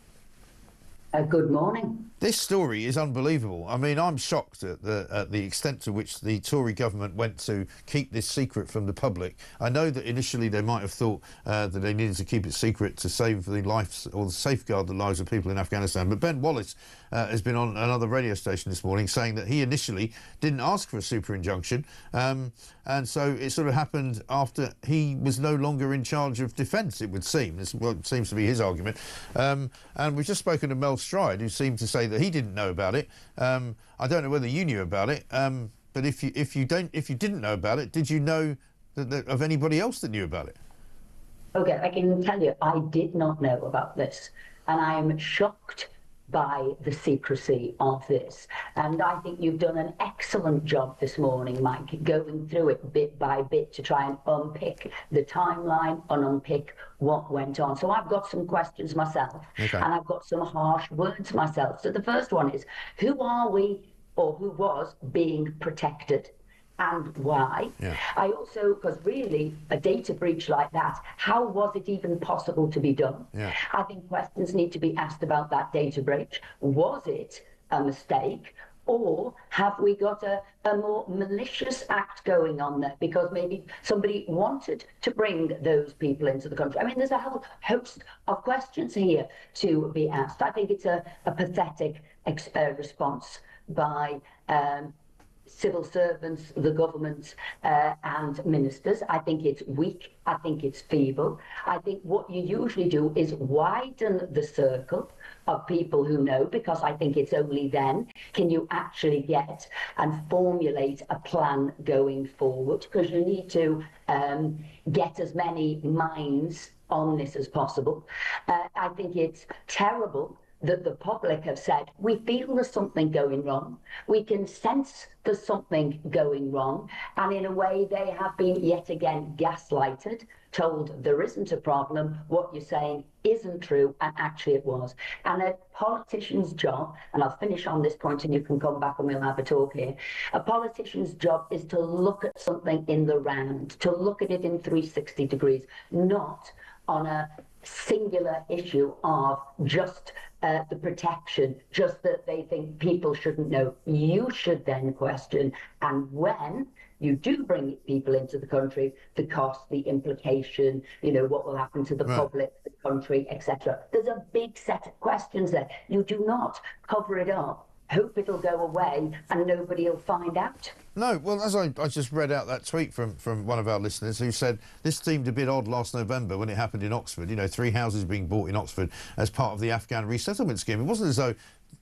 Good morning. This story is unbelievable. I mean, I'm shocked at the extent to which the Tory government went to keep this secret from the public. I know that initially they might have thought that they needed to keep it secret to save the lives or safeguard the lives of people in Afghanistan. But Ben Wallace has been on another radio station this morning saying that he initially didn't ask for a super injunction. And so it sort of happened after he was no longer in charge of defence, it would seem. This is what seems to be his argument. And we've just spoken to Mel Stride, who seemed to say that he didn't know about it. I don't know whether you knew about it, but if you didn't know about it, did you know of anybody else that knew about it? Okay, I can tell you, I did not know about this, and I am shocked by the secrecy of this. And I think you've done an excellent job this morning, Mike, going through it bit by bit to try and unpick the timeline and unpick what went on. So I've got some questions myself, and I've got some harsh words myself. So the first one is, who are we, or who was being protected? And why? Yeah. I also, because really a data breach like that, how was it even possible to be done? Yeah. I think questions need to be asked about that data breach. Was it a mistake? Or have we got a more malicious act going on there because maybe somebody wanted to bring those people into the country? I mean, there's a whole host of questions here to be asked. I think it's a pathetic response by civil servants, the government, and ministers. I think it's weak. I think it's feeble. I think what you usually do is widen the circle of people who know, because I think it's only then can you actually get and formulate a plan going forward, because you need to get as many minds on this as possible. I think it's terrible that the public have said, we feel there's something going wrong. We can sense there's something going wrong. And in a way, they have been yet again gaslighted, told there isn't a problem, what you're saying isn't true, and actually it was. And a politician's job, and I'll finish on this point and you can come back and we'll have a talk here. A politician's job is to look at something in the round, to look at it in 360 degrees, not on a singular issue of just the protection, just that they think people shouldn't know. You should then question, and when you do bring people into the country, the cost, the implication, you know, what will happen to the public, the country, etc. There's a big set of questions there. You do not cover it up, hope it'll go away and nobody will find out. No, well, as I just read out that tweet from one of our listeners who said this seemed a bit odd last November when it happened in Oxford, you know, 3 houses being bought in Oxford as part of the Afghan resettlement scheme. It wasn't as though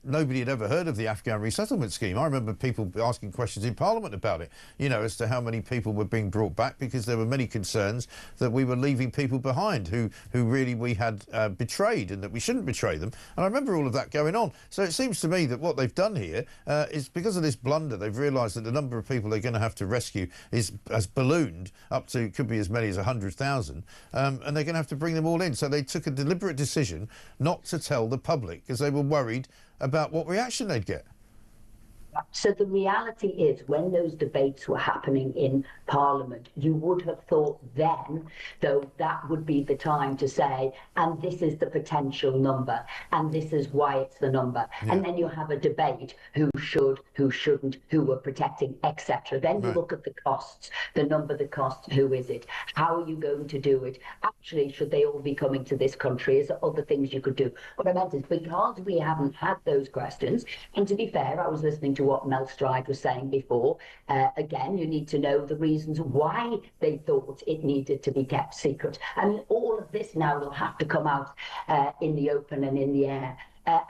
nobody had ever heard of the Afghan resettlement scheme. I remember people asking questions in Parliament about it, you know, as to how many people were being brought back, because there were many concerns that we were leaving people behind who really we had betrayed, and that we shouldn't betray them. And I remember all of that going on. So it seems to me that what they've done here is, because of this blunder, they've realised that the number of people they're going to have to rescue has ballooned up to, could be as many as 100,000, and they're going to have to bring them all in. So they took a deliberate decision not to tell the public because they were worried about what reaction they'd get. So the reality is, when those debates were happening in Parliament, you would have thought then, though, that would be the time to say, and this is the potential number, and this is why it's the number. Yeah. And then you have a debate, who should, who shouldn't, who we're protecting, etc. Then you look at the costs, the number, the cost, who is it? How are you going to do it? Actually, should they all be coming to this country? Is there other things you could do? What I meant is, because we haven't had those questions, and to be fair, I was listening to what Mel Stride was saying before. Again, you need to know the reasons why they thought it needed to be kept secret. And all of this now will have to come out in the open and in the air.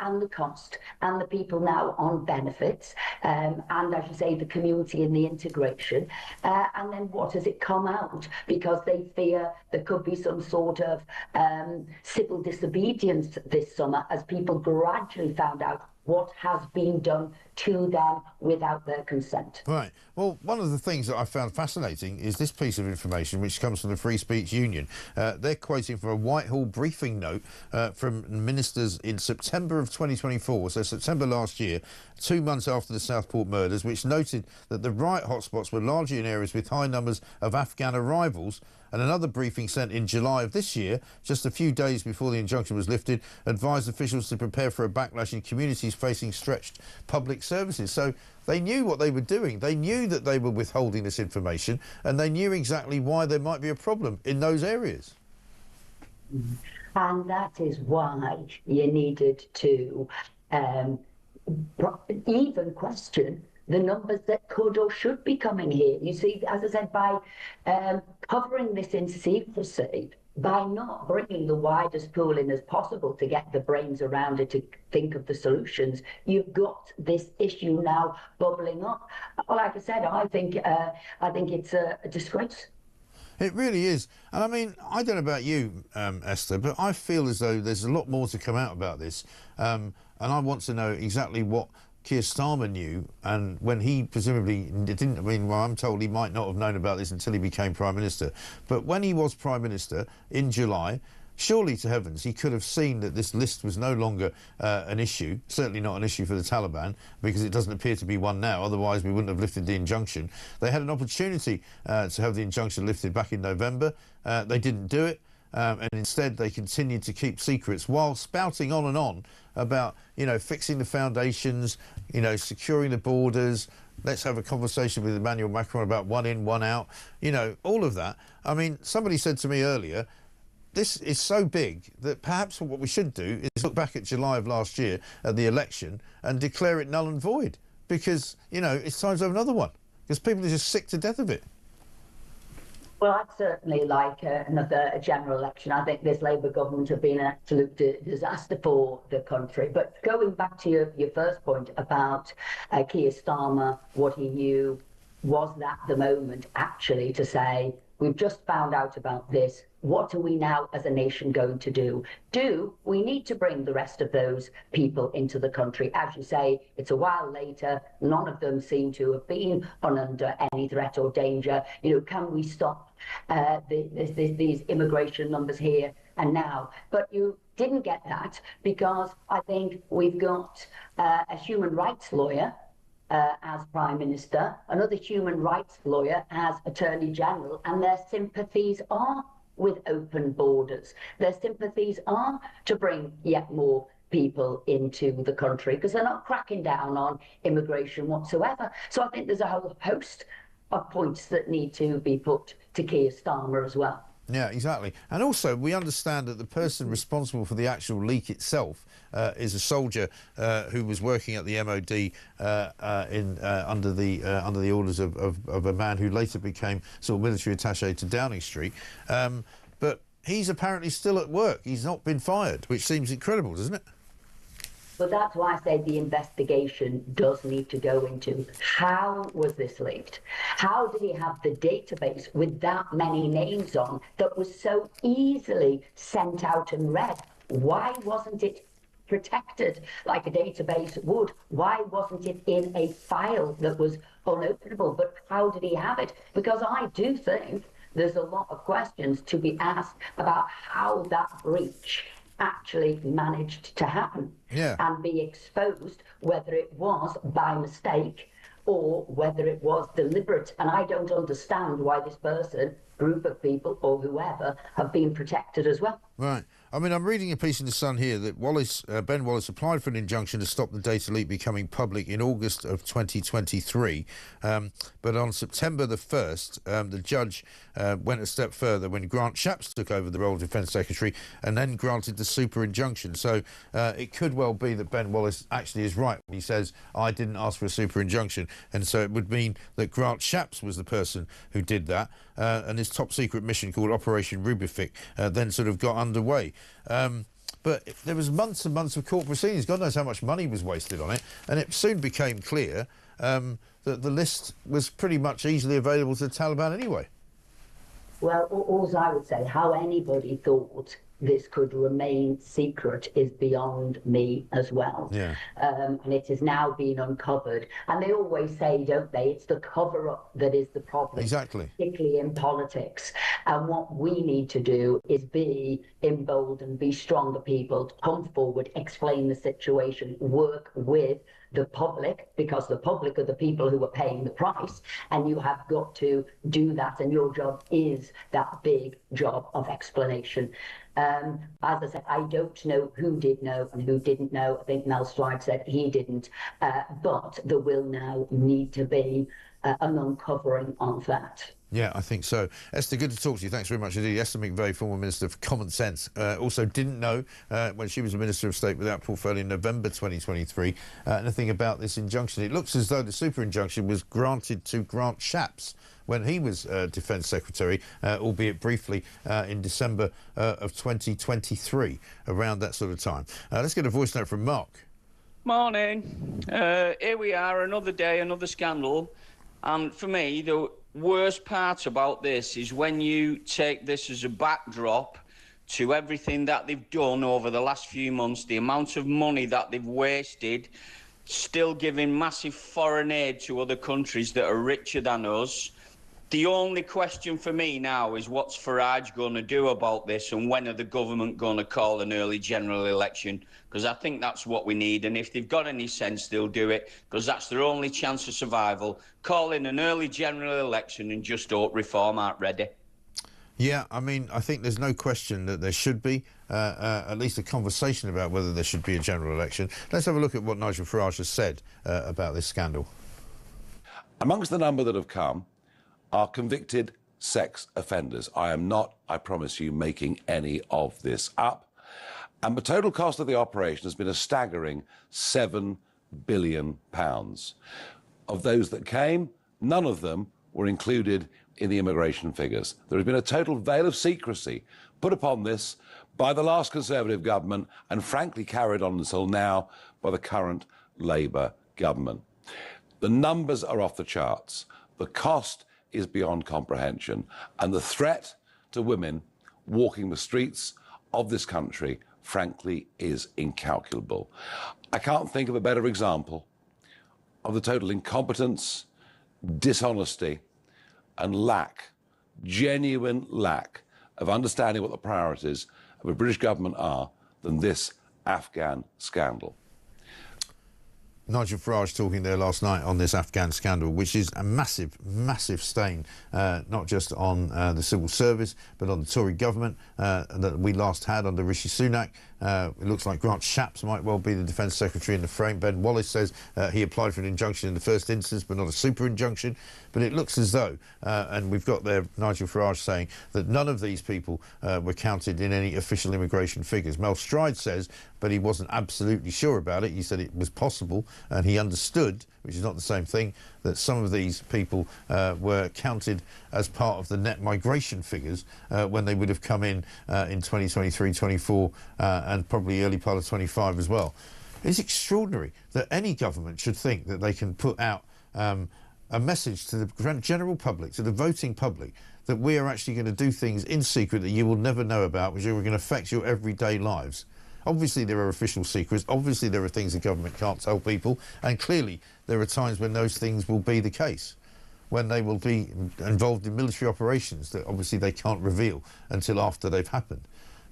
and the cost, and the people now on benefits, and as you say, the community and the integration, and then what has it come out? Because they fear there could be some sort of civil disobedience this summer as people gradually found out what has been done to them without their consent. Right. Well, one of the things that I found fascinating is this piece of information, which comes from the Free Speech Union. They're quoting from a Whitehall briefing note from ministers in September of 2024, so September last year, 2 months after the Southport murders, which noted that the riot hotspots were largely in areas with high numbers of Afghan arrivals. And another briefing sent in July of this year, just a few days before the injunction was lifted, advised officials to prepare for a backlash in communities facing stretched public services. So they knew what they were doing. They knew that they were withholding this information, and they knew exactly why there might be a problem in those areas. And that is why you needed to even question the numbers that could or should be coming here. You see, as I said, by covering this in secrecy, by not bringing the widest pool in as possible to get the brains around it to think of the solutions, you've got this issue now bubbling up. Like I said, I think it's a disgrace. It really is. And I mean, I don't know about you, Esther, but I feel as though there's a lot more to come out about this. And I want to know exactly what Keir Starmer knew, and when he presumably didn't, I mean, well, I'm told he might not have known about this until he became Prime Minister. But when he was Prime Minister in July, surely to heavens he could have seen that this list was no longer an issue, certainly not an issue for the Taliban, because it doesn't appear to be one now, otherwise we wouldn't have lifted the injunction. They had an opportunity to have the injunction lifted back in November. They didn't do it. And instead they continued to keep secrets while spouting on and on about, you know, fixing the foundations, you know, securing the borders. Let's have a conversation with Emmanuel Macron about one in, one out, you know, all of that. I mean, somebody said to me earlier, this is so big that perhaps what we should do is look back at July of last year at the election and declare it null and void, because, you know, it's time to have another one, because people are just sick to death of it. Well, I'd certainly like another general election. I think this Labour government have been an absolute disaster for the country. But going back to your first point about Keir Starmer, what he knew, was that the moment actually to say, we've just found out about this, what are we now as a nation going to do? Do we need to bring the rest of those people into the country? As you say, it's a while later, none of them seem to have been under any threat or danger. You know, can we stop these immigration numbers here and now? But you didn't get that, because I think we've got a human rights lawyer as Prime Minister, another human rights lawyer as Attorney General, and their sympathies are with open borders. Their sympathies are to bring yet more people into the country, because they're not cracking down on immigration whatsoever. So I think there's a whole host of points that need to be put to Keir Starmer as well. Yeah, exactly. And also, we understand that the person responsible for the actual leak itself is a soldier who was working at the MOD under the orders of a man who later became sort of military attaché to Downing Street. But he's apparently still at work. He's not been fired, which seems incredible, doesn't it? But that's why I say the investigation does need to go into how was this leaked? How did he have the database with that many names on that was so easily sent out and read? Why wasn't it protected like a database would? Why wasn't it in a file that was unopenable? But how did he have it? Because I do think there's a lot of questions to be asked about how that breach actually managed to happen and be exposed, whether it was by mistake or whether it was deliberate. And I don't understand why this person, group of people or whoever, have been protected as well. Right. I mean, I'm reading a piece in The Sun here that Ben Wallace applied for an injunction to stop the data leak becoming public in August of 2023. But on September the 1st, the judge went a step further when Grant Shapps took over the role of Defence Secretary and then granted the super injunction. So it could well be that Ben Wallace actually is right when he says, I didn't ask for a super injunction. And so it would mean that Grant Shapps was the person who did that. And this top secret mission called Operation Rubific then sort of got underway. But But there was months and months of court proceedings. God knows how much money was wasted on it. And it soon became clear that the list was pretty much easily available to the Taliban anyway. Well, all I would say, how anybody thought this could remain secret is beyond me as well. Yeah. And it has now been uncovered. And they always say, don't they, it's the cover-up that is the problem. Exactly. Particularly in politics. And what we need to do is be emboldened, be stronger people, to come forward, explain the situation, work with the public, because the public are the people who are paying the price, and you have got to do that, and your job is that big job of explanation. As I said, I don't know who did know and who didn't know. I think Mel Stride said he didn't, but there will now need to be an uncovering of that. Yeah, I think so. Esther, good to talk to you. Thanks very much indeed. Esther McVeigh, former Minister for Common Sense, also didn't know when she was a Minister of State without portfolio in November 2023 anything about this injunction. It looks as though the super injunction was granted to Grant Shapps when he was Defence Secretary, albeit briefly, in December of 2023, around that sort of time. Let's get a voice note from Mark. Morning. Here we are, another day, another scandal. And for me, the worst part about this is when you take this as a backdrop to everything that they've done over the last few months, the amount of money that they've wasted, still giving massive foreign aid to other countries that are richer than us. The only question for me now is what's Farage going to do about this, and when are the government going to call an early general election? Because I think that's what we need, and if they've got any sense, they'll do it, because that's their only chance of survival. Call in an early general election and just hope reform aren't ready. Yeah, I mean, I think there's no question that there should be at least a conversation about whether there should be a general election. Let's have a look at what Nigel Farage has said about this scandal. Amongst the number that have come are convicted sex offenders. I am not, I promise you, making any of this up. And the total cost of the operation has been a staggering £7 billion. Of those that came, none of them were included in the immigration figures. There has been a total veil of secrecy put upon this by the last Conservative government, and frankly carried on until now by the current Labour government. The numbers are off the charts. The cost is beyond comprehension, and the threat to women walking the streets of this country, frankly, is incalculable. I can't think of a better example of the total incompetence, dishonesty, and genuine lack of understanding what the priorities of a British government are than this Afghan scandal. Nigel Farage talking there last night on this Afghan scandal, which is a massive, massive stain, not just on the civil service, but on the Tory government that we last had under Rishi Sunak. It looks like Grant Shapps might well be the Defence Secretary in the frame. Ben Wallace says he applied for an injunction in the first instance, but not a super injunction. But it looks as though, and we've got there Nigel Farage saying that none of these people were counted in any official immigration figures. Mel Stride says, but he wasn't absolutely sure about it. He said it was possible, and he understood, which is not the same thing, that some of these people were counted as part of the net migration figures when they would have come in 2023, 24, and probably early part of 25 as well. It's extraordinary that any government should think that they can put out a message to the general public, to the voting public, that we are actually going to do things in secret that you will never know about, which are going to affect your everyday lives. Obviously there are official secrets, obviously there are things the government can't tell people, and clearly there are times when those things will be the case, when they will be involved in military operations that obviously they can't reveal until after they've happened.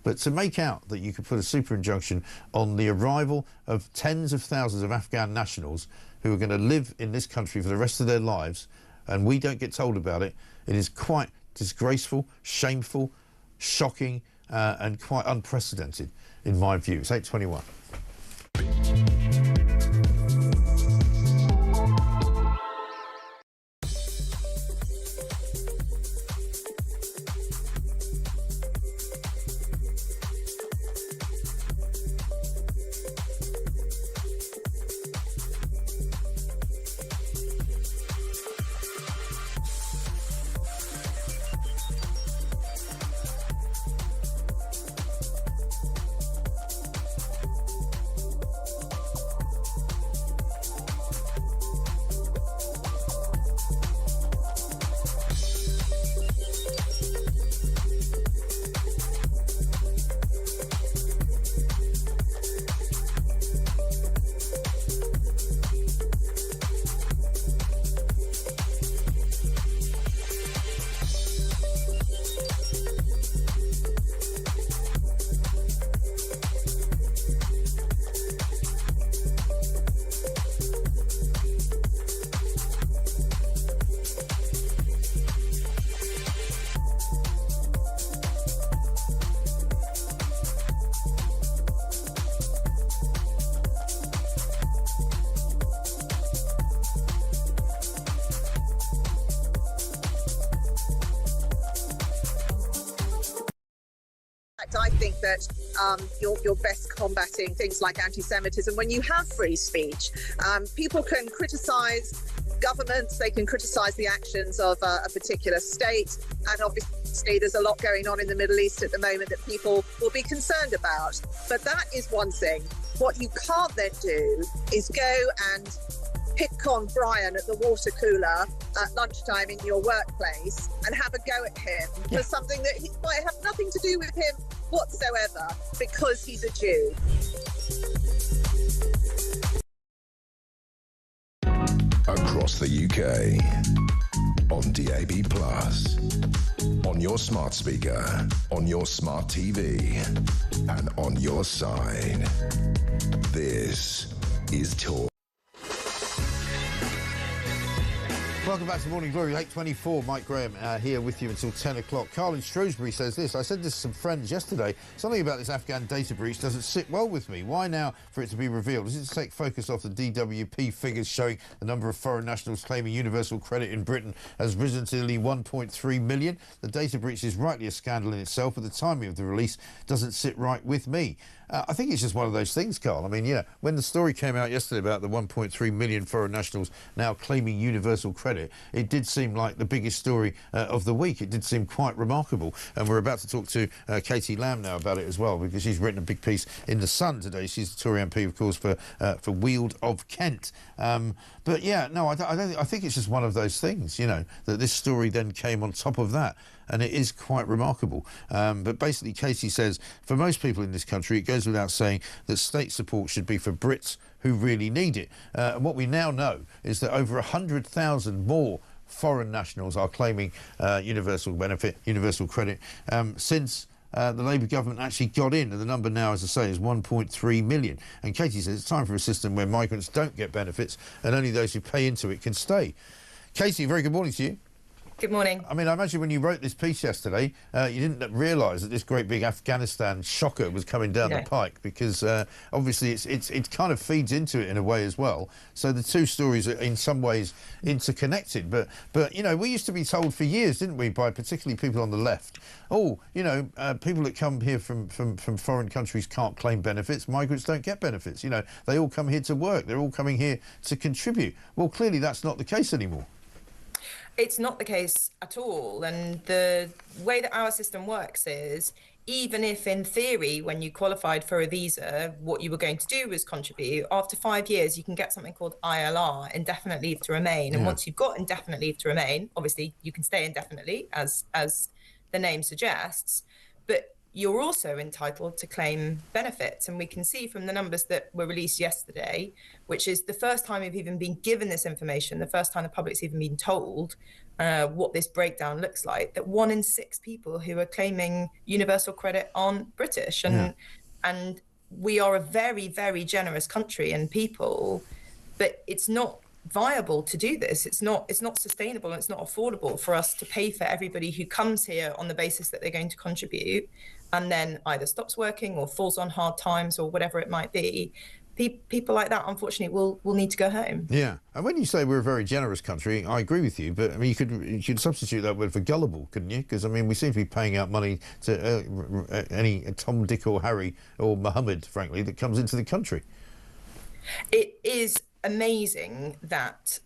But to make out that you could put a super injunction on the arrival of tens of thousands of Afghan nationals who are going to live in this country for the rest of their lives, and we don't get told about it, it is quite disgraceful, shameful, shocking, and quite unprecedented in my view. It's 8:21. fact, I think that you're best combating things like anti-Semitism when you have free speech. People can criticise governments, they can criticise the actions of a particular state, and obviously there's a lot going on in the Middle East at the moment that people will be concerned about. But that is one thing. What you can't then do is go and pick on Brian at the water cooler at lunchtime in your workplace and have a go at him for something that he might have nothing to do with him whatsoever because he's a Jew. Across the UK, on DAB+, on your smart speaker, on your smart TV, and on your side. This is Talk. Welcome back to Morning Glory, 8:24. Mike Graham here with you until 10 o'clock. Carl in Shrewsbury says this: I said this to some friends yesterday. Something about this Afghan data breach doesn't sit well with me. Why now for it to be revealed? Is it to take focus off the DWP figures showing the number of foreign nationals claiming universal credit in Britain has risen to nearly 1.3 million? The data breach is rightly a scandal in itself, but the timing of the release doesn't sit right with me. I think it's just one of those things, Carl. I mean, yeah, when the story came out yesterday about the 1.3 million foreign nationals now claiming universal credit, it did seem like the biggest story of the week. It did seem quite remarkable. And we're about to talk to Katie Lamb now about it as well, because she's written a big piece in The Sun today. She's the Tory MP, of course, for Weald of Kent. But yeah, no, I think it's just one of those things, you know, that this story then came on top of that. And it is quite remarkable. But basically, Katie says, for most people in this country, it goes without saying that state support should be for Brits who really need it. And what we now know is that over 100,000 more foreign nationals are claiming universal benefit, universal credit, since the Labour government actually got in. And the number now, as I say, is 1.3 million. And Katie says it's time for a system where migrants don't get benefits and only those who pay into it can stay. Katie, very good morning to you. Good morning. I mean, I imagine when you wrote this piece yesterday, you didn't realise that this great big Afghanistan shocker was coming down the pike, because obviously it kind of feeds into it in a way as well. So the two stories are in some ways interconnected. But you know, we used to be told for years, didn't we, by particularly people on the left, oh, you know, people that come here from foreign countries can't claim benefits. Migrants don't get benefits. You know, they all come here to work. They're all coming here to contribute. Well, clearly that's not the case anymore. It's not the case at all. And the way that our system works is, even if in theory, when you qualified for a visa, what you were going to do was contribute, after 5 years, you can get something called ILR, indefinite leave to remain. And once you've got indefinite leave to remain, obviously you can stay indefinitely, as the name suggests, but you're also entitled to claim benefits. And we can see from the numbers that were released yesterday, which is the first time we've even been given this information, the first time the public's even been told what this breakdown looks like, that 1 in 6 people who are claiming universal credit aren't British. And we are a very, very generous country and people, but it's not viable to do this. It's not sustainable, and it's not affordable for us to pay for everybody who comes here on the basis that they're going to contribute and then either stops working or falls on hard times or whatever it might be. People like that, unfortunately, will need to go home. Yeah, and when you say we're a very generous country, I agree with you. But I mean, you could substitute that word for gullible, couldn't you? Because I mean, we seem to be paying out money to any Tom, Dick, or Harry or Mohammed, frankly, that comes into the country. It is amazing that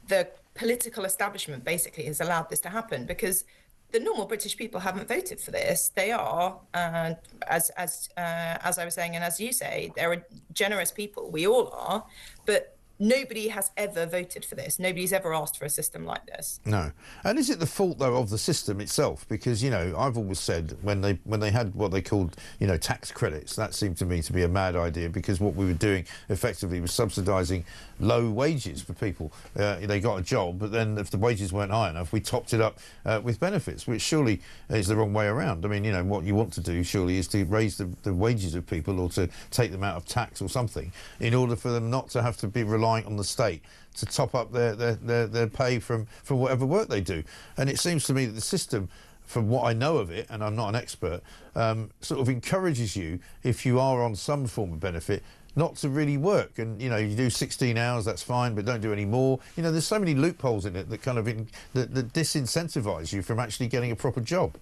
the political establishment basically has allowed this to happen, because the normal British people haven't voted for this. They are, as I was saying, and as you say, they're generous people. We all are, but nobody has ever voted for this. Nobody's ever asked for a system like this. No. And is it the fault, though, of the system itself? Because, you know, I've always said when they had what they called, you know, tax credits, that seemed to me to be a mad idea, because what we were doing effectively was subsidising low wages for people. They got a job, but then if the wages weren't high enough, we topped it up with benefits, which surely is the wrong way around. I mean, you know, what you want to do surely is to raise the wages of people, or to take them out of tax or something, in order for them not to have to be relying on the state to top up their pay from whatever work they do. And it seems to me that the system, from what I know of it, and I'm not an expert, sort of encourages you, if you are on some form of benefit, not to really work. And, you know, you do 16 hours, that's fine, but don't do any more. You know, there's so many loopholes in it that kind of that disincentivise you from actually getting a proper job.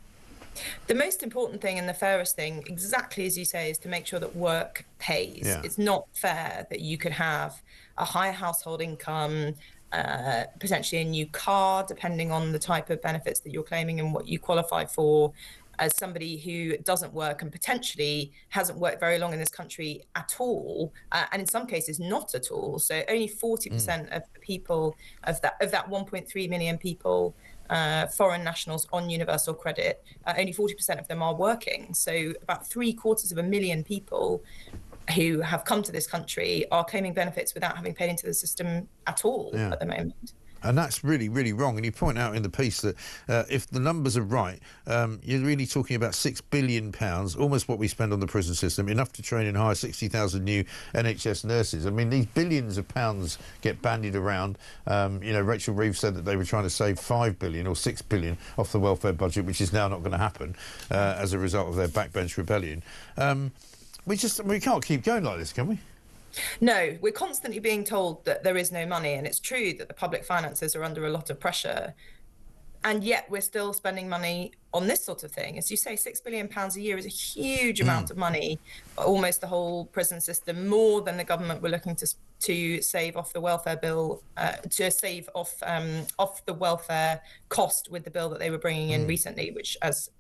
The most important thing and the fairest thing, exactly as you say, is to make sure that work pays. Yeah. It's not fair that you could have a higher household income, potentially a new car, depending on the type of benefits that you're claiming and what you qualify for, as somebody who doesn't work and potentially hasn't worked very long in this country at all, and in some cases not at all. So only 40% of the people, of that 1.3 million people, foreign nationals on universal credit, only 40% of them are working. So about 750,000 people who have come to this country are claiming benefits without having paid into the system at all at the moment. And that's really, really wrong. And you point out in the piece that if the numbers are right, you're really talking about £6 billion, almost what we spend on the prison system, enough to train and hire 60,000 new NHS nurses. I mean, these billions of pounds get bandied around. You know, Rachel Reeves said that they were trying to save £5 billion or £6 billion off the welfare budget, which is now not going to happen as a result of their backbench rebellion. We can't keep going like this, can we? No, we're constantly being told that there is no money, and it's true that the public finances are under a lot of pressure, and yet we're still spending money on this sort of thing. As you say, £6 billion a year is a huge amount of money, almost the whole prison system, more than the government were looking to save off the welfare bill, to save off the welfare cost with the bill that they were bringing in recently, which, as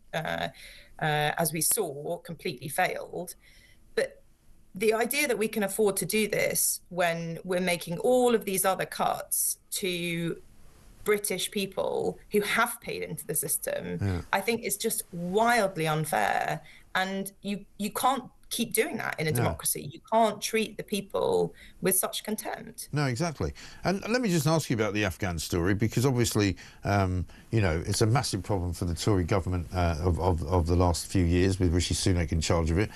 we saw, completely failed. But the idea that we can afford to do this when we're making all of these other cuts to British people who have paid into the system, I think is just wildly unfair. And you can't keep doing that in a democracy. You can't treat the people with such contempt. No, exactly. And let me just ask you about the Afghan story, because obviously, you know, it's a massive problem for the Tory government of the last few years, with Rishi Sunak in charge of it.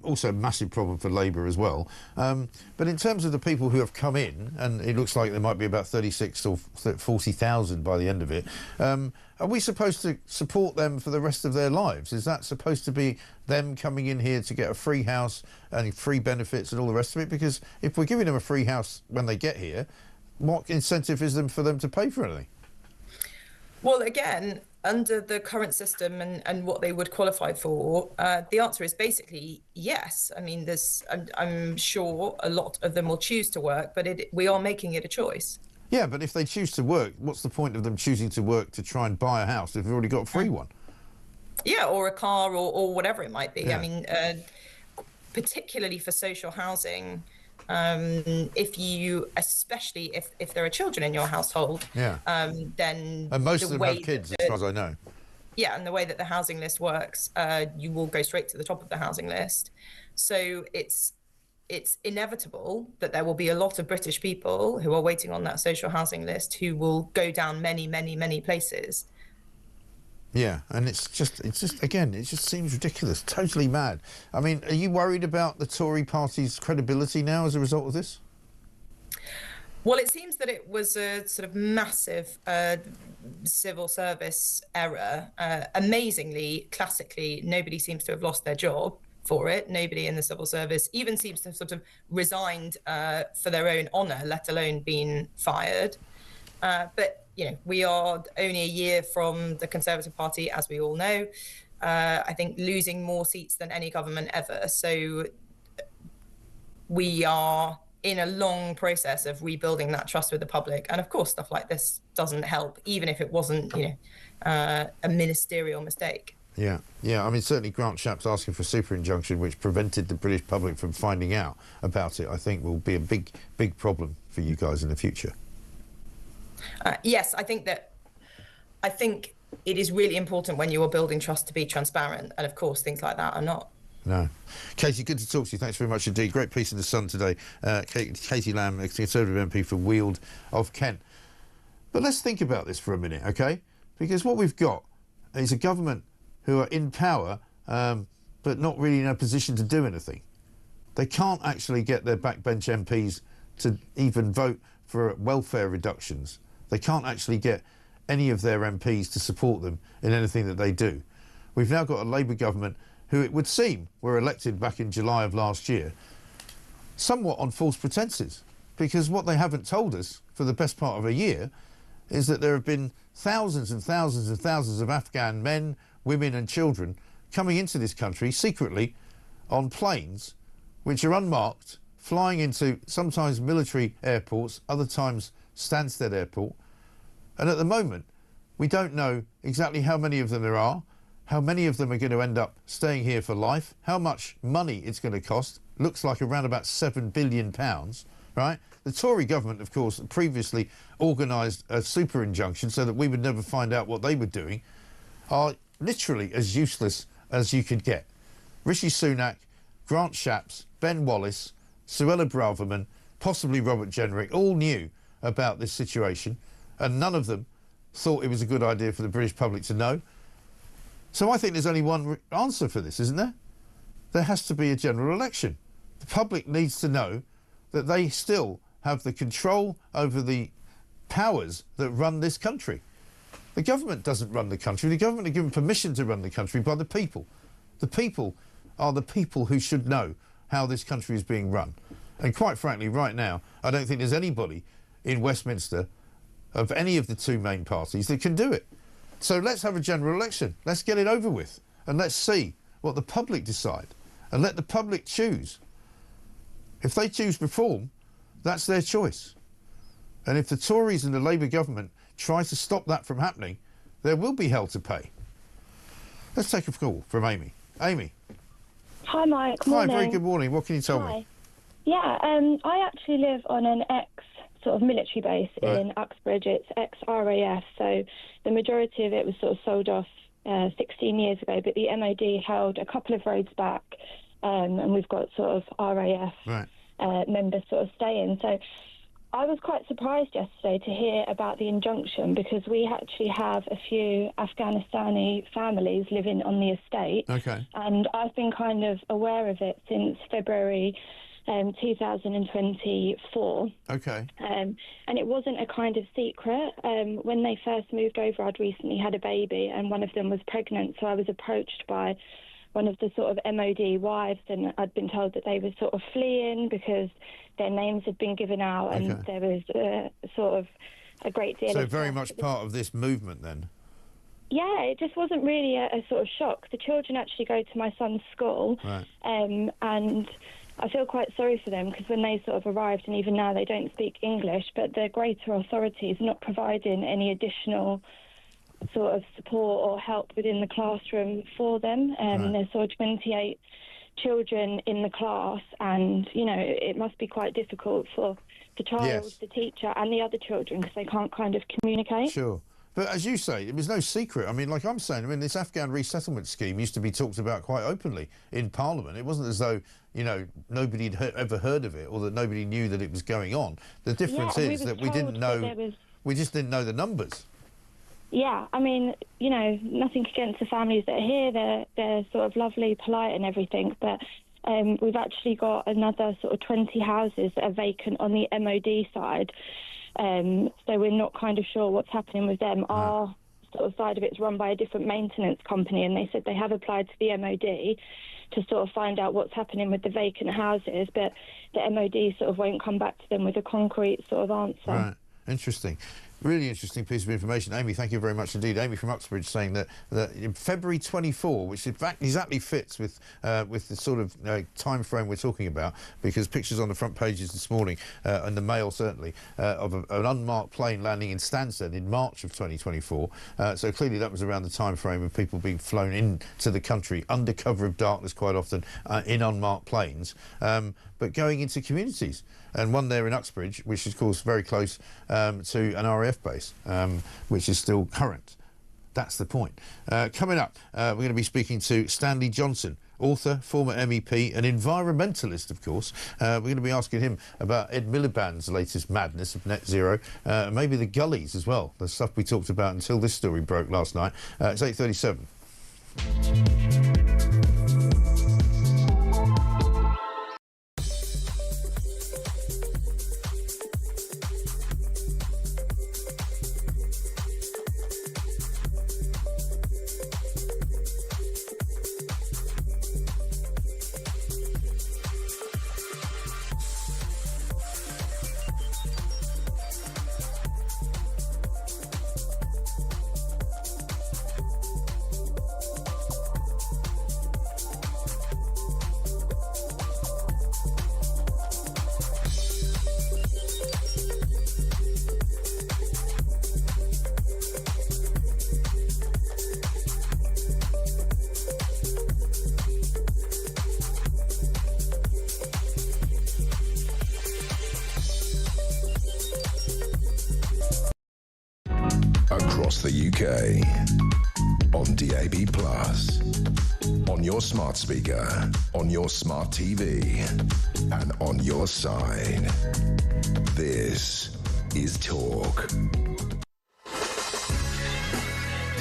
Also a massive problem for Labour as well. But in terms of the people who have come in, and it looks like there might be about 36 or 40,000 by the end of it, are we supposed to support them for the rest of their lives? Is that supposed to be them coming in here to get a free house and free benefits and all the rest of it? Because if we're giving them a free house when they get here, what incentive is there for them to pay for anything? Well, again, under the current system and what they would qualify for, the answer is basically yes. I mean, I'm sure a lot of them will choose to work, but we are making it a choice. Yeah, but if they choose to work, what's the point of them choosing to work to try and buy a house if they've already got a free one? Yeah, or a car or whatever it might be. Yeah. I mean, particularly for social housing, especially if there are children in your household, then... And most of them have kids, as far as I know. Yeah, and the way that the housing list works, you will go straight to the top of the housing list. So it's inevitable that there will be a lot of British people who are waiting on that social housing list who will go down many, many, many places. Yeah, and it's just again, it just seems ridiculous, totally mad. I mean, are you worried about the Tory party's credibility now as a result of this? Well, it seems that it was a sort of massive civil service error. Amazingly, classically, nobody seems to have lost their job for it. Nobody in the civil service even seems to have sort of resigned for their own honour, let alone been fired. But, you know, we are only a year from the Conservative Party, as we all know, I think losing more seats than any government ever. So we are in a long process of rebuilding that trust with the public. And of course, stuff like this doesn't help, even if it wasn't, you know, a ministerial mistake. Yeah, I mean, certainly Grant Shapps asking for a super injunction, which prevented the British public from finding out about it, I think will be a big, big problem for you guys in the future. Yes, I think it is really important when you are building trust to be transparent. And of course, things like that are not. No. Katie, good to talk to you. Thanks very much indeed. Great piece in The Sun today. Katie Lamb, Conservative MP for Weald of Kent. But let's think about this for a minute, OK? Because what we've got is a government who are in power, but not really in a position to do anything. They can't actually get their backbench MPs to even vote for welfare reductions. They can't actually get any of their MPs to support them in anything that they do. We've now got a Labour government who it would seem were elected back in July of last year, somewhat on false pretences, because what they haven't told us for the best part of a year is that there have been thousands and thousands and thousands of Afghan men, women and children coming into this country secretly on planes which are unmarked, flying into sometimes military airports, other times Stansted Airport. And at the moment, we don't know exactly how many of them there are, how many of them are going to end up staying here for life, how much money it's going to cost. Looks like around about £7 billion, right? The Tory government, of course, previously organised a super injunction so that we would never find out what they were doing, are literally as useless as you could get. Rishi Sunak, Grant Shapps, Ben Wallace, Suella Braverman, possibly Robert Jenrick, all knew about this situation, and none of them thought it was a good idea for the British public to know. So I think there's only one answer for this, isn't there? There has to be a general election. The public needs to know that they still have the control over the powers that run this country. The government doesn't run the country. The government are given permission to run the country by the people. The people are the people who should know how this country is being run. And quite frankly, right now, I don't think there's anybody in Westminster of any of the two main parties that can do it. So let's have a general election. Let's get it over with. And let's see what the public decide. And let the public choose. If they choose reform, that's their choice. And if the Tories and the Labour government try to stop that from happening, there will be hell to pay. Let's take a call from Amy. Amy. Hi, Mike. Hi, Morning. very good morning. What can you tell me? Yeah, I actually live on an sort of military base in Uxbridge. It's ex-RAF, so the majority of it was sort of sold off 16 years ago, but the MOD held a couple of roads back, and we've got sort of RAF members sort of staying. So I was quite surprised yesterday to hear about the injunction, because we actually have a few Afghanistani families living on the estate. Okay. And I've been kind of aware of it since February 2024. Okay. And it wasn't a kind of secret. When they first moved over, I'd recently had a baby and one of them was pregnant. So I was approached by one of the sort of MOD wives, and I'd been told that they were sort of fleeing because their names had been given out, and there was sort of a great deal of... So very much part of this movement then? Yeah, it just wasn't really a sort of shock. The children actually go to my son's school, and I feel quite sorry for them, because when they sort of arrived, and even now they don't speak English, but the greater authorities not providing any additional sort of support or help within the classroom for them. There's sort of 28 children in the class, and, you know, it must be quite difficult for the child, the teacher and the other children, because they can't kind of communicate. Sure. But as you say, it was no secret. I mean, like I'm saying, this Afghan resettlement scheme used to be talked about quite openly in Parliament. It wasn't as though, you know, nobody had ever heard of it, or that nobody knew that it was going on. The difference is that we didn't know, we just didn't know the numbers. Yeah, I mean, you know, nothing against the families that are here. They're sort of lovely, polite and everything, but we've actually got another sort of 20 houses that are vacant on the MOD side. So we're not kind of sure what's happening with them. Our sort of side of it's run by a different maintenance company, and they said they have applied to the MOD to sort of find out what's happening with the vacant houses, but the MOD sort of won't come back to them with a concrete sort of answer. Right. Interesting. Really interesting piece of information. Amy, thank you very much indeed. Amy from Uxbridge saying that in February 24, which in fact exactly fits with the sort of time frame we're talking about, because pictures on the front pages this morning, and the Mail certainly, of an unmarked plane landing in Stansted in March of 2024. So clearly that was around the time frame of people being flown into the country under cover of darkness quite often in unmarked planes, but going into communities. And one there in Uxbridge, which is, of course, very close to an RAF base, which is still current. That's the point. Coming up, we're going to be speaking to Stanley Johnson, author, former MEP, and environmentalist, of course. We're going to be asking him about Ed Milliband's latest madness of net zero, maybe the gullies as well, the stuff we talked about until this story broke last night. It's 8:37. across the UK. On DAB+, on your smart speaker, on your smart TV, and on your side. This is Talk.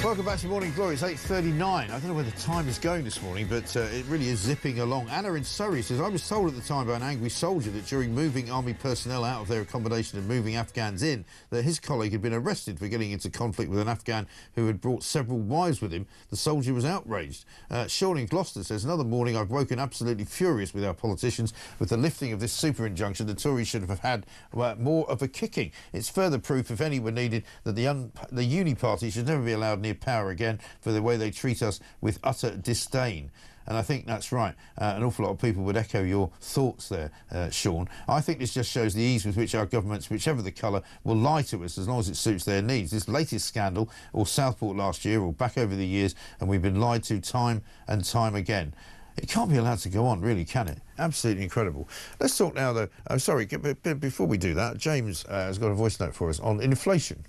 Welcome back to Morning Glory. It's 8:39. I don't know where the time is going this morning, but it really is zipping along. Anna in Surrey says, I was told at the time by an angry soldier that during moving army personnel out of their accommodation and moving Afghans in, that his colleague had been arrested for getting into conflict with an Afghan who had brought several wives with him. The soldier was outraged. Sean in Gloucester says, another morning I've woken absolutely furious with our politicians. With the lifting of this super injunction, the Tories should have had more of a kicking. It's further proof, if any were needed, that the Uni Party should never be allowed near power again for the way they treat us with utter disdain. And I think that's right. An awful lot of people would echo your thoughts there, Sean. I think this just shows the ease with which our governments, whichever the colour, will lie to us as long as it suits their needs. This latest scandal, or Southport last year, or back over the years, and we've been lied to time and time again. It can't be allowed to go on, really, can it? Absolutely incredible. Let's talk now, though. Sorry, before we do that, James has got a voice note for us on inflation.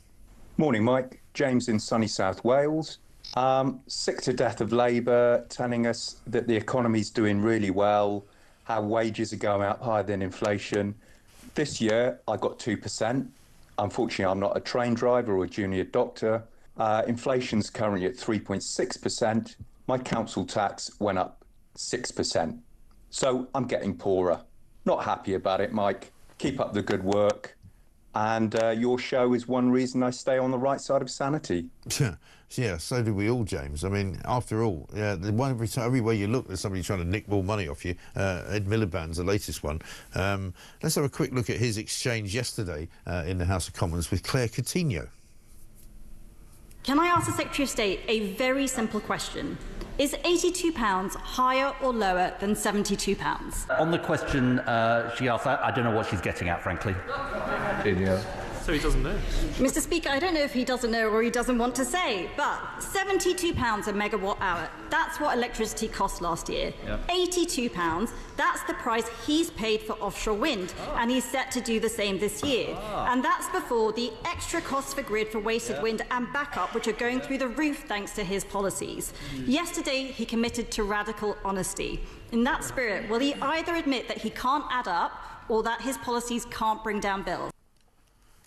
Morning, Mike. James in sunny South Wales. Sick to death of Labour telling us that the economy's doing really well, how wages are going up higher than inflation. This year, I got 2%. Unfortunately, I'm not a train driver or a junior doctor. Inflation's currently at 3.6%. My council tax went up 6%. So I'm getting poorer. Not happy about it, Mike. Keep up the good work. And your show is one reason I stay on the right side of sanity. Yeah, so do we all, James. I mean, after all, everywhere you look, there's somebody trying to nick more money off you. Ed Milliband's the latest one. Let's have a quick look at his exchange yesterday in the House of Commons with Clare Coutinho. Can I ask the Secretary of State a very simple question? Is £82 higher or lower than £72? On the question she asked, I don't know what she's getting at, frankly. So he doesn't know. Mr. Speaker, I don't know if he doesn't know or he doesn't want to say, but £72 a megawatt hour, that's what electricity cost last year. Yep. £82, that's the price he's paid for offshore wind, and he's set to do the same this year. And that's before the extra costs for grid for wasted wind and backup, which are going through the roof thanks to his policies. Yesterday, he committed to radical honesty. In that spirit, will he either admit that he can't add up or that his policies can't bring down bills?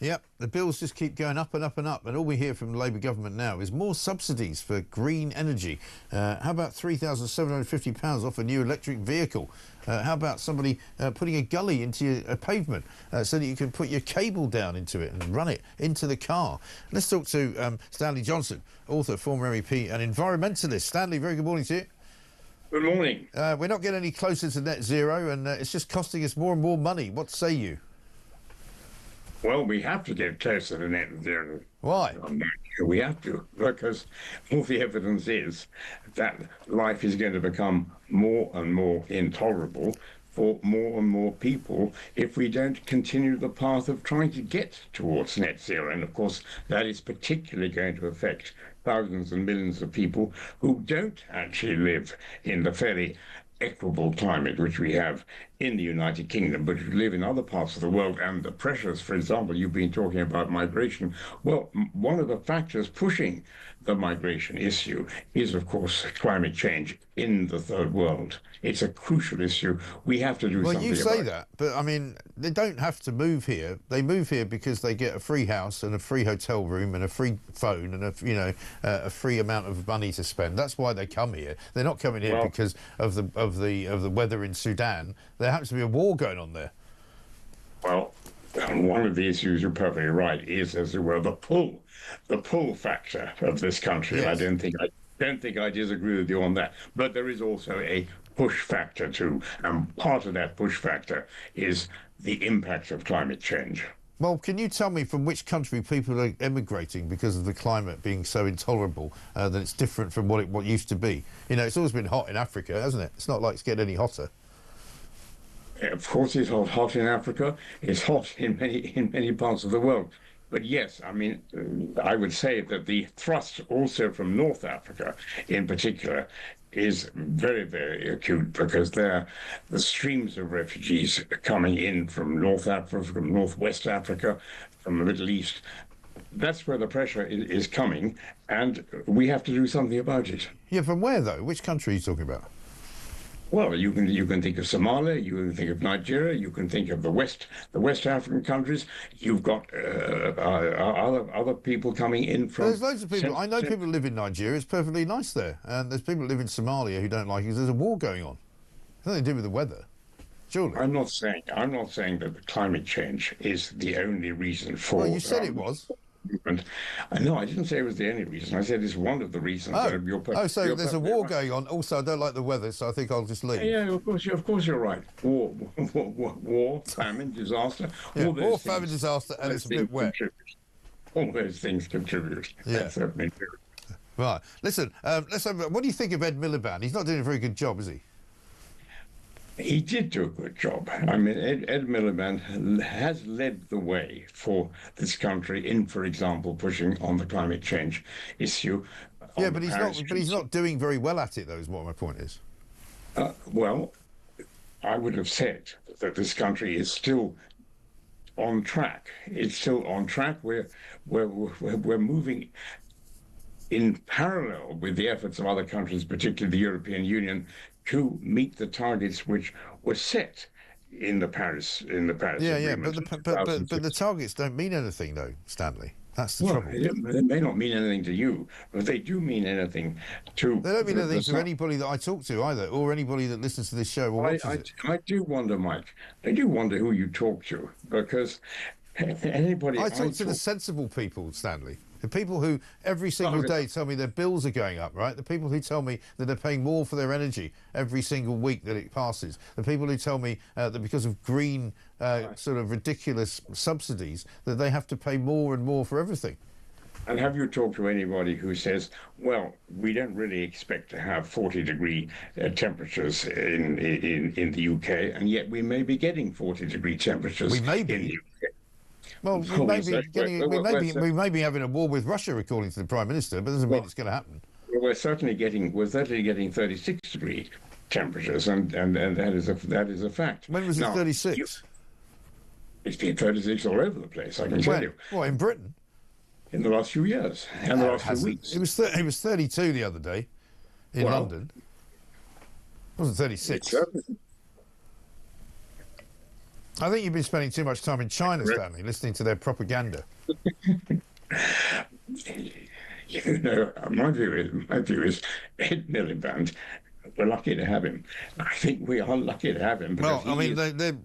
Yep, the bills just keep going up and up and up, and all we hear from the Labour government now is more subsidies for green energy. How about £3,750 off a new electric vehicle? How about somebody putting a gully into a pavement so that you can put your cable down into it and run it into the car? Let's talk to Stanley Johnson, author, former MEP and environmentalist. Stanley, very good morning to you. Good morning. We're not getting any closer to net zero, and it's just costing us more and more money. What say you? Well, we have to get closer to net zero. Why? We have to, because all the evidence is that life is going to become more and more intolerable for more and more people if we don't continue the path of trying to get towards net zero. And of course, that is particularly going to affect thousands and millions of people who don't actually live in the fairly equitable climate which we have in the United Kingdom, but who live in other parts of the world. And the pressures, for example, you've been talking about migration. Well, one of the factors pushing the migration issue is, of course, climate change in the third world. It's a crucial issue. We have to do something about it. Well, you say that, but I mean, they don't have to move here. They move here because they get a free house and a free hotel room and a free phone and a free amount of money to spend. That's why they come here. They're not coming here because of the weather in Sudan. There happens to be a war going on there. Well, one of the issues, you're perfectly right, is, as it were, the pull factor of this country. Yes. I don't think I disagree with you on that. But there is also a push factor too, and part of that push factor is the impact of climate change. Well, can you tell me from which country people are emigrating because of the climate being so intolerable that it's different from what used to be? You know, it's always been hot in Africa, hasn't it? It's not like it's getting any hotter. Of course, it's hot in Africa. It's hot in many parts of the world. But yes, I mean, I would say that the thrust also from North Africa, in particular, is very, very acute, because the streams of refugees coming in from North Africa, from Northwest Africa, from the Middle East, that's where the pressure is coming, and we have to do something about it. Yeah, from where though? Which country are you talking about? Well, you can think of Somalia, you can think of Nigeria, you can think of the West African countries. You've got other people coming in from. There's loads of people. I know people who live in Nigeria. It's perfectly nice there, and there's people who live in Somalia who don't like it because there's a war going on. It's nothing to do with the weather. Surely. I'm not saying that the climate change is the only reason for. Well, you said it was. Movement. No, I didn't say it was the only reason. I said it's one of the reasons. So there's a war going on. Also, I don't like the weather, so I think I'll just leave. Yeah, of course you're right. War, famine, disaster. Yeah, war, famine, disaster, and it's a bit wet. All those things contribute. Yeah. That's certainly true. Right. Listen, what do you think of Ed Miliband? He's not doing a very good job, is he? He did do a good job. I mean, Ed Miliband has led the way for this country in, for example, pushing on the climate change issue. Yeah, but he's not doing very well at it, though, is what my point is. Well, I would have said that this country is still on track. It's still on track. We're moving in parallel with the efforts of other countries, particularly the European Union, to meet the targets which were set in the Paris Agreement. Yeah, but the targets don't mean anything, though, Stanley. That's the trouble. They may not mean anything to you, but they do mean anything to. They don't mean anything to anybody that I talk to either, or anybody that listens to this show or watches it. I do wonder, Mike. I do wonder who you talk to, because anybody. I talk to the sensible people, Stanley. The people who every single day tell me their bills are going up, right? The people who tell me that they're paying more for their energy every single week that it passes. The people who tell me that because of green sort of ridiculous subsidies that they have to pay more and more for everything. And have you talked to anybody who says, well, we don't really expect to have 40-degree temperatures in the UK, and yet we may be getting 40-degree temperatures in the UK? Well, we may be having a war with Russia, according to the Prime Minister, but doesn't mean it's going to happen. Well, we're certainly getting 36-degree temperatures, and that is a fact. When was it 36? It's been 36 all over the place, I can tell you. What, in Britain? In the last few years, and the last few weeks. It was 32 the other day in London. It wasn't 36. I think you've been spending too much time in China, Stanley, listening to their propaganda. You know, my view is Ed Miliband. We're lucky to have him. I think we are lucky to have him. Well, I mean,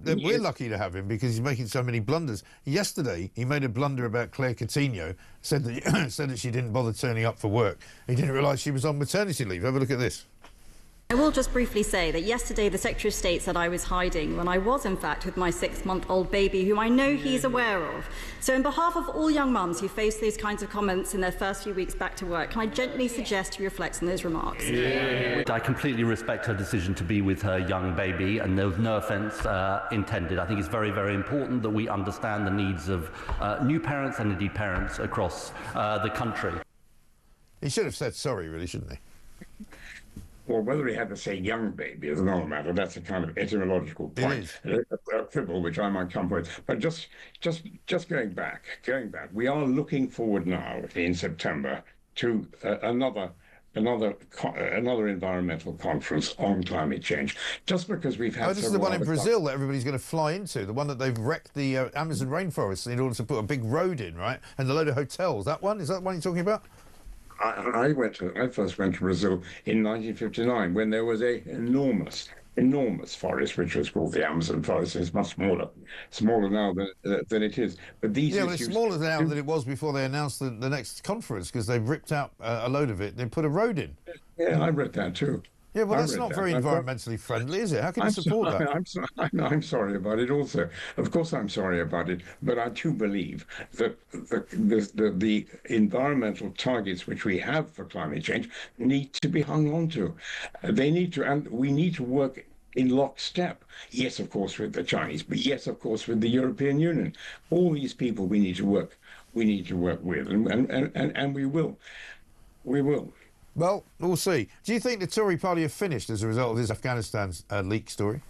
we're lucky to have him because he's making so many blunders. Yesterday, he made a blunder about Clare Coutinho, said that she didn't bother turning up for work. He didn't realise she was on maternity leave. Have a look at this. I will just briefly say that yesterday the Secretary of State said I was hiding when I was in fact with my 6-month-old baby, who I know he's aware of. So on behalf of all young mums who face those kinds of comments in their first few weeks back to work, can I gently suggest he reflects on those remarks? I completely respect her decision to be with her young baby, and there was no offence intended. I think it's very, very important that we understand the needs of new parents and indeed parents across the country. He should have said sorry, really, shouldn't he? Well, whether he had to say young baby is another matter. That's a kind of etymological point, a quibble which I might come with. But just going back, we are looking forward now in September to another environmental conference on climate change. Just because we've had. This is the one in Brazil that everybody's going to fly into. The one that they've wrecked the Amazon rainforest in order to put a big road in, right? And a load of hotels. That one, is that the one you're talking about? I first went to Brazil in 1959 when there was a enormous forest which was called the Amazon forest. It's much smaller now than it is. But these but it's smaller now than it was before they announced the next conference, because they've ripped out a load of it. They put a road in. Yeah, I read that too. Yeah, well, that's not very environmentally friendly, is it? How can you support that? I'm sorry about it also. Of course I'm sorry about it, but I too believe that the environmental targets which we have for climate change need to be hung on to. They need to, and we need to work in lockstep. Yes, of course, with the Chinese, but yes, of course, with the European Union. All these people we need to work with, and we will. We will. Well, we'll see. Do you think the Tory party have finished as a result of this Afghanistan leak story?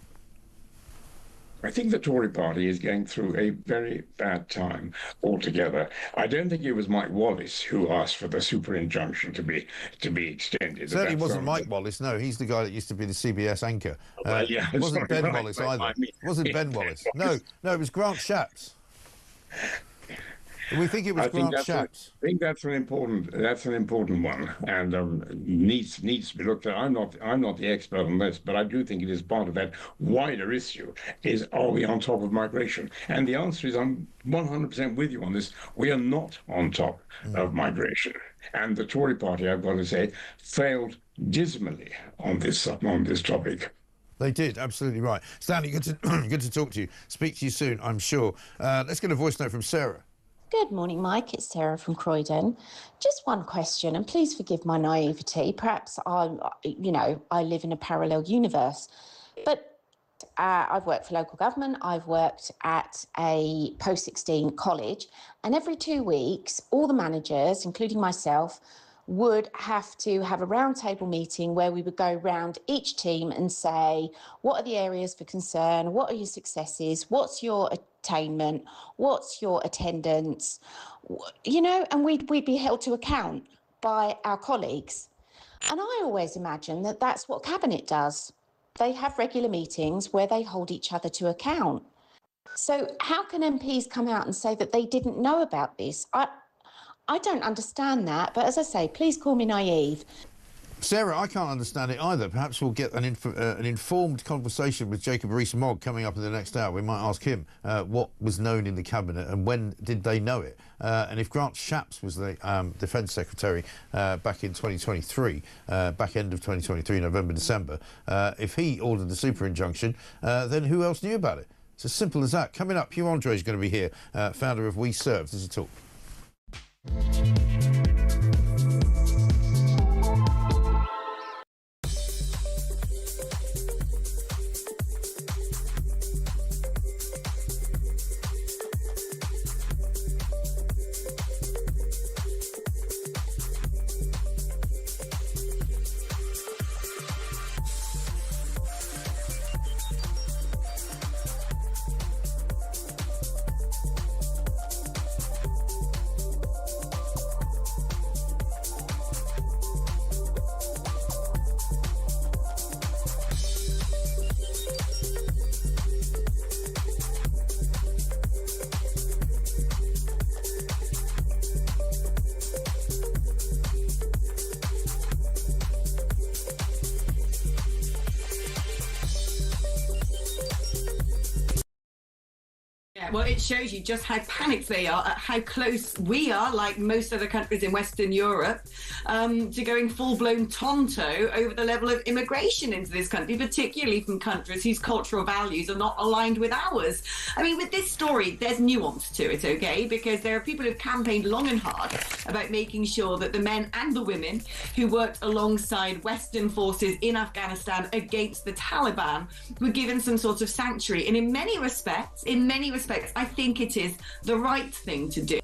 I think the Tory party is going through a very bad time altogether. I don't think it was Mike Wallace who asked for the super injunction to be extended. Certainly wasn't Mike Wallace. No, he's the guy that used to be the CBS anchor. Yeah, it wasn't sorry, Ben right, Wallace right, either. I mean, It wasn't Ben Wallace. No, it was Grant Shapps. We think it was Grant Shapps. I think that's an important one, and needs to be looked at. I'm not the expert on this, but I do think it is part of that wider issue. Are we on top of migration? And the answer is, I'm 100% with you on this. We are not on top of migration, and the Tory party, I've got to say, failed dismally on this topic. They did, absolutely right. Stanley, good to talk to you. Speak to you soon, I'm sure. Let's get a voice note from Sarah. Good morning, Mike. It's Sarah from Croydon. Just one question, and please forgive my naivety. Perhaps I live in a parallel universe, but I've worked for local government. I've worked at a post-16 college, and every 2 weeks, all the managers, including myself, would have to have a roundtable meeting where we would go round each team and say, what are the areas for concern? What are your successes? What's your attainment? What's your attendance? And we'd be held to account by our colleagues. And I always imagine that that's what Cabinet does. They have regular meetings where they hold each other to account. So how can MPs come out and say that they didn't know about this? I don't understand that, but as I say, please call me naive. Sarah, I can't understand it either. Perhaps we'll get an informed conversation with Jacob Rees-Mogg coming up in the next hour. We might ask him what was known in the Cabinet and when did they know it. And if Grant Shapps was the Defence Secretary back in 2023, back end of 2023, November, December, if he ordered the super injunction, then who else knew about it? It's as simple as that. Coming up, Hugh Andre is going to be here, founder of We Serve. This is Talk. Well, it shows you just how panicked they are at how close we are, like most other countries in Western Europe, to going full-blown tonto over the level of immigration into this country, particularly from countries whose cultural values are not aligned with ours. I mean, with this story, there's nuance to it, okay? Because there are people who've campaigned long and hard about making sure that the men and the women who worked alongside Western forces in Afghanistan against the Taliban were given some sort of sanctuary. And in many respects, I think it is the right thing to do.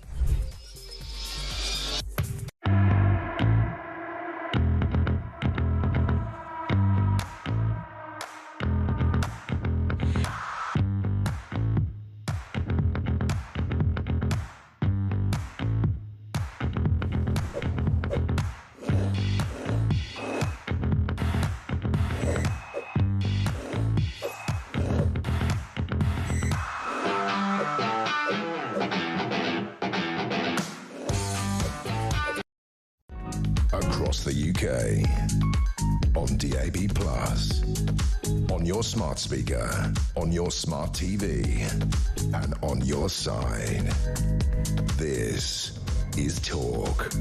Across the UK, on DAB+, on your smart speaker, on your smart TV, and on your side. This is Talk.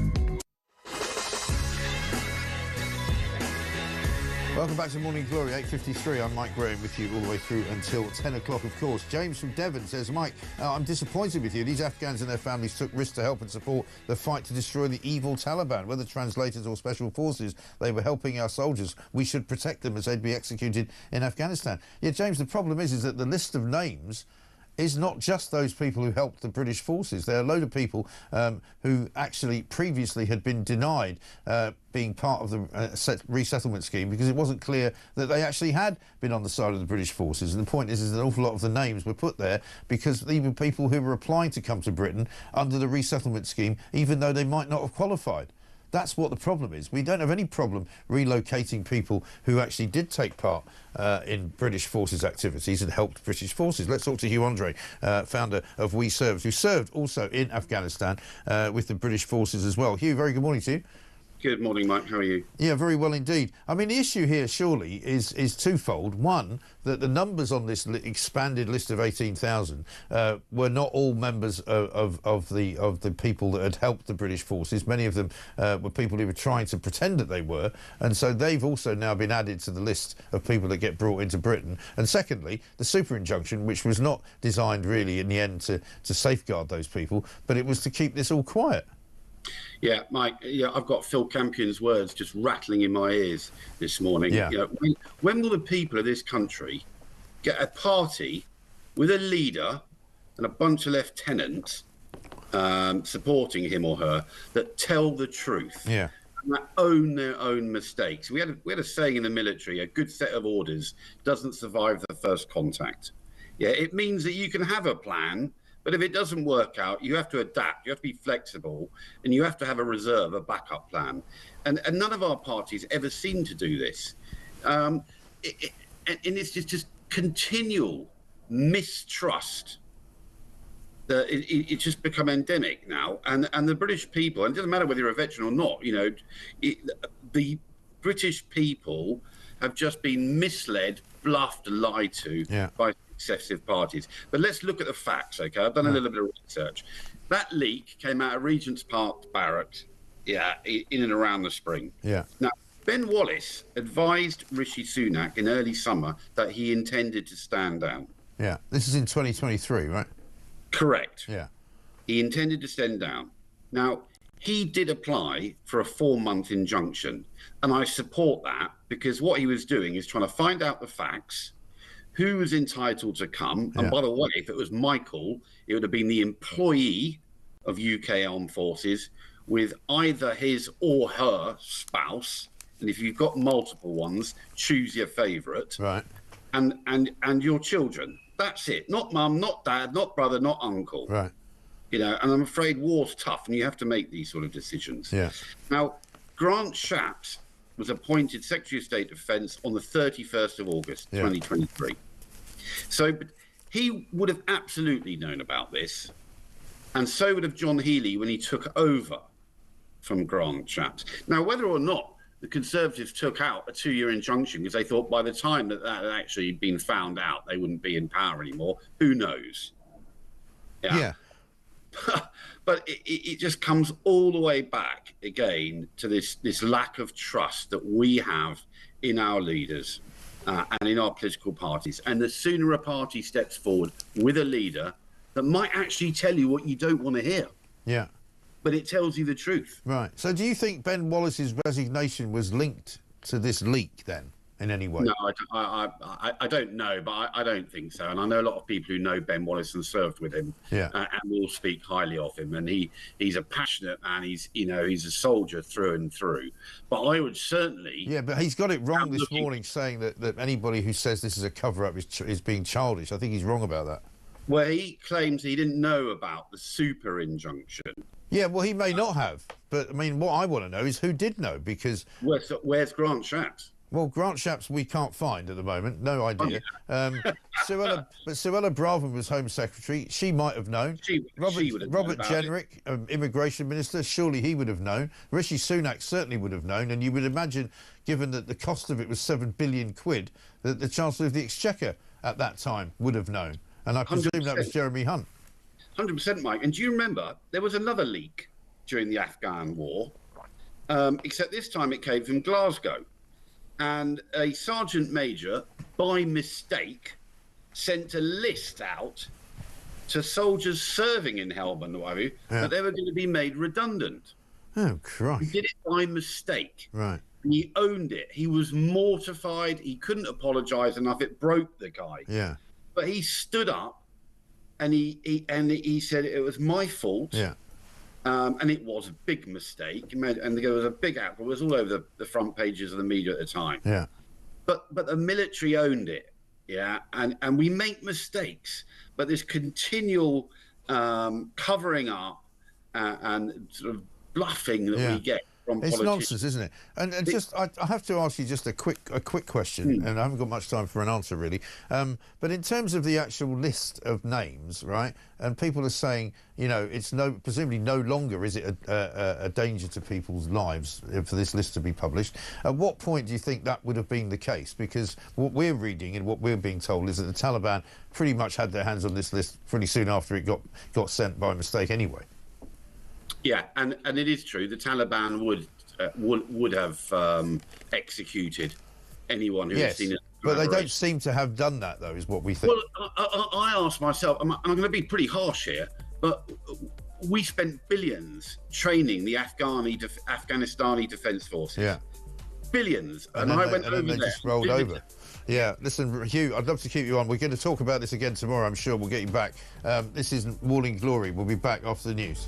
Welcome back to Morning Glory, 8:53. I'm Mike Graham with you all the way through until 10 o'clock, of course. James from Devon says, Mike, I'm disappointed with you. These Afghans and their families took risks to help and support the fight to destroy the evil Taliban. Whether translators or special forces, they were helping our soldiers. We should protect them as they'd be executed in Afghanistan. Yeah, James, the problem is that the list of names is not just those people who helped the British forces. There are a load of people who actually previously had been denied being part of the resettlement scheme because it wasn't clear that they actually had been on the side of the British forces. And the point is an awful lot of the names were put there because even people who were applying to come to Britain under the resettlement scheme, even though they might not have qualified. That's what the problem is. We don't have any problem relocating people who actually did take part in British forces activities and helped British forces. Let's talk to Hugh Andre, founder of We Served, who served also in Afghanistan with the British forces as well. Hugh, very good morning to you. Good morning, Mike. How are you? Yeah, very well indeed. I mean, the issue here surely is twofold. One, that the numbers on this expanded list of 18,000 were not all members of the people that had helped the British forces. Many of them were people who were trying to pretend that they were, and so they've also now been added to the list of people that get brought into Britain. And secondly, the super injunction, which was not designed really in the end to safeguard those people, but it was to keep this all quiet. Yeah, Mike, I've got Phil Campion's words just rattling in my ears this morning. Yeah. When will the people of this country get a party with a leader and a bunch of lieutenants supporting him or her that tell the truth? Yeah. And that own their own mistakes. We had a saying in the military, a good set of orders doesn't survive the first contact. Yeah, it means that you can have a plan, but if it doesn't work out, you have to adapt, you have to be flexible, and you have to have a reserve, a backup plan. And none of our parties ever seem to do this. And it's just continual mistrust. It's just become endemic now. And the British people, and it doesn't matter whether you're a veteran or not, the British people have just been misled, bluffed, lied to by successive parties. But let's look at the facts, okay? I've done a little bit of research. That leak came out of Regent's Park Barracks, in and around the spring. Yeah. Now, Ben Wallace advised Rishi Sunak in early summer that he intended to stand down. Yeah. This is in 2023, right? Correct. Yeah. He intended to stand down. Now, he did apply for a 4-month injunction, and I support that because what he was doing is trying to find out the facts, who was entitled to come. And by the way, if it was Michael, it would have been the employee of UK Armed Forces with either his or her spouse. And if you've got multiple ones, choose your favourite. Right. And your children. That's it. Not mum, not dad, not brother, not uncle. Right. And I'm afraid war's tough and you have to make these sort of decisions. Yeah. Now, Grant Shapps was appointed Secretary of State Defence on the 31st of August, 2023. So he would have absolutely known about this, and so would have John Healey when he took over from Grant Shapps. Now, whether or not the Conservatives took out a 2-year injunction because they thought by the time that had actually been found out they wouldn't be in power anymore, who knows? Yeah. But it just comes all the way back again to this lack of trust that we have in our leaders and in our political parties. And the sooner a party steps forward with a leader that might actually tell you what you don't want to hear. Yeah. But it tells you the truth. Right. So do you think Ben Wallace's resignation was linked to this leak then? In any way? No, I don't know, but I don't think so. And I know a lot of people who know Ben Wallace and served with him, and will speak highly of him. And he's a passionate man. He's a soldier through and through. But I would certainly. Yeah, but he's got it wrong this morning, saying that anybody who says this is a cover-up is being childish. I think he's wrong about that. Well, he claims he didn't know about the super injunction. Yeah, well, he may not have. But I mean, what I want to know is who did know, because where's Grant Shapps? Well, Grant Shapps we can't find at the moment. No idea. Suella Braverman was Home Secretary. She might have known. Robert Jenrick, Immigration Minister, surely he would have known. Rishi Sunak certainly would have known. And you would imagine, given that the cost of it was £7 billion, that the Chancellor of the Exchequer at that time would have known. And I presume 100%. That was Jeremy Hunt. 100%, Mike. And do you remember there was another leak during the Afghan war, except this time it came from Glasgow. And a sergeant major, by mistake, sent a list out to soldiers serving in Helmand that they were going to be made redundant. Oh, Christ. He did it by mistake. Right. And he owned it. He was mortified. He couldn't apologise enough. It broke the guy. Yeah. But he stood up and he said it was my fault. Yeah. And it was a big mistake, and there was a big outcry. It was all over the front pages of the media at the time. Yeah. But the military owned it, yeah. And we make mistakes, but this continual covering up and sort of bluffing that we get from it's politicians. nonsense, isn't it? And just, I have to ask you just a quick question, and I haven't got much time for an answer really. But in terms of the actual list of names, right? And people are saying, you know, it's presumably no longer is it a danger to people's lives for this list to be published. At what point do you think that would have been the case? Because what we're reading and what we're being told is that the Taliban pretty much had their hands on this list pretty soon after it got sent by mistake anyway. Yeah, and it is true. The Taliban would have executed anyone who had seen it. But they don't seem to have done that, though, is what we think. Well, I ask myself, I'm going to be pretty harsh here, but we spent billions training the Afghanistani Defence Forces. Yeah. Billions. And I then went over they there. just rolled over. Yeah, listen, Hugh, I'd love to keep you on. We're going to talk about this again tomorrow, I'm sure. We'll get you back. This is Morning Glory. We'll be back after the news.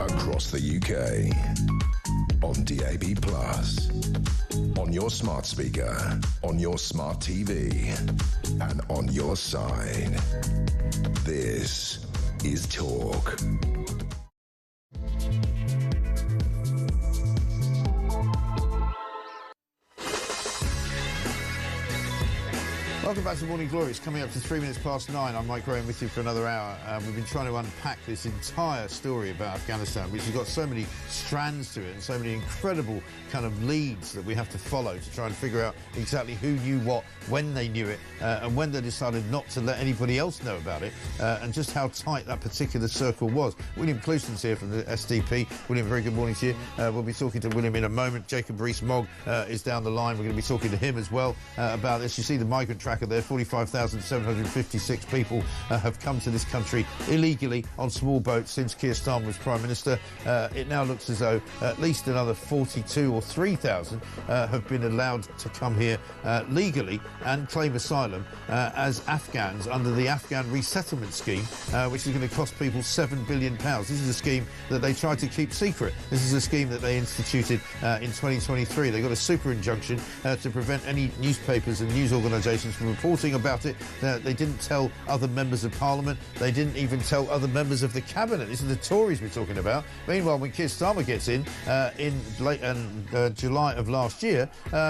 Across the UK, on DAB+, on your smart speaker, on your smart TV, and on your side. This is Talk. Welcome back to Morning Glory. It's coming up to 3 minutes past 9. I'm Mike Graham with you for another hour. We've been trying to unpack this entire story about Afghanistan, which has got so many strands to it and so many incredible kind of leads that we have to follow to try and figure out exactly who knew what, when they knew it, and when they decided not to let anybody else know about it, and just how tight that particular circle was. William Clouston's here from the SDP. William, very good morning to you. We'll be talking to William in a moment. Jacob Rees-Mogg is down the line. We're going to be talking to him as well about this. You see the migrant tracker there, 45,756 people have come to this country illegally on small boats since Keir Starmer was Prime Minister. It now looks as though at least another 42 or 3,000 have been allowed to come here legally and claim asylum as Afghans under the Afghan resettlement scheme, which is going to cost people £7 billion. This is a scheme that they tried to keep secret. This is a scheme that they instituted in 2023. They got a super injunction to prevent any newspapers and news organisations from reporting about it. They didn't tell other members of Parliament. They didn't even tell other members of the Cabinet. This is the Tories we're talking about. Meanwhile, when Keir Starmer gets in late July of last year,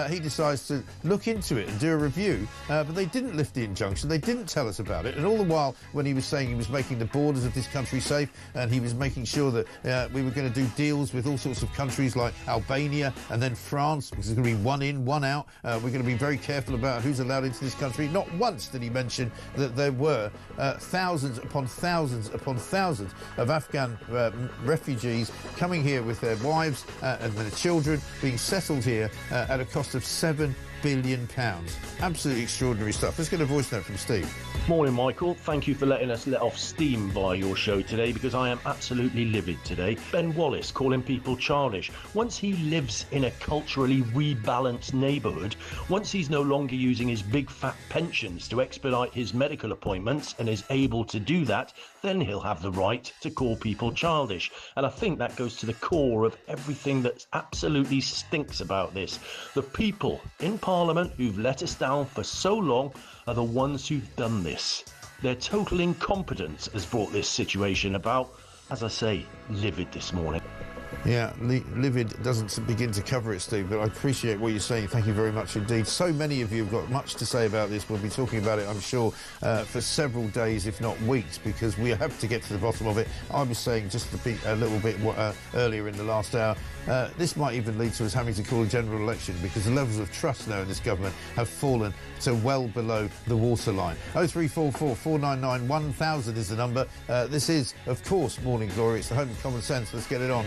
he decides to look into it and do a review, but they didn't lift the injunction. They didn't tell us about it. And all the while, when he was saying he was making the borders of this country safe and he was making sure that we were going to do deals with all sorts of countries like Albania and then France, because there's going to be one in, one out. We're going to be very careful about who's allowed into this country. Not once did he mention that there were thousands upon thousands upon thousands of Afghan refugees coming here with their wives and their children, being settled here at a cost of £7 billion. Absolutely extraordinary stuff. Let's get a voice note from Steve. Morning, Michael. Thank you for letting us let off steam via your show today, because I am absolutely livid today. Ben Wallace calling people childish. Once he lives in a culturally rebalanced neighbourhood, once he's no longer using his big fat pensions to expedite his medical appointments and is able to do that, then he'll have the right to call people childish. And I think that goes to the core of everything that absolutely stinks about this. The people in Parliament who've let us down for so long are the ones who've done this. Their total incompetence has brought this situation about. As I say, livid this morning. Yeah, livid doesn't begin to cover it, Steve, but I appreciate what you're saying. Thank you very much indeed. So many of you have got much to say about this. We'll be talking about it, I'm sure, for several days, if not weeks, because we have to get to the bottom of it. I was saying just a little bit earlier in the last hour, this might even lead to us having to call a general election, because the levels of trust now in this government have fallen to well below the waterline. 0344 499 1000 is the number. This is, of course, Morning Glory. It's the home of common sense. Let's get it on.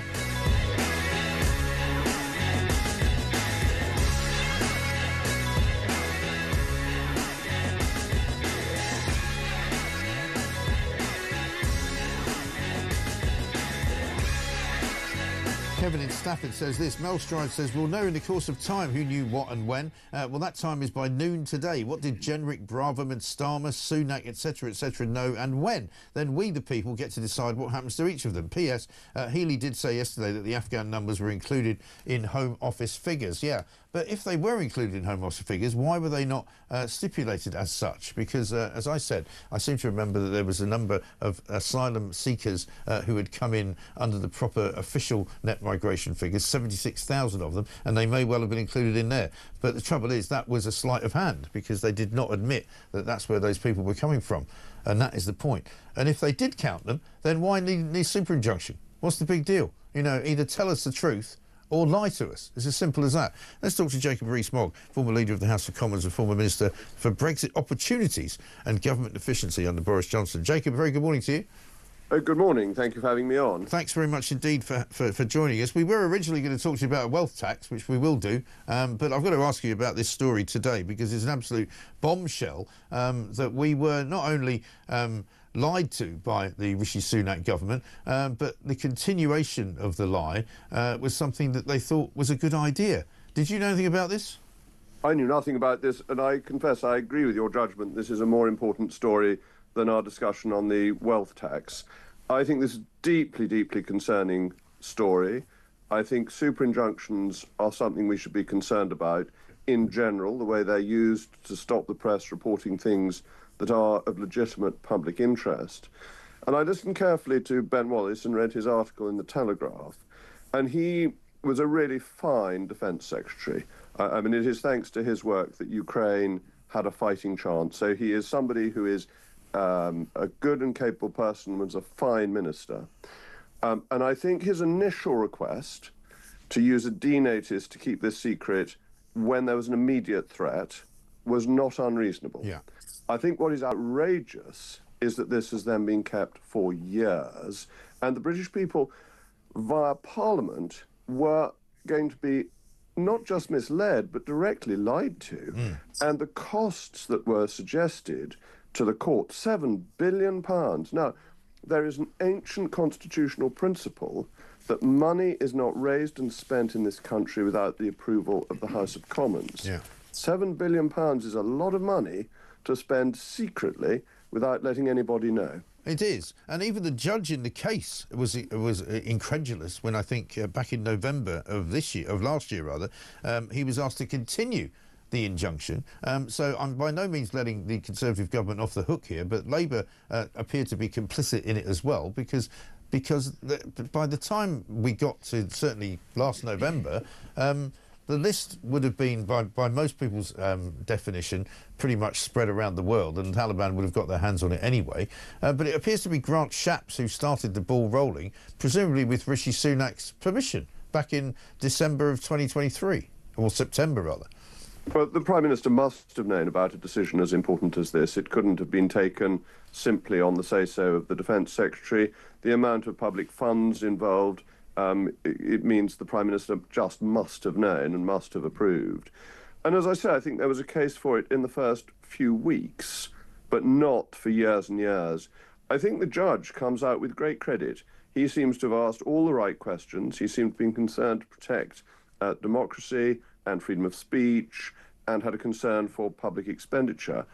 Kevin in Stafford says this. Mel Stride says, we'll know in the course of time who knew what and when. Well, that time is by noon today. What did Jenrick, Braverman, Starmer, Sunak, etc., know and when? Then we, the people, get to decide what happens to each of them. P.S. Healy did say yesterday that the Afghan numbers were included in Home Office figures. Yeah, but if they were included in Home Office figures, why were they not stipulated as such? Because, as I said, I seem to remember that there was a number of asylum seekers who had come in under the proper official net migration figures, 76,000 of them, and they may well have been included in there. But the trouble is that was a sleight of hand, because they did not admit that that's where those people were coming from. And that is the point. And if they did count them, then why need super injunction? What's the big deal? You know, either tell us the truth or lie to us. It's as simple as that. Let's talk to Jacob Rees-Mogg, former Leader of the House of Commons and former Minister for Brexit Opportunities and Government Efficiency under Boris Johnson. Jacob, very good morning to you. Good morning. Thank you for having me on. Thanks very much indeed for joining us. We were originally going to talk to you about a wealth tax, which we will do, but I've got to ask you about this story today, because it's an absolute bombshell that we were not only lied to by the Rishi Sunak government, but the continuation of the lie was something that they thought was a good idea. Did you know anything about this? I knew nothing about this, and I confess I agree with your judgment. This is a more important story than our discussion on the wealth tax. I think this is a deeply, deeply concerning story. I think super injunctions are something we should be concerned about in general, the way they're used to stop the press reporting things that are of legitimate public interest. And I listened carefully to Ben Wallace and read his article in The Telegraph, and he was a really fine defence secretary. I mean, it is thanks to his work that Ukraine had a fighting chance. So he is somebody who is a good and capable person, was a fine minister. And I think his initial request to use a D notice to keep this secret when there was an immediate threat was not unreasonable. Yeah. I think what is outrageous is that this has then been kept for years, and the British people, via Parliament, were going to be not just misled, but directly lied to. And the costs that were suggested to the court, £7 billion. Now, there is an ancient constitutional principle that money is not raised and spent in this country without the approval of the House of Commons. Yeah. £7 billion is a lot of money to spend secretly without letting anybody know. It is, and even the judge in the case was incredulous when I think back in November of last year, he was asked to continue the injunction. So I'm by no means letting the Conservative government off the hook here, but Labour appear to be complicit in it as well, because by the time we got to certainly last November, the list would have been, by most people's definition, pretty much spread around the world, and the Taliban would have got their hands on it anyway. But it appears to be Grant Shapps who started the ball rolling, presumably with Rishi Sunak's permission, back in December of 2023, or September rather. Well, the Prime Minister must have known about a decision as important as this. It couldn't have been taken simply on the say-so of the Defence Secretary. The amount of public funds involved, it means the Prime Minister just must have known and must have approved. And as I say, I think there was a case for it in the first few weeks, but not for years and years. I think the judge comes out with great credit. He seems to have asked all the right questions. He seemed to be concerned to protect democracy and freedom of speech, and had a concern for public expenditure.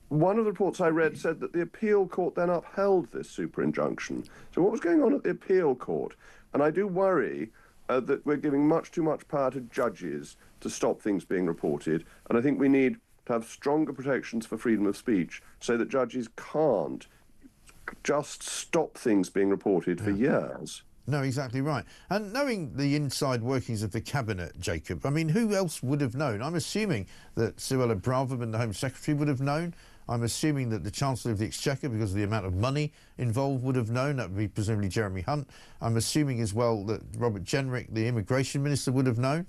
One of the reports I read said that the appeal court then upheld this super injunction. So what was going on at the appeal court? And I do worry that we're giving much too much power to judges to stop things being reported. And I think we need to have stronger protections for freedom of speech so that judges can't just stop things being reported for years. No, exactly right. And knowing the inside workings of the Cabinet, Jacob, I mean, who else would have known? I'm assuming that Suella Braverman, the Home Secretary, would have known. I'm assuming that the Chancellor of the Exchequer, because of the amount of money involved, would have known. That would be presumably Jeremy Hunt. I'm assuming as well that Robert Jenrick, the Immigration Minister, would have known.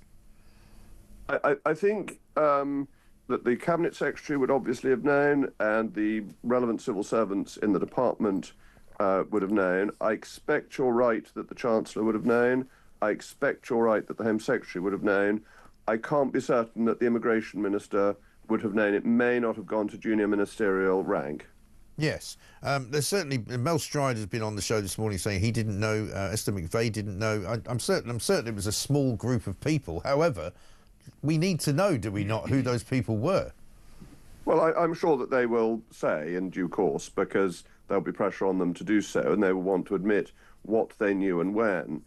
I think that the Cabinet Secretary would obviously have known, and the relevant civil servants in the department would have known. I expect you're right that the Chancellor would have known. I expect you're right that the Home Secretary would have known. I can't be certain that the Immigration Minister would have known. It may not have gone to junior ministerial rank. Yes. There's certainly... Mel Stride has been on the show this morning saying he didn't know, Esther McVeigh didn't know. I'm certain it was a small group of people. However, we need to know, do we not, who those people were? Well, I'm sure that they will say in due course, because there'll be pressure on them to do so, and they will want to admit what they knew and when.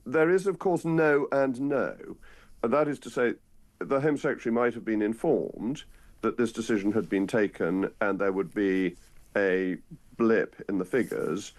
There is, of course, no and no. And that is to say, the Home Secretary might have been informed that this decision had been taken and there would be a blip in the figures,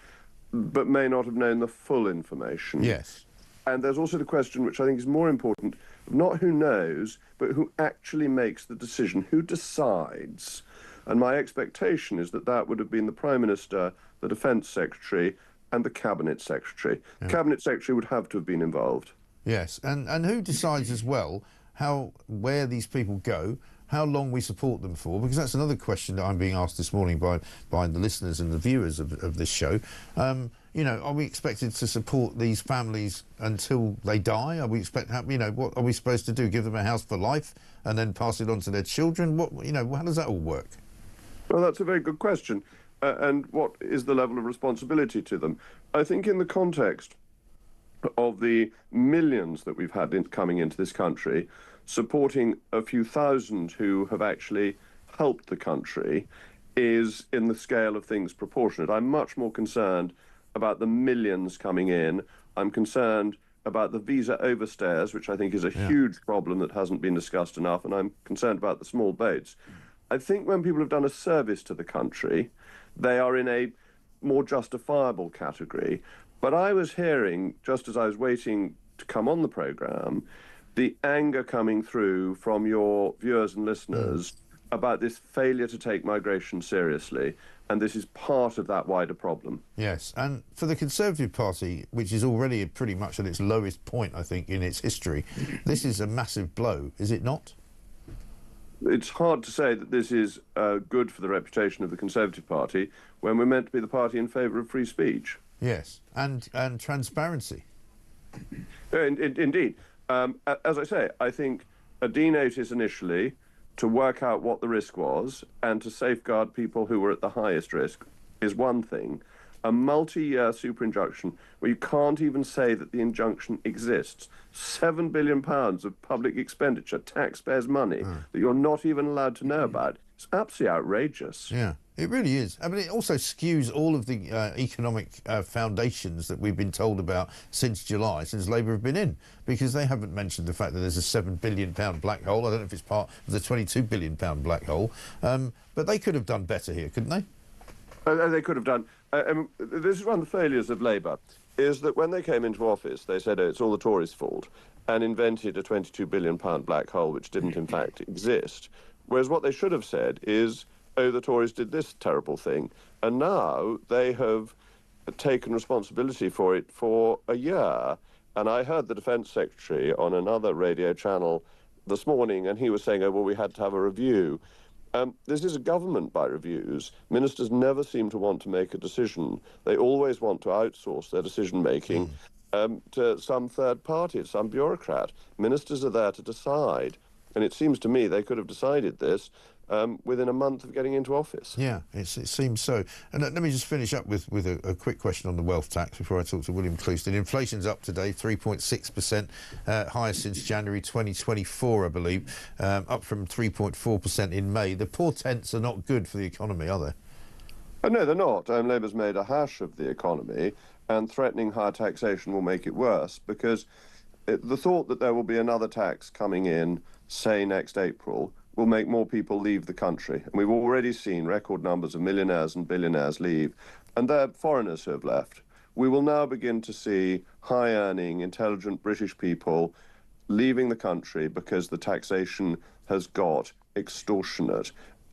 but may not have known the full information. Yes. And there's also the question, which I think is more important, not who knows, but who actually makes the decision, who decides. And my expectation is that that would have been the Prime Minister, the Defence Secretary, and the Cabinet Secretary. Yeah. The Cabinet Secretary would have to have been involved. Yes, and who decides as well where these people go, how long we support them for, because that's another question that I'm being asked this morning by the listeners and the viewers of this show. You know, are we expected to support these families until they die? Are we what are we supposed to do? Give them a house for life and then pass it on to their children? How does that all work? Well, that's a very good question. And what is the level of responsibility to them? I think in the context of the millions that we've had coming into this country, supporting a few thousand who have actually helped the country is, in the scale of things, proportionate. I'm much more concerned about the millions coming in. I'm concerned about the visa overstayers, which I think is a huge problem that hasn't been discussed enough, and I'm concerned about the small boats. I think when people have done a service to the country, they are in a more justifiable category. But I was hearing, just as I was waiting to come on the programme, the anger coming through from your viewers and listeners about this failure to take migration seriously, and this is part of that wider problem. Yes, and for the Conservative Party, which is already pretty much at its lowest point, I think, in its history, this is a massive blow, is it not? It's hard to say that this is good for the reputation of the Conservative Party when we're meant to be the party in favour of free speech. Yes, and transparency. Indeed. As I say, I think a denotice initially to work out what the risk was and to safeguard people who were at the highest risk is one thing. A multi-year super injunction where you can't even say that the injunction exists. £7 billion of public expenditure, taxpayers' money, that you're not even allowed to know about. It's absolutely outrageous. Yeah, it really is. I mean, it also skews all of the economic foundations that we've been told about since July, since Labour have been in, because they haven't mentioned the fact that there's a £7 billion black hole. I don't know if it's part of the £22 billion black hole, but they could have done better here, couldn't they? They could have done. This is one of the failures of Labour, is that when they came into office, they said, oh, it's all the Tories' fault, and invented a £22 billion black hole, which didn't in fact exist. Whereas what they should have said is, oh, the Tories did this terrible thing, and now they have taken responsibility for it for a year. And I heard the Defence Secretary on another radio channel this morning, and he was saying, oh, well, we had to have a review. This is a government by reviews. Ministers never seem to want to make a decision. They always want to outsource their decision-making to some third party, some bureaucrat. Ministers are there to decide. And it seems to me they could have decided this within a month of getting into office. Yeah, it seems so. And let me just finish up with a quick question on the wealth tax before I talk to William Clouston. Inflation's up today, 3.6%, highest since January 2024, I believe, up from 3.4% in May. The portents are not good for the economy, are they? No, they're not. Labour's made a hash of the economy, and threatening higher taxation will make it worse, because the thought that there will be another tax coming in, say next April, will make more people leave the country. And we've already seen record numbers of millionaires and billionaires leave, and they're foreigners who have left. We will now begin to see high-earning, intelligent British people leaving the country because the taxation has got extortionate.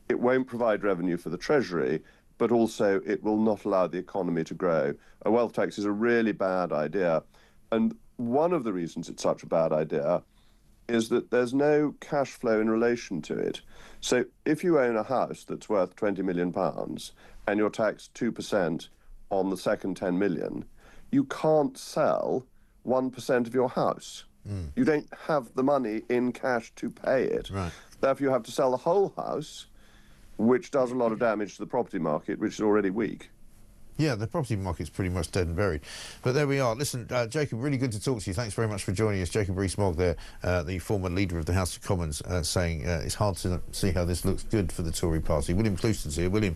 It won't provide revenue for the Treasury, but also it will not allow the economy to grow. A wealth tax is a really bad idea. And one of the reasons it's such a bad idea is that there's no cash flow in relation to it. So if you own a house that's worth £20 million and you're taxed 2% on the second 10 million, you can't sell 1% of your house. You don't have the money in cash to pay it. Right. Therefore, you have to sell the whole house, which does a lot of damage to the property market, which is already weak. Yeah, the property market's pretty much dead and buried. But there we are. Listen, Jacob, really good to talk to you. Thanks very much for joining us. Jacob Rees-Mogg there, the former leader of the House of Commons, saying it's hard to see how this looks good for the Tory party. William Clouston's here. William,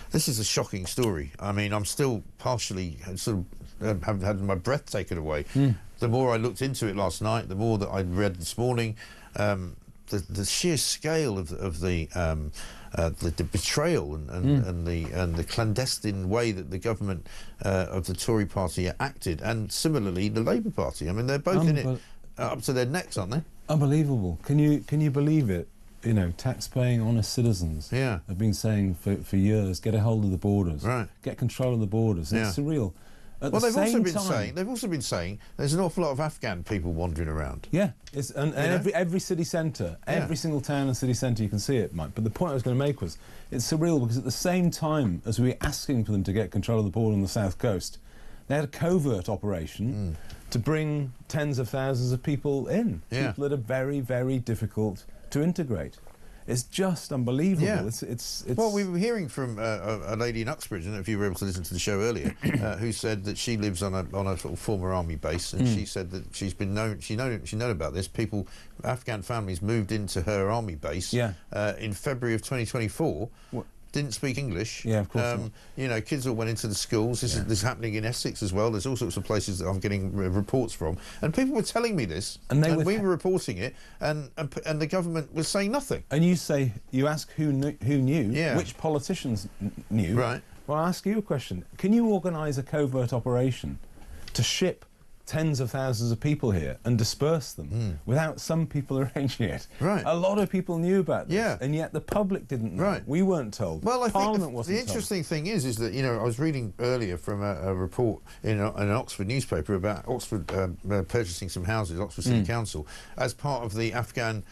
this is a shocking story. I mean, I'm still partially sort of have had my breath taken away. The more I looked into it last night, the more that I read this morning, the sheer scale of the betrayal and the clandestine way that the government of the Tory party acted, and similarly the Labour Party. I mean, they're both in it up to their necks, aren't they? Unbelievable. Can you believe it? You know, tax-paying, honest citizens have been saying for years, get a hold of the borders, get control of the borders. It's surreal. They've also been saying there's an awful lot of Afghan people wandering around. Yeah, every city centre, every single town and city centre, you can see it, Mike. But the point I was going to make was, it's surreal because at the same time as we were asking for them to get control of the border on the south coast, they had a covert operation to bring tens of thousands of people in. People that are very, very difficult to integrate. It's just unbelievable. Yeah. It's Well, we were hearing from a lady in Uxbridge, I don't know if you were able to listen to the show earlier, who said that she lives on a sort of former army base, and she said that she known about this. Afghan families moved into her army base in February of 2024. Didn't speak English. Yeah, of course not. You know, kids all went into the schools. This is happening in Essex as well. There's all sorts of places that I'm getting reports from, and people were telling me this, and we were reporting it, and the government was saying nothing. And you ask who knew, which politicians knew. Right. Well, I'll ask you a question. Can you organise a covert operation to ship tens of thousands of people here and disperse them without some people arranging it. Right. A lot of people knew about this, Yeah. and yet the public didn't know. Right. We weren't told. Well, I Parliament think wasn't the interesting thing is that, you know, I was reading earlier from a report in an Oxford newspaper about Oxford purchasing some houses, Oxford City Council, as part of the Afghan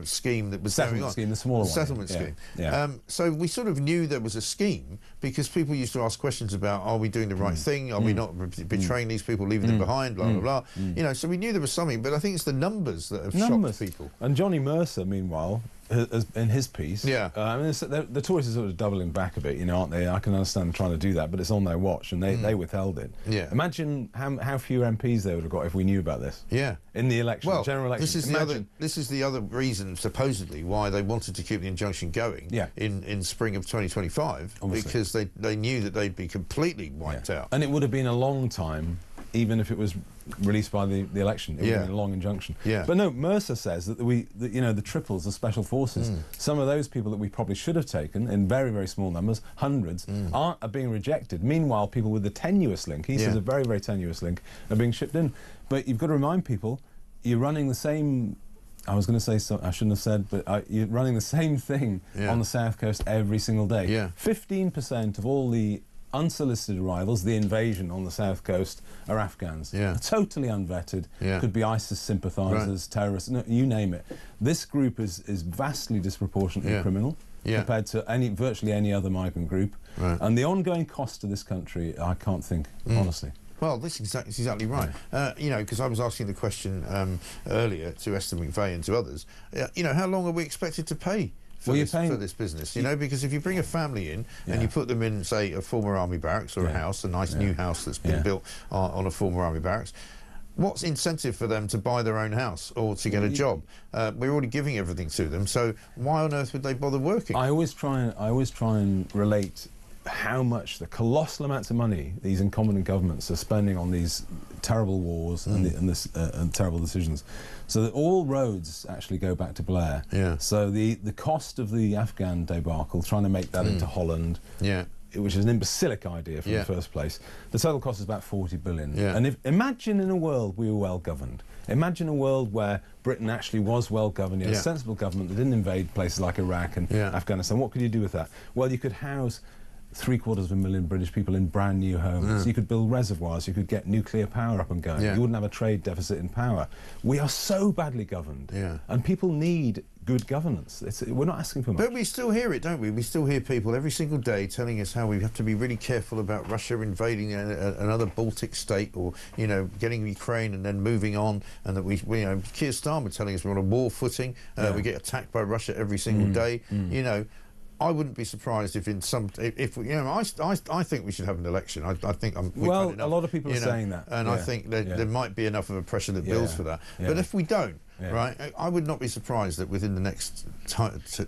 scheme that was going on. Scheme, the smaller one. Settlement Yeah. scheme. Yeah. So we sort of knew there was a scheme because people used to ask questions about, are we doing the right thing? Are we not betraying these people, leaving them behind, blah, blah, blah. You know, so we knew there was something, but I think it's the numbers that have shocked people. And Johnny Mercer, meanwhile, has, in his piece, I mean, the Tories are sort of doubling back a bit, you know, aren't they? I can understand them trying to do that, but it's on their watch, and they withheld it. Yeah. Imagine how few MPs they would have got if we knew about this. Yeah. In the election, Well, general election. this is the other reason, supposedly, why they wanted to keep the injunction going in spring of 2025, Obviously. because they knew that they'd be completely wiped out. And it would have been a long time, even if it was released by the election. It would have been a long injunction. Yeah. But no, Mercer says that you know, the triples, the special forces, some of those people that we probably should have taken in very, very small numbers, hundreds, are being rejected. Meanwhile, people with a tenuous link, he says a very, very tenuous link, are being shipped in. But you've got to remind people, you're running the same... I was going to say I shouldn't have said, but you're running the same thing on the South Coast every single day. 15% of all the unsolicited arrivals, the invasion on the South Coast, are Afghans. Totally unvetted. Could be ISIS sympathisers, terrorists, no, you name it. This group is vastly disproportionately criminal compared to virtually any other migrant group. And the ongoing cost to this country, I can't think, honestly. Well, this is exactly right. You know, because I was asking the question earlier to Esther McVeigh and to others, you know, how long are we expected to pay for this business? You know, because if you bring a family in and you put them in, say, a former army barracks or a house, a nice new house that's been built on a former army barracks, what's incentive for them to buy their own house or to get a job? We're already giving everything to them, so why on earth would they bother working? I always try and relate how much, the colossal amounts of money these incompetent governments are spending on these terrible wars and terrible decisions, so that all roads actually go back to Blair. So the cost of the Afghan debacle, trying to make that into Holland, which is an imbecilic idea from the first place, the total cost is about 40 billion. And imagine in a world we were well governed. Imagine a world where Britain actually was well governed, you had a sensible government that didn't invade places like Iraq and Afghanistan. What could you do with that? Well, you could house 750,000 British people in brand new homes. You could build reservoirs, you could get nuclear power up and going. You wouldn't have a trade deficit in power. We are so badly governed, and people need good governance. We're not asking for much. But we still hear it, don't we? We still hear people every single day telling us how we have to be really careful about Russia invading another Baltic state, or, you know, getting Ukraine and then moving on, and that we you know, Keir Starmer telling us we're on a war footing, we get attacked by Russia every single day. You know, I wouldn't be surprised if you know, I think we should have an election. I think well, a lot of people are saying that, and I think there might be enough of a pressure that builds for that. But if we don't, right, I would not be surprised that within the next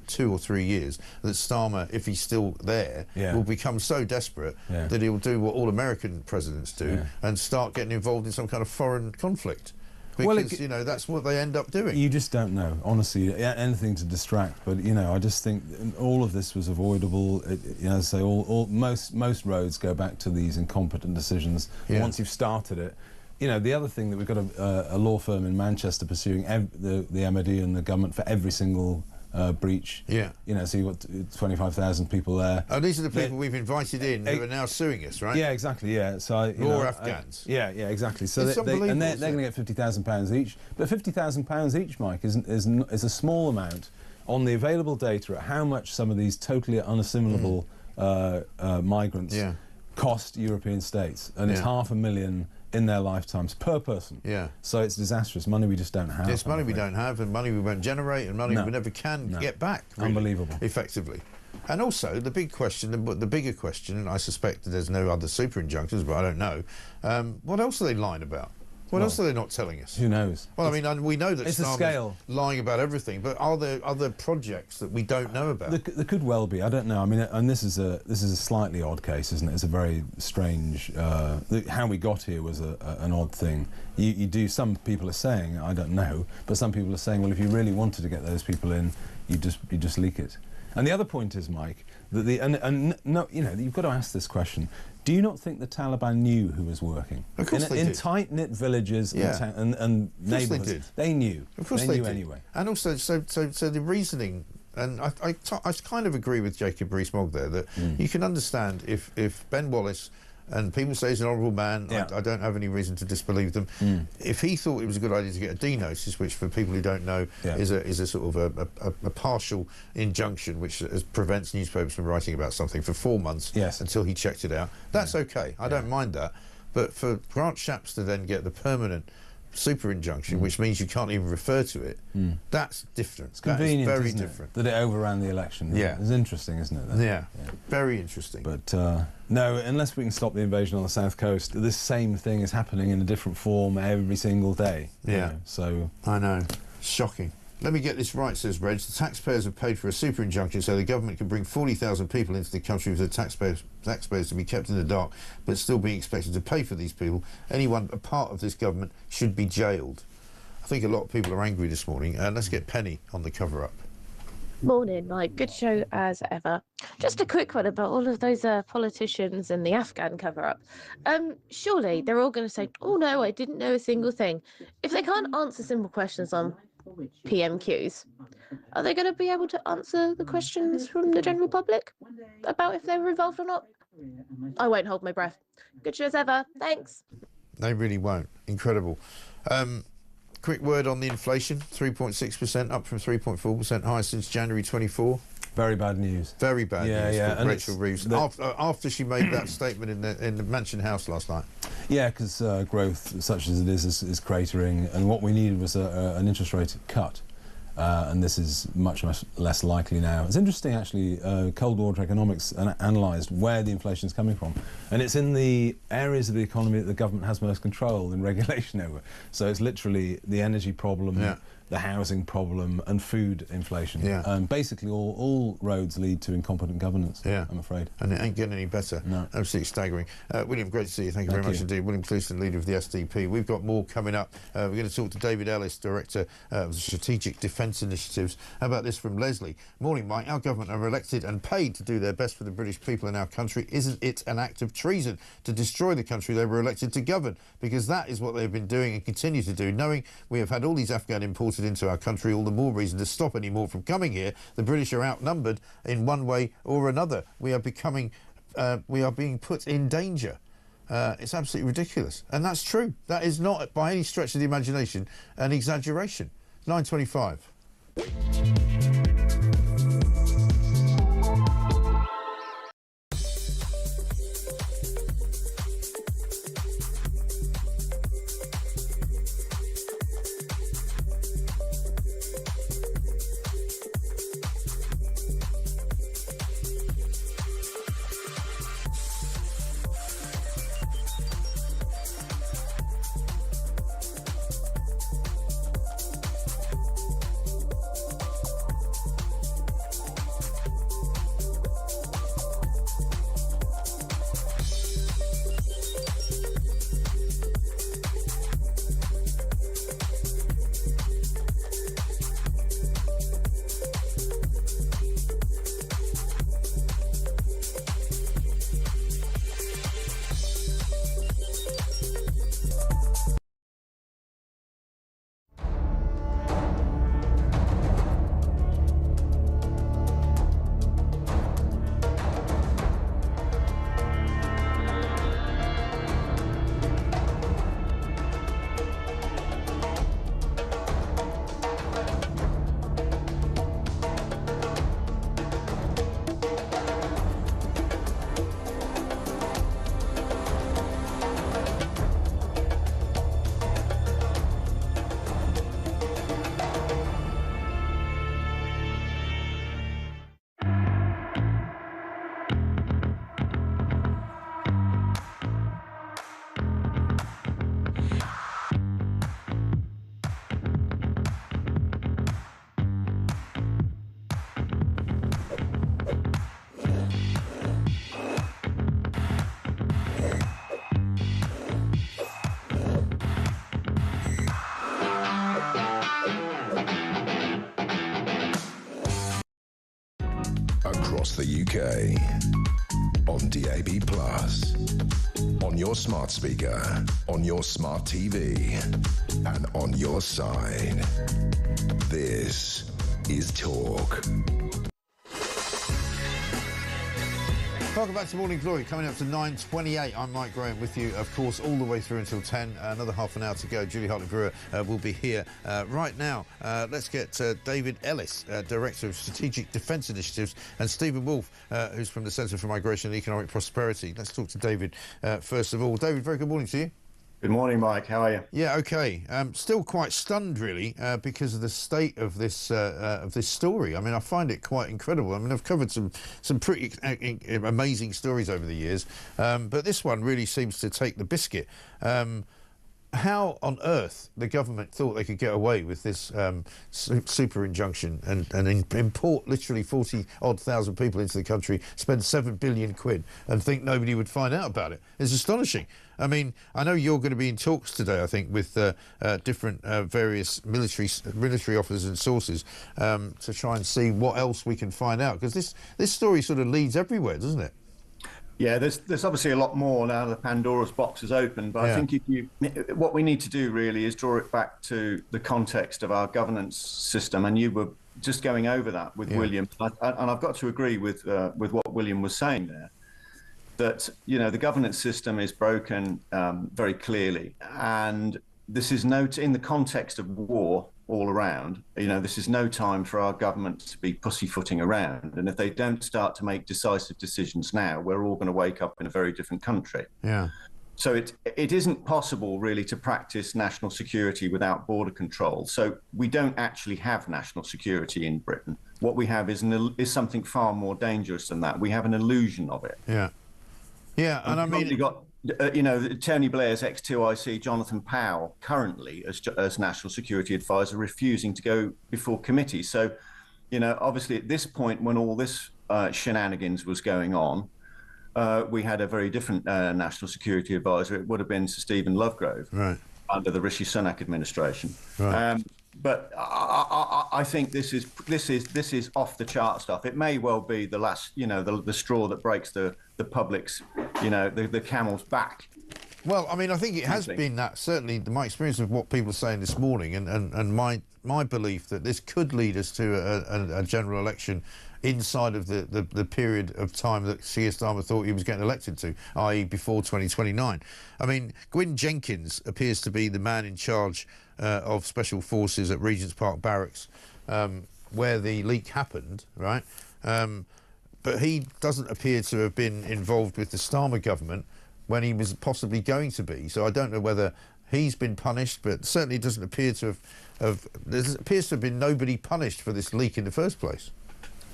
2 or 3 years, that Starmer, if he's still there, will become so desperate that he will do what all American presidents do and start getting involved in some kind of foreign conflict. Because, you know, that's what they end up doing. You just don't know, honestly, anything to distract. But, you know, I just think all of this was avoidable. You know, as I say, most roads go back to these incompetent decisions. Once you've started it. You know, the other thing that we've got a law firm in Manchester pursuing the MOD and the government for every single breach. You know, so you've got 25,000 people there. Oh, these are the people we've invited in who are now suing us, right? Yeah, exactly, So, Afghans. Yeah, exactly. So it's they're going to get £50,000 each. But £50,000 each, Mike, is a small amount on the available data at how much some of these totally unassimilable migrants cost European states. And it's 500,000 in their lifetimes per person. So it's disastrous. Money we just don't have. It's money we don't have, and money we won't generate, and money we never can get back. Really, unbelievable. Effectively. And also the big question, the bigger question, and I suspect that there's no other super injunctions, but I don't know. What else are they lying about? What else are they not telling us? Who knows? Well, I mean, we know that it's a scale lying about everything, but are there other projects that we don't know about? There could well be. I don't know. I mean, and this is a slightly odd case, isn't it? It's a very strange. How we got here was an odd thing. You do. Some people are saying, I don't know, but some people are saying, well, if you really wanted to get those people in, you just leak it. And the other point is, Mike, that no, you know, you've got to ask this question. Do you not think the Taliban knew who was working? Of course they did. In tight-knit villages and neighbourhoods. They knew. Of course they knew did. Anyway. And also, so the reasoning, and I kind of agree with Jacob Rees-Mogg there, that you can understand if Ben Wallace, and people say he's an honourable man, I don't have any reason to disbelieve them. If he thought it was a good idea to get a D-notice, which for people who don't know is a sort of a partial injunction which prevents newspapers from writing about something for 4 months until he checked it out, that's okay. I don't mind that. But for Grant Shapps to then get the permanent super injunction, which means you can't even refer to it, that's different. It's convenient, that is very isn't it, different. that it overran the election. Yeah. It's interesting, isn't it? Yeah, very interesting. But no, unless we can stop the invasion on the south coast, this same thing is happening in a different form every single day. Yeah. You know, so I know. Shocking. Let me get this right, says Reg. The taxpayers have paid for a super injunction so the government can bring 40,000 people into the country for the taxpayers to be kept in the dark, but still being expected to pay for these people. Anyone a part of this government should be jailed. I think a lot of people are angry this morning. Let's get Penny on the cover-up. Morning, Mike. Good show as ever. Just a quick one about all of those politicians and the Afghan cover-up. Surely they're all going to say, oh no, I didn't know a single thing. If they can't answer simple questions on PMQs, are they going to be able to answer the questions from the general public about if they were involved or not? I won't hold my breath. Good show as ever. Thanks. They really won't. Incredible. Quick word on the inflation, 3.6%, up from 3.4%, higher since January 24. Very bad news. Very bad news for Rachel Reeves, the, after she made that statement in the Mansion House last night. Yeah, because growth, such as it is cratering, and what we needed was an interest rate cut. And this is much less likely now. It's interesting, actually, Cold War economics analysed where the inflation is coming from. And it's in the areas of the economy that the government has most control and regulation over. So it's literally the energy problem, the housing problem, and food inflation. Basically, all roads lead to incompetent governance, I'm afraid. And it ain't getting any better. No. Absolutely staggering. William, great to see you. Thank you very much indeed. William Cleaston, leader of the SDP. We've got more coming up. We're going to talk to David Ellis, Director of the Strategic Defence Initiatives. How about this from Leslie? Morning, Mike. Our government are elected and paid to do their best for the British people in our country. Isn't it an act of treason to destroy the country they were elected to govern? Because that is what they've been doing and continue to do. Knowing we have had all these Afghan imported into our country, all the more reason to stop any more from coming here. The British are outnumbered in one way or another. We are being put in danger. It's absolutely ridiculous. And that's true. That is not, by any stretch of the imagination, an exaggeration. 9:25. across the UK. On DAB+, on your smart speaker, on your smart TV, and on your side. This is Talk. Welcome back to Morning Glory, coming up to 9:28. I'm Mike Graham with you, of course, all the way through until 10. Another half an hour to go. Julie Hartley-Brewer will be here right now. Let's get David Ellis, Director of Strategic Defence Initiatives, and Stephen Wolfe, who's from the Centre for Migration and Economic Prosperity. Let's talk to David first of all. David, very good morning to you. Good morning, Mike. How are you? Yeah, OK. Still quite stunned, really, because of the state of this story. I mean, I find it quite incredible. I mean, I've covered some pretty amazing stories over the years, but this one really seems to take the biscuit. How on earth the government thought they could get away with this super injunction and import literally 40-odd thousand people into the country, spend £7 billion and think nobody would find out about it. It's astonishing. I mean, I know you're going to be in talks today, I think, with different various military officers and sources to try and see what else we can find out, because this story sort of leads everywhere, doesn't it? Yeah, there's obviously a lot more now. The Pandora's box is open, but I think what we need to do really is draw it back to the context of our governance system, and you were just going over that with William, and I've got to agree with what William was saying there, that the governance system is broken very clearly, and this is in the context of war all around. This is no time for our government to be pussyfooting around, and if they don't start to make decisive decisions now, we're all going to wake up in a very different country. Yeah. So it isn't possible really to practice national security without border control. So we don't actually have national security in Britain. What we have is something far more dangerous than that. We have an illusion of it. Yeah. Yeah, and I mean, you got Tony Blair's ex-2IC Jonathan Powell currently as National Security Advisor refusing to go before committee. So, obviously at this point when all this shenanigans was going on, we had a very different National Security Advisor. It would have been Sir Stephen Lovegrove, right, under the Rishi Sunak administration. Right. But I think this is off the chart stuff. It may well be the last, the straw that breaks the public's, the camel's back. Well, I mean, I think it has been that, certainly my experience of what people are saying this morning, and my belief that this could lead us to a general election inside of the period of time that Keir Starmer thought he was getting elected to, i.e. before 2029. I mean, Gwyn Jenkins appears to be the man in charge of Special Forces at Regent's Park Barracks, where the leak happened, right? But he doesn't appear to have been involved with the Starmer government when he was possibly going to be. So I don't know whether he's been punished, but certainly doesn't appear to have there appears to have been nobody punished for this leak in the first place.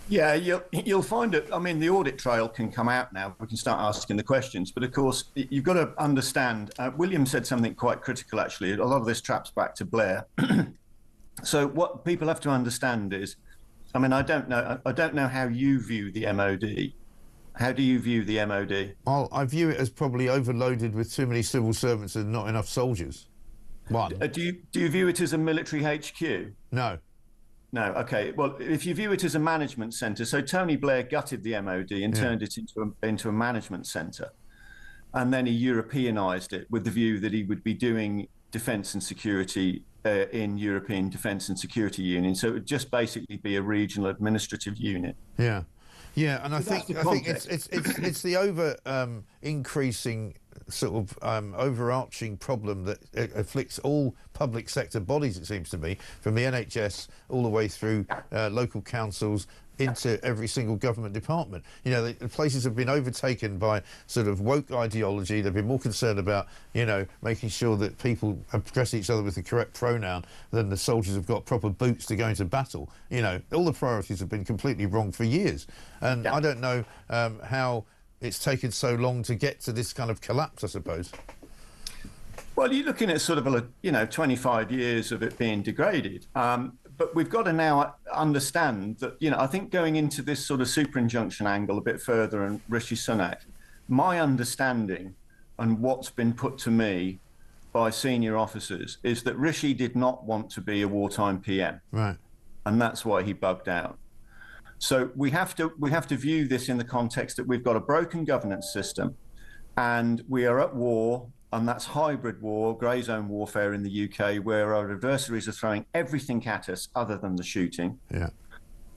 Yeah, you'll find it. I mean, the audit trail can come out now. We can start asking the questions. But of course, you've got to understand, William said something quite critical, actually. A lot of this traps back to Blair. So what people have to understand is, I mean, I don't know how you view the MOD. How do you view the MOD? Well, I view it as probably overloaded with too many civil servants and not enough soldiers. One. Do you view it as a military HQ? No. No, okay. Well, if you view it as a management centre, so Tony Blair gutted the MOD and turned it into a management centre, and then he Europeanised it with the view that he would be doing defence and security in European Defence and Security Union. So it would just basically be a regional administrative unit. Yeah. Yeah, and I think it's the over increasing sort of overarching problem that afflicts all public sector bodies, it seems to me, from the NHS all the way through local councils into every single government department. The places have been overtaken by sort of woke ideology. They've been more concerned about, making sure that people address each other with the correct pronoun than the soldiers have got proper boots to go into battle. All the priorities have been completely wrong for years. And I don't know how it's taken so long to get to this kind of collapse, I suppose. Well, you're looking at sort of 25 years of it being degraded. But we've got to now understand that, I think going into this sort of super injunction angle a bit further, and Rishi Sunak, my understanding and what's been put to me by senior officers is that Rishi did not want to be a wartime PM. Right. And that's why he bugged out. So we have to view this in the context that we've got a broken governance system, and we are at war, and that's hybrid war, grey zone warfare in the UK, where our adversaries are throwing everything at us other than the shooting. Yeah.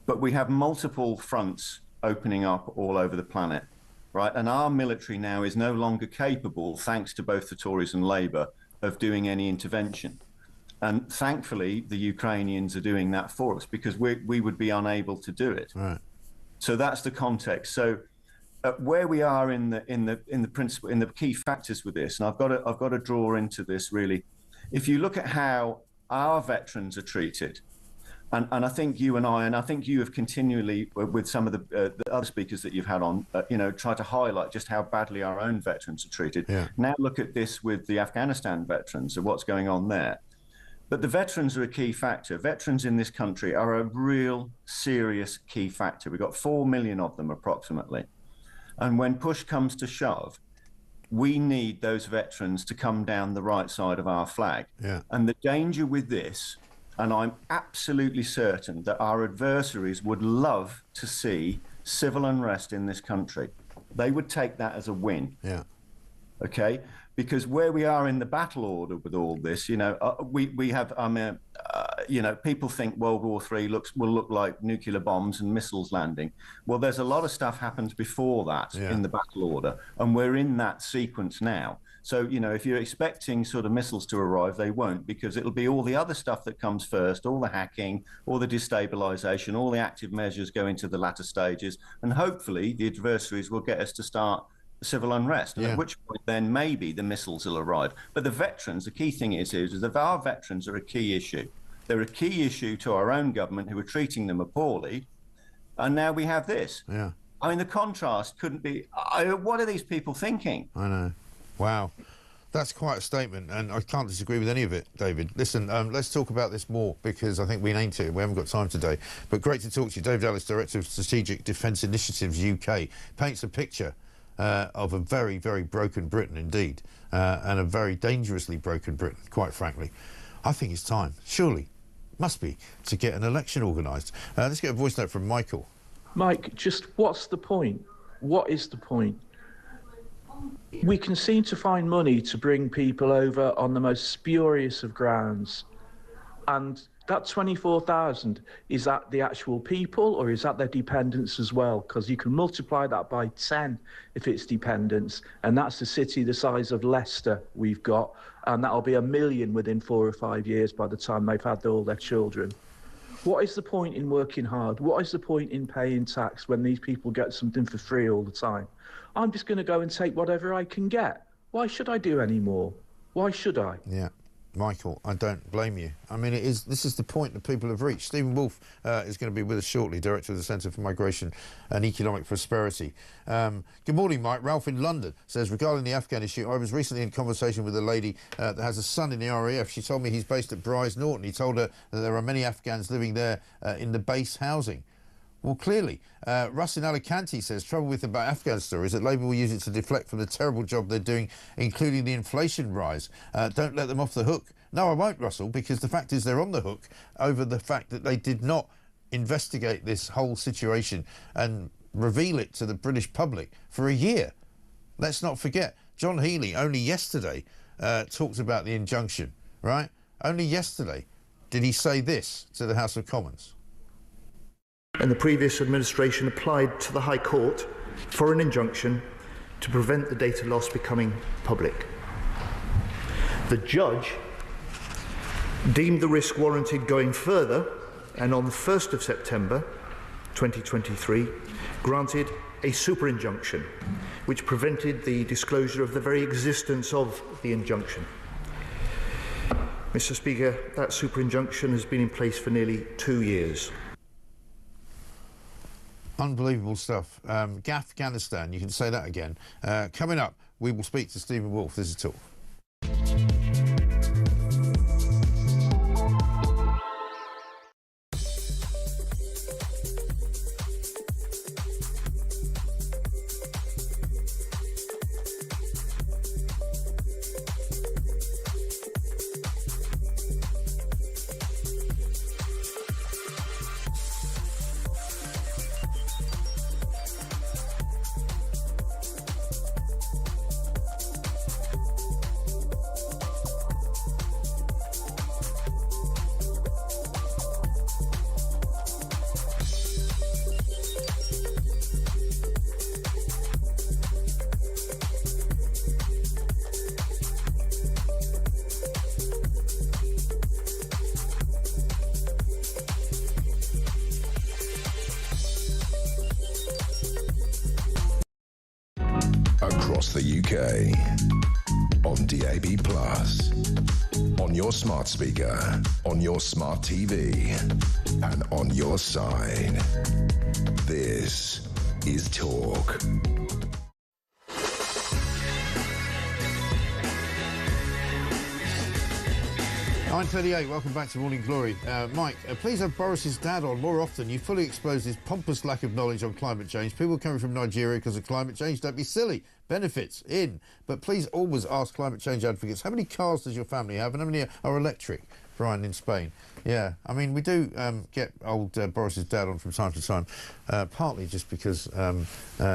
But we have multiple fronts opening up all over the planet, right? And our military now is no longer capable, thanks to both the Tories and Labour, of doing any intervention. And thankfully, the Ukrainians are doing that for us, because we would be unable to do it. Right. So that's the context. So where we are in the principle, in the key factors with this, and I've got to draw into this really. If you look at how our veterans are treated, and I think you and I think you have continually, with some of the other speakers that you've had on, tried to highlight just how badly our own veterans are treated. Yeah. Now look at this with the Afghanistan veterans and what's going on there. But the veterans are a key factor. Veterans in this country are a real serious key factor. We've got 4 million of them approximately. And when push comes to shove, we need those veterans to come down the right side of our flag. Yeah. And the danger with this, and I'm absolutely certain that our adversaries would love to see civil unrest in this country. They would take that as a win. Yeah. Okay? Because where we are in the battle order with all this, we have, people think World War III will look like nuclear bombs and missiles landing. Well, there's a lot of stuff happens before that in the battle order, and we're in that sequence now. So, if you're expecting sort of missiles to arrive, they won't, because it'll be all the other stuff that comes first, all the hacking, all the destabilization, all the active measures go into the latter stages, and hopefully the adversaries will get us to start civil unrest, and at which point then maybe the missiles will arrive. But the veterans, the key thing is that our veterans are a key issue. They're a key issue to our own government, who are treating them appallingly, and now we have this. Yeah. I mean, the contrast couldn't be... what are these people thinking? I know. Wow. That's quite a statement, and I can't disagree with any of it, David. Listen, let's talk about this more, because I think we need to. We haven't got time today. But great to talk to you. David Ellis, Director of Strategic Defence Initiatives UK, paints a picture of a very, very broken Britain indeed, and a very dangerously broken Britain, quite frankly. I think it's time, surely, must be, to get an election organised. Let's get a voice note from Michael. Mike, just what's the point? What is the point? We can seem to find money to bring people over on the most spurious of grounds, and that 24,000, is that the actual people, or is that their dependents as well? Because you can multiply that by 10 if it's dependents, and that's a city the size of Leicester we've got, and that'll be 1 million within 4 or 5 years by the time they've had all their children. What is the point in working hard? What is the point in paying tax when these people get something for free all the time? I'm just going to go and take whatever I can get. Why should I do any more? Why should I? Yeah. Michael, I don't blame you. I mean, this is the point that people have reached. Stephen Wolfe is going to be with us shortly, Director of the Centre for Migration and Economic Prosperity. Good morning, Mike. Ralph in London says, regarding the Afghan issue, I was recently in conversation with a lady that has a son in the RAF. She told me he's based at Bryce Norton. He told her that there are many Afghans living there in the base housing. Well, clearly, Russ in Alicante says, trouble with about Afghan stories that Labour will use it to deflect from the terrible job they're doing, including the inflation rise. Don't let them off the hook. No, I won't, Russell, because the fact is they're on the hook over the fact that they did not investigate this whole situation and reveal it to the British public for a year. Let's not forget, John Healey only yesterday talked about the injunction, right? Only yesterday did he say this to the House of Commons. And the previous administration applied to the High Court for an injunction to prevent the data loss becoming public. The judge deemed the risk warranted going further, and on the 1st of September 2023 granted a super injunction which prevented the disclosure of the very existence of the injunction. Mr. Speaker, that super injunction has been in place for nearly 2 years. Unbelievable stuff. Afghanistan, you can say that again. Coming up, we will speak to Stephen Wolfe. This is Talk. across the UK. On DAB+, on your smart speaker, on your smart TV, and on your side. This is Talk. 9:38, welcome back to Morning Glory. Mike, please have Boris's dad on more often. You fully exposed his pompous lack of knowledge on climate change. People coming from Nigeria because of climate change, don't be silly. Benefits, in. But please always ask climate change advocates, how many cars does your family have and how many are electric? Brian in Spain. Yeah, I mean, we do get old Boris's dad on from time to time, partly just because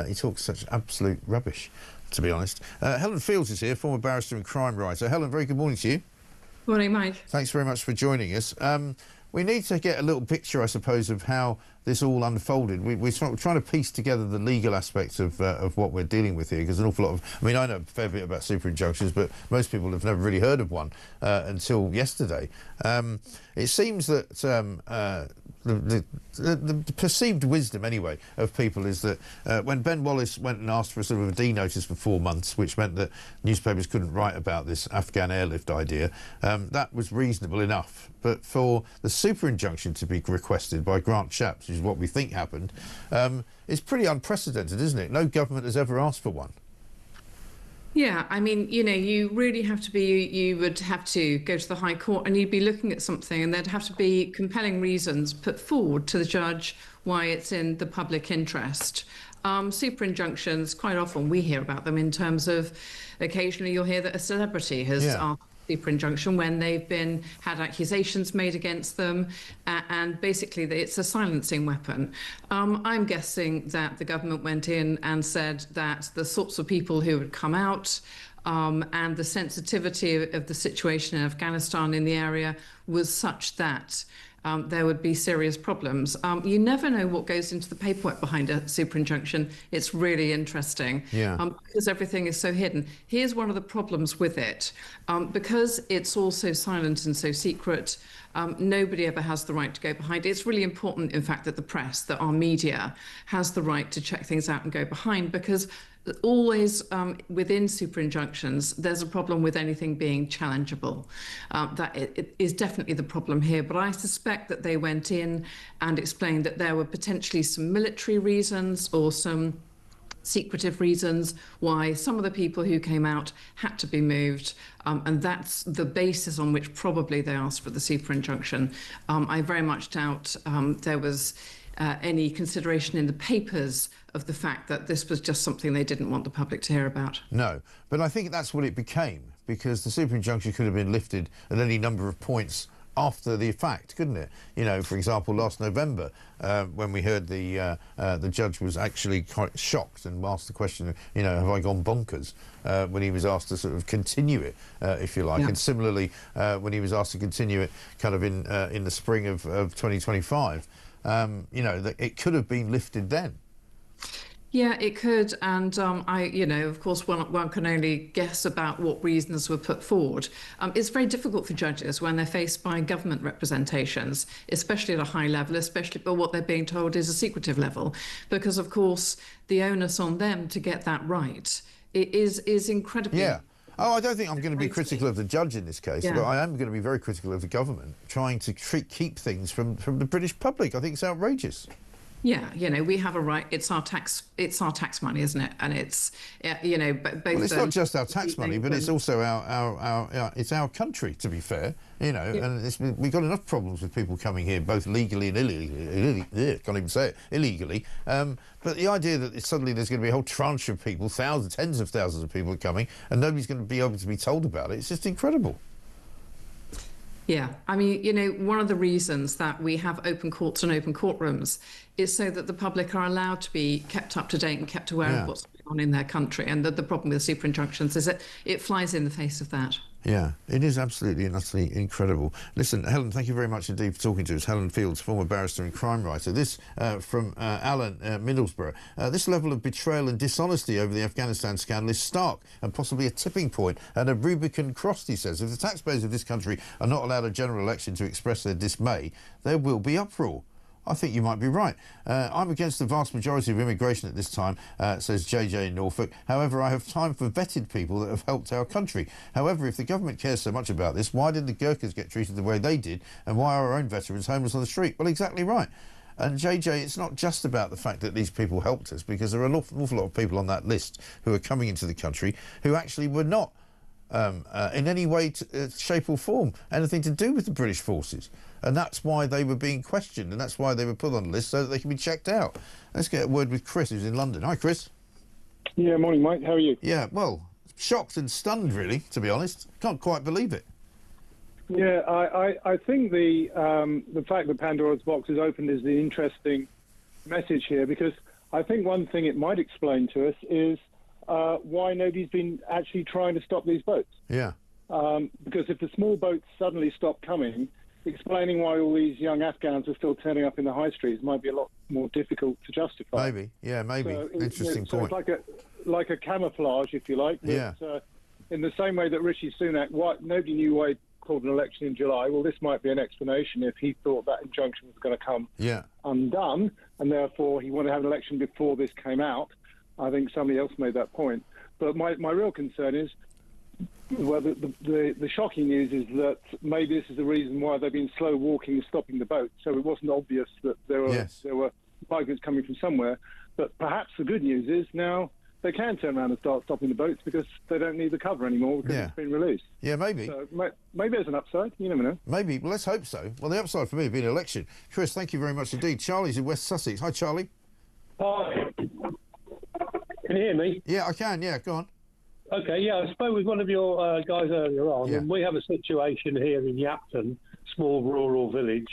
he talks such absolute rubbish, to be honest. Helen Fields is here, former barrister and crime writer. Helen, very good morning to you. Morning, Mike. Thanks very much for joining us. We need to get a little picture, I suppose, of how this all unfolded. We're trying to piece together the legal aspects of what we're dealing with here, because an awful lot of... I mean, I know a fair bit about super injunctions, but most people have never really heard of one until yesterday. It seems that the perceived wisdom, anyway, of people is that when Ben Wallace went and asked for a sort of a D notice for 4 months, which meant that newspapers couldn't write about this Afghan airlift idea, that was reasonable enough. But for the super injunction to be requested by Grant Shapps, which is what we think happened, it's pretty unprecedented, isn't it? No government has ever asked for one. Yeah, I mean, you know, you really have to be, you would have to go to the High Court and you'd be looking at something and there'd have to be compelling reasons put forward to the judge why it's in the public interest. Super injunctions, quite often we hear about them in terms of, occasionally you'll hear that a celebrity has asked super injunction when they've had accusations made against them, and basically it's a silencing weapon. I'm guessing that the government went in and said that the sorts of people who would come out and the sensitivity of the situation in Afghanistan in the area was such that there would be serious problems. You never know what goes into the paperwork behind a super injunction. It's really interesting because everything is so hidden. Here's one of the problems with it. Because it's all so silent and so secret, nobody ever has the right to go behind it. It's really important, in fact, that the press, that our media has the right to check things out and go behind, because always within super injunctions, there's a problem with anything being challengeable. That it is definitely the problem here. But I suspect that they went in and explained that there were potentially some military reasons or some secretive reasons why some of the people who came out had to be moved. And that's the basis on which probably they asked for the super injunction. I very much doubt there was any consideration in the papers of the fact that this was just something they didn't want the public to hear about. No, but I think that's what it became, because the super injunction could have been lifted at any number of points after the fact, couldn't it? You know, for example, last November, when we heard the judge was actually quite shocked and asked the question, you know, have I gone bonkers? When he was asked to sort of continue it, if you like. And similarly, when he was asked to continue it kind of in the spring of 2025, you know, it could have been lifted then. Yeah, it could, and you know, of course, one can only guess about what reasons were put forward. It's very difficult for judges when they're faced by government representations, especially at a high level, especially but what they're being told is a secretive level, because of course the onus on them to get that right is incredibly. Yeah. Oh, I don't think I'm going to be critical of the judge in this case, but I am going to be very critical of the government trying to keep things from the British public. I think it's outrageous. Yeah, you know, we have a right. It's our tax money, isn't it? And it's, you know, both. Well, it's not just our tax money, but it's also it's our country. To be fair, you know, and we've got enough problems with people coming here, both legally and illegally. Can't even say it, illegally. But the idea that suddenly there's going to be a whole tranche of people, thousands, tens of thousands of people coming, and nobody's going to be able to be told about it, it's just incredible. Yeah, I mean, you know, one of the reasons that we have open courts and open courtrooms is so that the public are allowed to be kept up to date and kept aware of what's going on in their country. And the problem with super injunctions is that it flies in the face of that. Yeah, it is absolutely and utterly incredible. Listen, Helen, thank you very much indeed for talking to us. Helen Fields, former barrister and crime writer. This from Alan Middlesbrough. This level of betrayal and dishonesty over the Afghanistan scandal is stark and possibly a tipping point and a Rubicon crossed, he says. If the taxpayers of this country are not allowed a general election to express their dismay, there will be uproar. I think you might be right. I'm against the vast majority of immigration at this time, says JJ in Norfolk. However, I have time for vetted people that have helped our country. However, if the government cares so much about this, why did the Gurkhas get treated the way they did, and why are our own veterans homeless on the street? Well, exactly right. And JJ, it's not just about the fact that these people helped us, because there are an awful lot of people on that list who are coming into the country who actually were not in any way, shape or form, anything to do with the British forces. And that's why they were being questioned, and that's why they were put on the list, so that they can be checked out. Let's get a word with Chris, who's in London. Hi, Chris. Yeah, morning, mate. How are you? Yeah, well, shocked and stunned, really, to be honest. Can't quite believe it. Yeah, I think the fact that Pandora's box is opened is the interesting message here, because I think one thing it might explain to us is why nobody's been actually trying to stop these boats. Yeah. Because if the small boats suddenly stop coming, explaining why all these young Afghans are still turning up in the high streets might be a lot more difficult to justify. Maybe, yeah, maybe. So interesting point. It's like a camouflage, if you like. Yeah. In the same way that Rishi Sunak, nobody knew why he called an election in July. Well, this might be an explanation if he thought that injunction was going to come undone, and therefore he wanted to have an election before this came out. I think somebody else made that point. But my real concern is, well, the shocking news is that maybe this is the reason why they've been slow walking and stopping the boat. So it wasn't obvious that there were migrants coming from somewhere. But perhaps the good news is now they can turn around and start stopping the boats because they don't need the cover anymore because it's been released. Yeah, maybe. So maybe there's an upside. You never know. Maybe. Well, let's hope so. Well, the upside for me would be an election. Chris, thank you very much indeed. Charlie's in West Sussex. Hi, Charlie. Hi. Can you hear me? Yeah, I can. Yeah, go on. Okay, yeah, I spoke with one of your guys earlier on, and we have a situation here in Yapton, small rural village.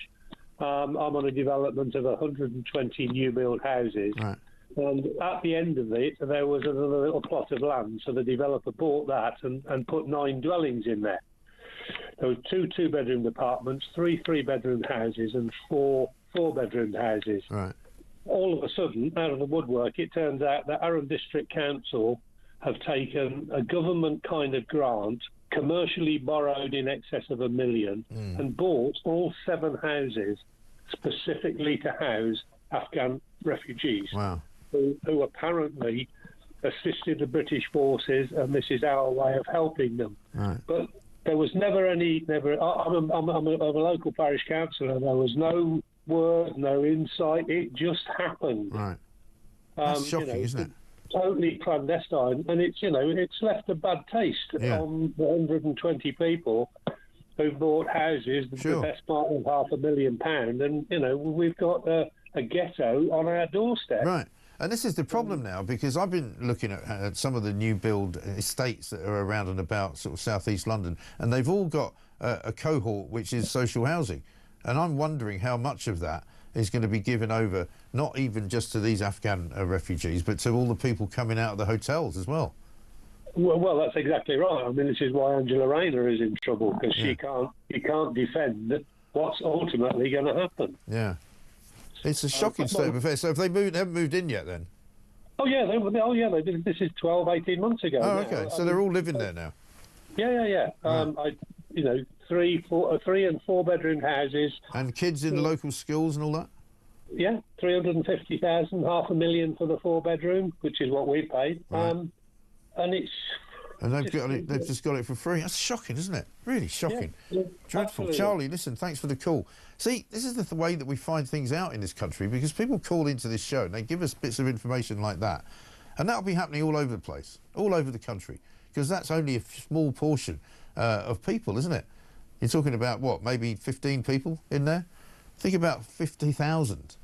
I'm on a development of 120 new build houses. Right. And at the end of it, there was another little plot of land, so the developer bought that and put 9 dwellings in there. There were 2 two-bedroom apartments, 3 three-bedroom houses, and 4 four-bedroom houses. Right. All of a sudden, out of the woodwork, it turns out that Arran District Council have taken a government kind of grant, commercially borrowed in excess of $1 million, and bought all 7 houses specifically to house Afghan refugees. Wow. Who apparently assisted the British forces, and this is our way of helping them. Right. But there was never. I'm a local parish councillor. There was no word, no insight. It just happened. Right. That's shocking, isn't it? Totally clandestine, and it's left a bad taste on the 120 people who bought houses, the best part of £500,000, and we've got a ghetto on our doorstep. Right. And this is the problem now, because I've been looking at some of the new build estates that are around and about sort of southeast London, and they've all got a cohort which is social housing. And I'm wondering how much of that is going to be given over, not even just to these Afghan refugees, but to all the people coming out of the hotels as well. Well, that's exactly right. I mean, this is why Angela Rayner is in trouble, because she can't defend what's ultimately going to happen. Yeah. It's a shocking state of affairs. So if they haven't moved in yet then? Oh, yeah. They did. This is 12, 18 months ago. Oh, okay. So they're all living there now? Yeah. Right. 3 and 4 bedroom houses. And kids in local schools and all that? Yeah, 350,000, $500,000 for the 4 bedroom, which is what we paid. Right. And it's... And they've just got it for free. That's shocking, isn't it? Really shocking. Yeah, dreadful. absolutely. Charlie, listen, thanks for the call. See, this is the way that we find things out in this country, because people call into this show and they give us bits of information like that. And that'll be happening all over the place, all over the country, because that's only a small portion of people, isn't it? You're talking about, what, maybe 15 people in there? Think about 50,000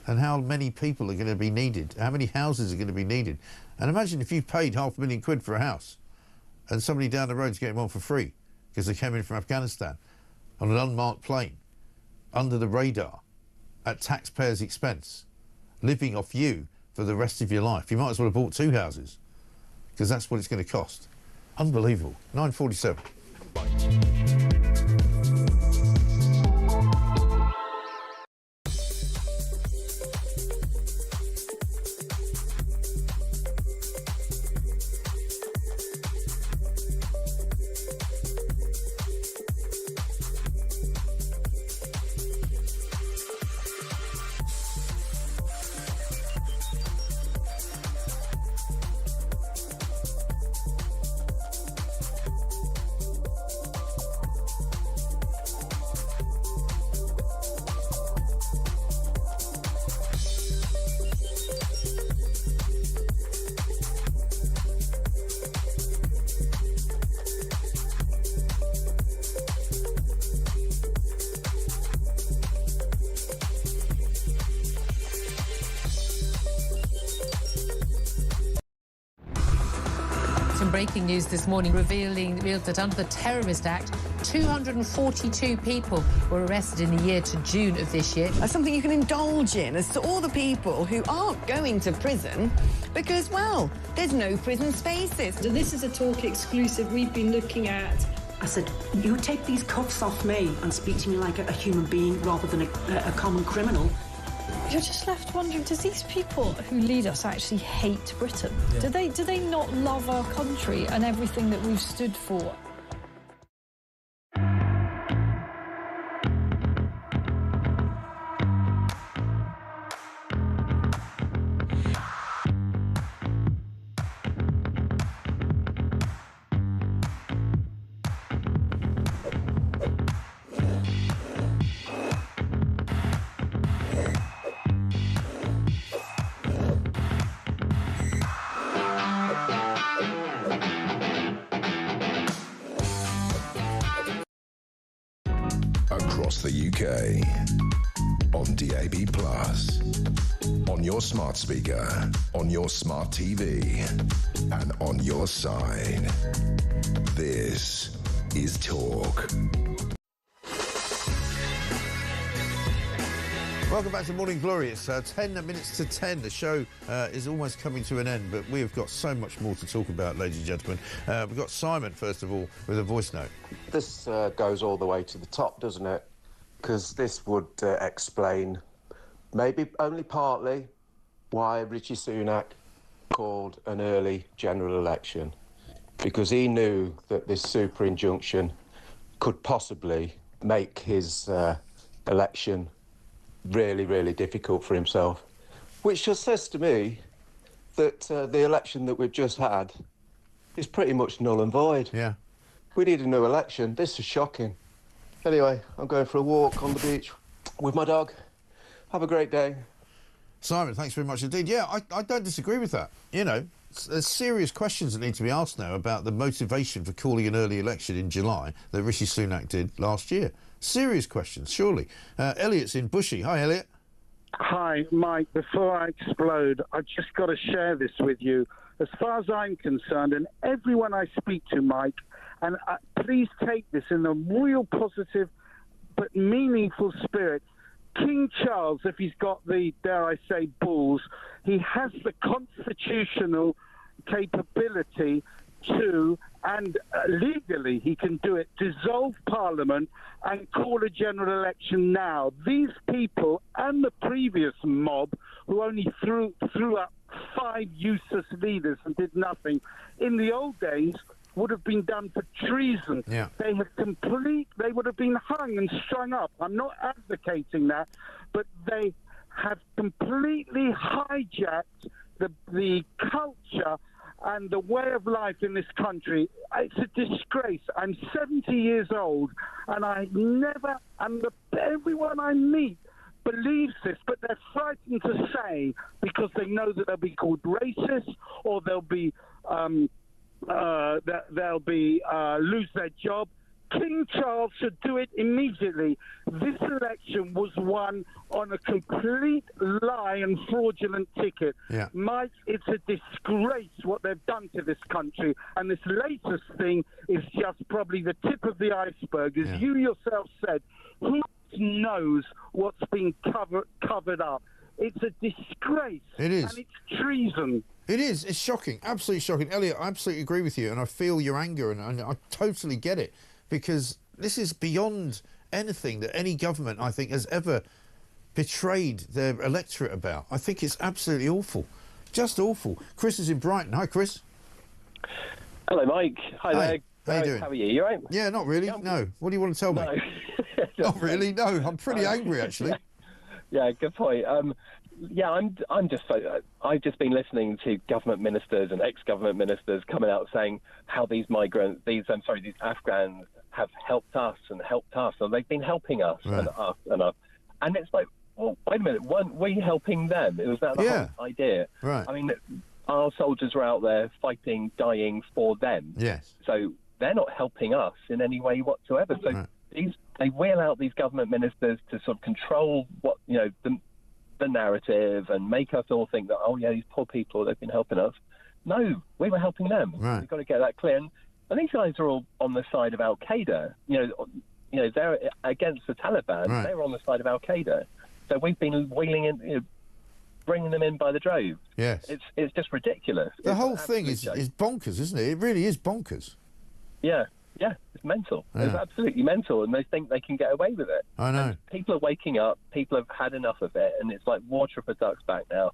and how many people are going to be needed, how many houses are going to be needed. And imagine if you paid £500,000 for a house and somebody down the road's getting one for free because they came in from Afghanistan on an unmarked plane, under the radar, at taxpayers' expense, living off you for the rest of your life. You might as well have bought 2 houses, because that's what it's going to cost. Unbelievable. 9:47. Some breaking news this morning revealed that under the Terrorist Act, 242 people were arrested in the year to June of this year. That's something you can indulge in as to all the people who aren't going to prison because, well, there's no prison spaces. So this is a talk exclusive we've been looking at. I said, you take these cuffs off me and speak to me like a human being rather than a common criminal. You're just left wondering, does these people who lead us actually hate Britain? Yeah. Do they not love our country and everything that we've stood for? Across the UK, on DAB+, on your smart speaker, on your smart TV, and on your side. This is Talk. Welcome back to Morning Glory. It's 10 minutes to 10. The show is almost coming to an end, but we have got so much more to talk about, ladies and gentlemen. We've got Simon, first of all, with a voice note. This goes all the way to the top, doesn't it? Because this would explain, maybe only partly, why Rishi Sunak called an early general election. Because he knew that this super injunction could possibly make his election really, really difficult for himself. Which just says to me that the election that we've just had is pretty much null and void. Yeah. We need a new election. This is shocking. Anyway, I'm going for a walk on the beach with my dog. Have a great day. Simon, thanks very much indeed. Yeah, I don't disagree with that. You know, there's serious questions that need to be asked now about the motivation for calling an early election in July that Rishi Sunak did last year. Serious questions, surely. Elliot's in Bushy. Hi, Elliot. Hi, Mike. Before I explode, I've just got to share this with you. As far as I'm concerned, and everyone I speak to, Mike, and please take this in a real positive but meaningful spirit. King Charles, if he's got the, dare I say, balls, he has the constitutional capability to, and legally he can do it, dissolve Parliament and call a general election now. These people and the previous mob, who only threw up 5 useless leaders and did nothing, in the old days would have been done for treason. Yeah. They would have been hung and strung up. I'm not advocating that, but they have completely hijacked the culture and the way of life in this country. It's a disgrace. I'm 70 years old, and everyone I meet believes this, but they're frightened to say because they know that they'll be called racist or they'll be lose their job. King Charles should do it immediately. This election was won on a complete lie and fraudulent ticket. Yeah. Mike, it's a disgrace what they've done to this country. And this latest thing is just probably the tip of the iceberg. As you yourself said, who knows what's been covered up? It's a disgrace. It is. And it's treason. It is. It's shocking. Absolutely shocking. Elliot, I absolutely agree with you, and I feel your anger, and I totally get it, because this is beyond anything that any government, I think, has ever betrayed their electorate about. I think it's absolutely awful. Just awful. Chris is in Brighton. Hi, Chris. Hello, Mike. Hi there. How you doing? How are you? You all right? Yeah, not really. No. What do you want to tell me? Not really. No. I'm pretty angry, actually. Yeah, good point. I'm just so. I've just been listening to government ministers and ex-government ministers coming out saying how these migrants, these Afghans have helped us. So they've been helping us and us and us. And it's like, well, wait a minute, weren't we helping them? It was that the whole idea. Right. I mean, our soldiers are out there fighting, dying for them. Yes. So they're not helping us in any way whatsoever. So they wheel out these government ministers to sort of control what, the narrative and make us all think that, oh yeah, these poor people, they've been helping us. No, we were helping them. Right. We've got to get that clear. And these guys are all on the side of Al Qaeda. You know, they're against the Taliban. Right. They were on the side of Al Qaeda. So we've been wheeling in, bringing them in by the drove. Yes. It's just ridiculous. The whole thing is bonkers, isn't it? It really is bonkers. Yeah, it's mental. Yeah. It's absolutely mental, and they think they can get away with it. I know. And people are waking up. People have had enough of it, and it's like water off a duck's back now.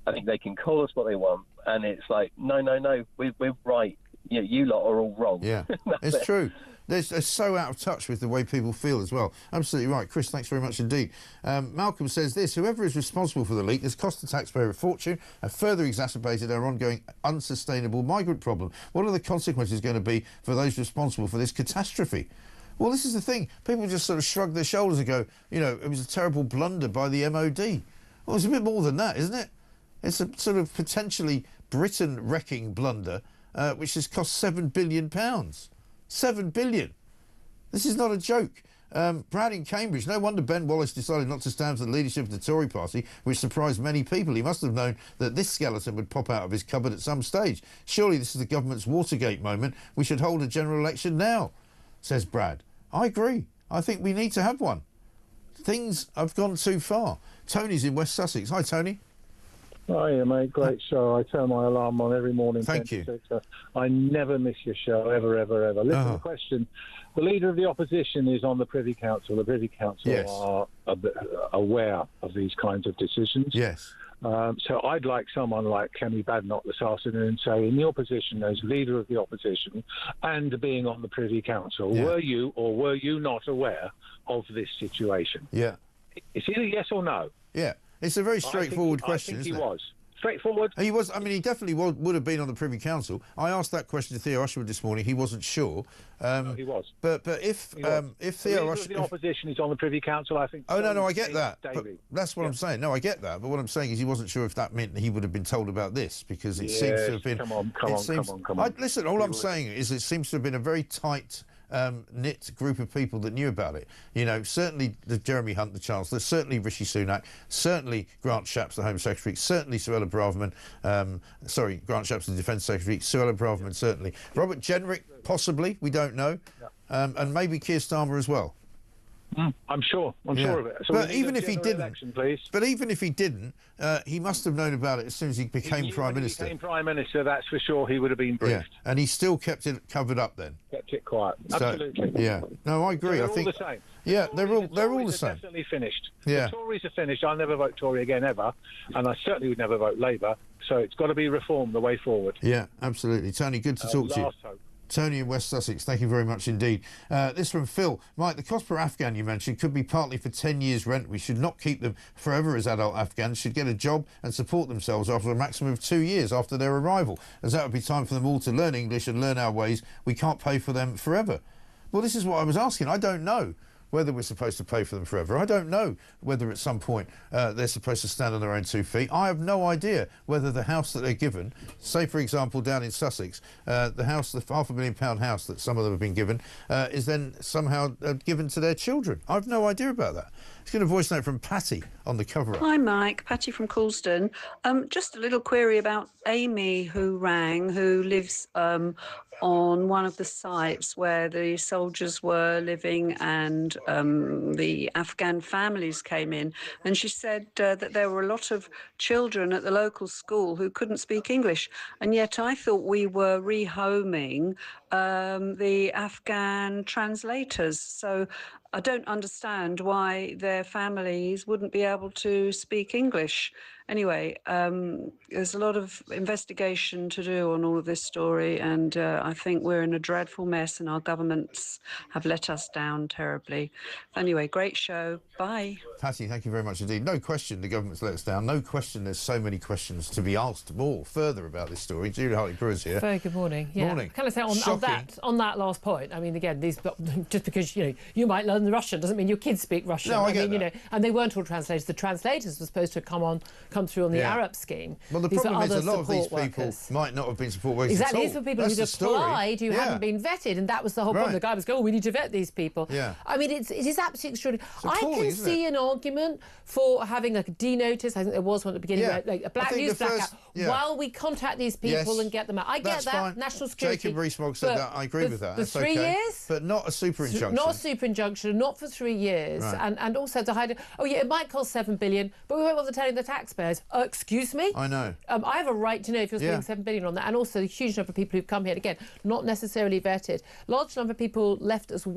I think they can call us what they want, and it's like, no, we're right. You lot are all wrong. Yeah, it's true. They're so out of touch with the way people feel as well. Absolutely right. Chris, thanks very much indeed. Malcolm says this: whoever is responsible for the leak has cost the taxpayer a fortune and further exacerbated our ongoing unsustainable migrant problem. What are the consequences going to be for those responsible for this catastrophe? Well, this is the thing. People just sort of shrug their shoulders and go, it was a terrible blunder by the MOD. Well, it's a bit more than that, isn't it? It's a sort of potentially Britain-wrecking blunder, which has cost £7 billion. £7 billion. This is not a joke. Brad in Cambridge, no wonder Ben Wallace decided not to stand for the leadership of the Tory party, which surprised many people. He must have known that this skeleton would pop out of his cupboard at some stage. Surely this is the government's Watergate moment. We should hold a general election now, says Brad. I agree. I think we need to have one. Things have gone too far. Tony's in West Sussex. Hi, Tony. Hiya, mate. Great show. I turn my alarm on every morning. Thank you. 6. I never miss your show, ever, ever, ever. Listen to the question. The Leader of the Opposition is on the Privy Council. The Privy Council are aware of these kinds of decisions. Yes. So I'd like someone like Kemi Badenoch this afternoon say, in your position as Leader of the Opposition and being on the Privy Council, were you or were you not aware of this situation? Yeah. It's either yes or no. Yeah. It's a very straightforward question, isn't it? I think he was. Straightforward. He was. I mean, he definitely would have been on the Privy Council. I asked that question to Theo Usherwood this morning. He wasn't sure. No, he was. But if Theo Usherwood, the opposition is on the Privy Council, I think. Oh no, I get that. But that's what I'm saying. No, I get that. But what I'm saying is he wasn't sure if that meant he would have been told about this, because it seems to have been. Come on. Listen, all I'm saying is it seems to have been a very tight. Knit group of people that knew about it. Certainly Jeremy Hunt, the Chancellor, certainly Rishi Sunak, certainly Grant Shapps, the Home Secretary, certainly Suella Braverman, Grant Shapps, the Defence Secretary, Suella Braverman, certainly. Robert Jenrick, possibly, we don't know, and maybe Keir Starmer as well. I'm sure of it. So but even if he didn't, election, please. But even if he didn't, he must have known about it as soon as he became Prime Minister. When he became Prime Minister, that's for sure. He would have been briefed. Yeah, and he still kept it covered up then. Kept it quiet. Absolutely. Yeah. No, I agree. So I think all the same. Yeah, they're all the same. Definitely finished. Yeah. The Tories are finished. I'll never vote Tory again ever, and I certainly would never vote Labour. So it's got to be reformed the way forward. Yeah, absolutely. Tony, good to talk to you. Hope. Tony in West Sussex, thank you very much indeed. This from Phil. Mike, the cost per Afghan you mentioned could be partly for 10 years' rent. We should not keep them forever as adult Afghans, should get a job and support themselves after a maximum of 2 years after their arrival, as that would be time for them all to learn English and learn our ways. We can't pay for them forever. Well, this is what I was asking. I don't know whether we're supposed to pay for them forever. I don't know whether at some point they're supposed to stand on their own 2 feet. I have no idea whether the house that they're given, say for example down in Sussex, the £500,000 house that some of them have been given, is then somehow given to their children. I have no idea about that. Let's get a voice note from Patty on the cover-up. Hi, Mike. Patty from Coulston. Just a little query about Amy, who rang, who lives on one of the sites where the soldiers were living and the Afghan families came in. And she said that there were a lot of children at the local school who couldn't speak English. And yet I thought we were rehoming the Afghan translators. So I don't understand why their families wouldn't be able to speak English. Anyway, there's a lot of investigation to do on all of this story, and I think we're in a dreadful mess, and our governments have let us down terribly. Anyway, great show. Bye. Patty, thank you very much indeed. No question the government's let us down. No question there's so many questions to be asked more further about this story. Julie Hartley-Brewer's here. Very good morning. Yeah. Morning. Can I say on that last point, I mean, again, just because, you might learn the Russian doesn't mean your kids speak Russian. No, I get that. and they weren't all translators. The translators were supposed to come on come through on the Arab scheme. Well, the these problem are is other a lot of these support people workers. might not have been support workers Exactly, at all. these were people That's who'd the story. applied who hadn't been vetted, and that was the whole problem. The guy was going, "Oh, we need to vet these people." Yeah. I mean, it is absolutely extraordinary. I appalling, can isn't see an argument for having like a D-notice. I think there was one at the beginning, where, like a black news blackout, while we contact these people and get them out. I get that. Fine. National security. Jacob Rees-Mogg said that. I agree with that. The That's 3 years, but not a super injunction. Not a super injunction, not for 3 years, Right. and also to hide. Oh yeah, it might cost $7 billion, but we won't bother telling the taxpayers. Excuse me. I know. I have a right to know if you're spending $7 billion on that, and also the huge number of people who've come here again, not necessarily vetted. Large number of people left as well.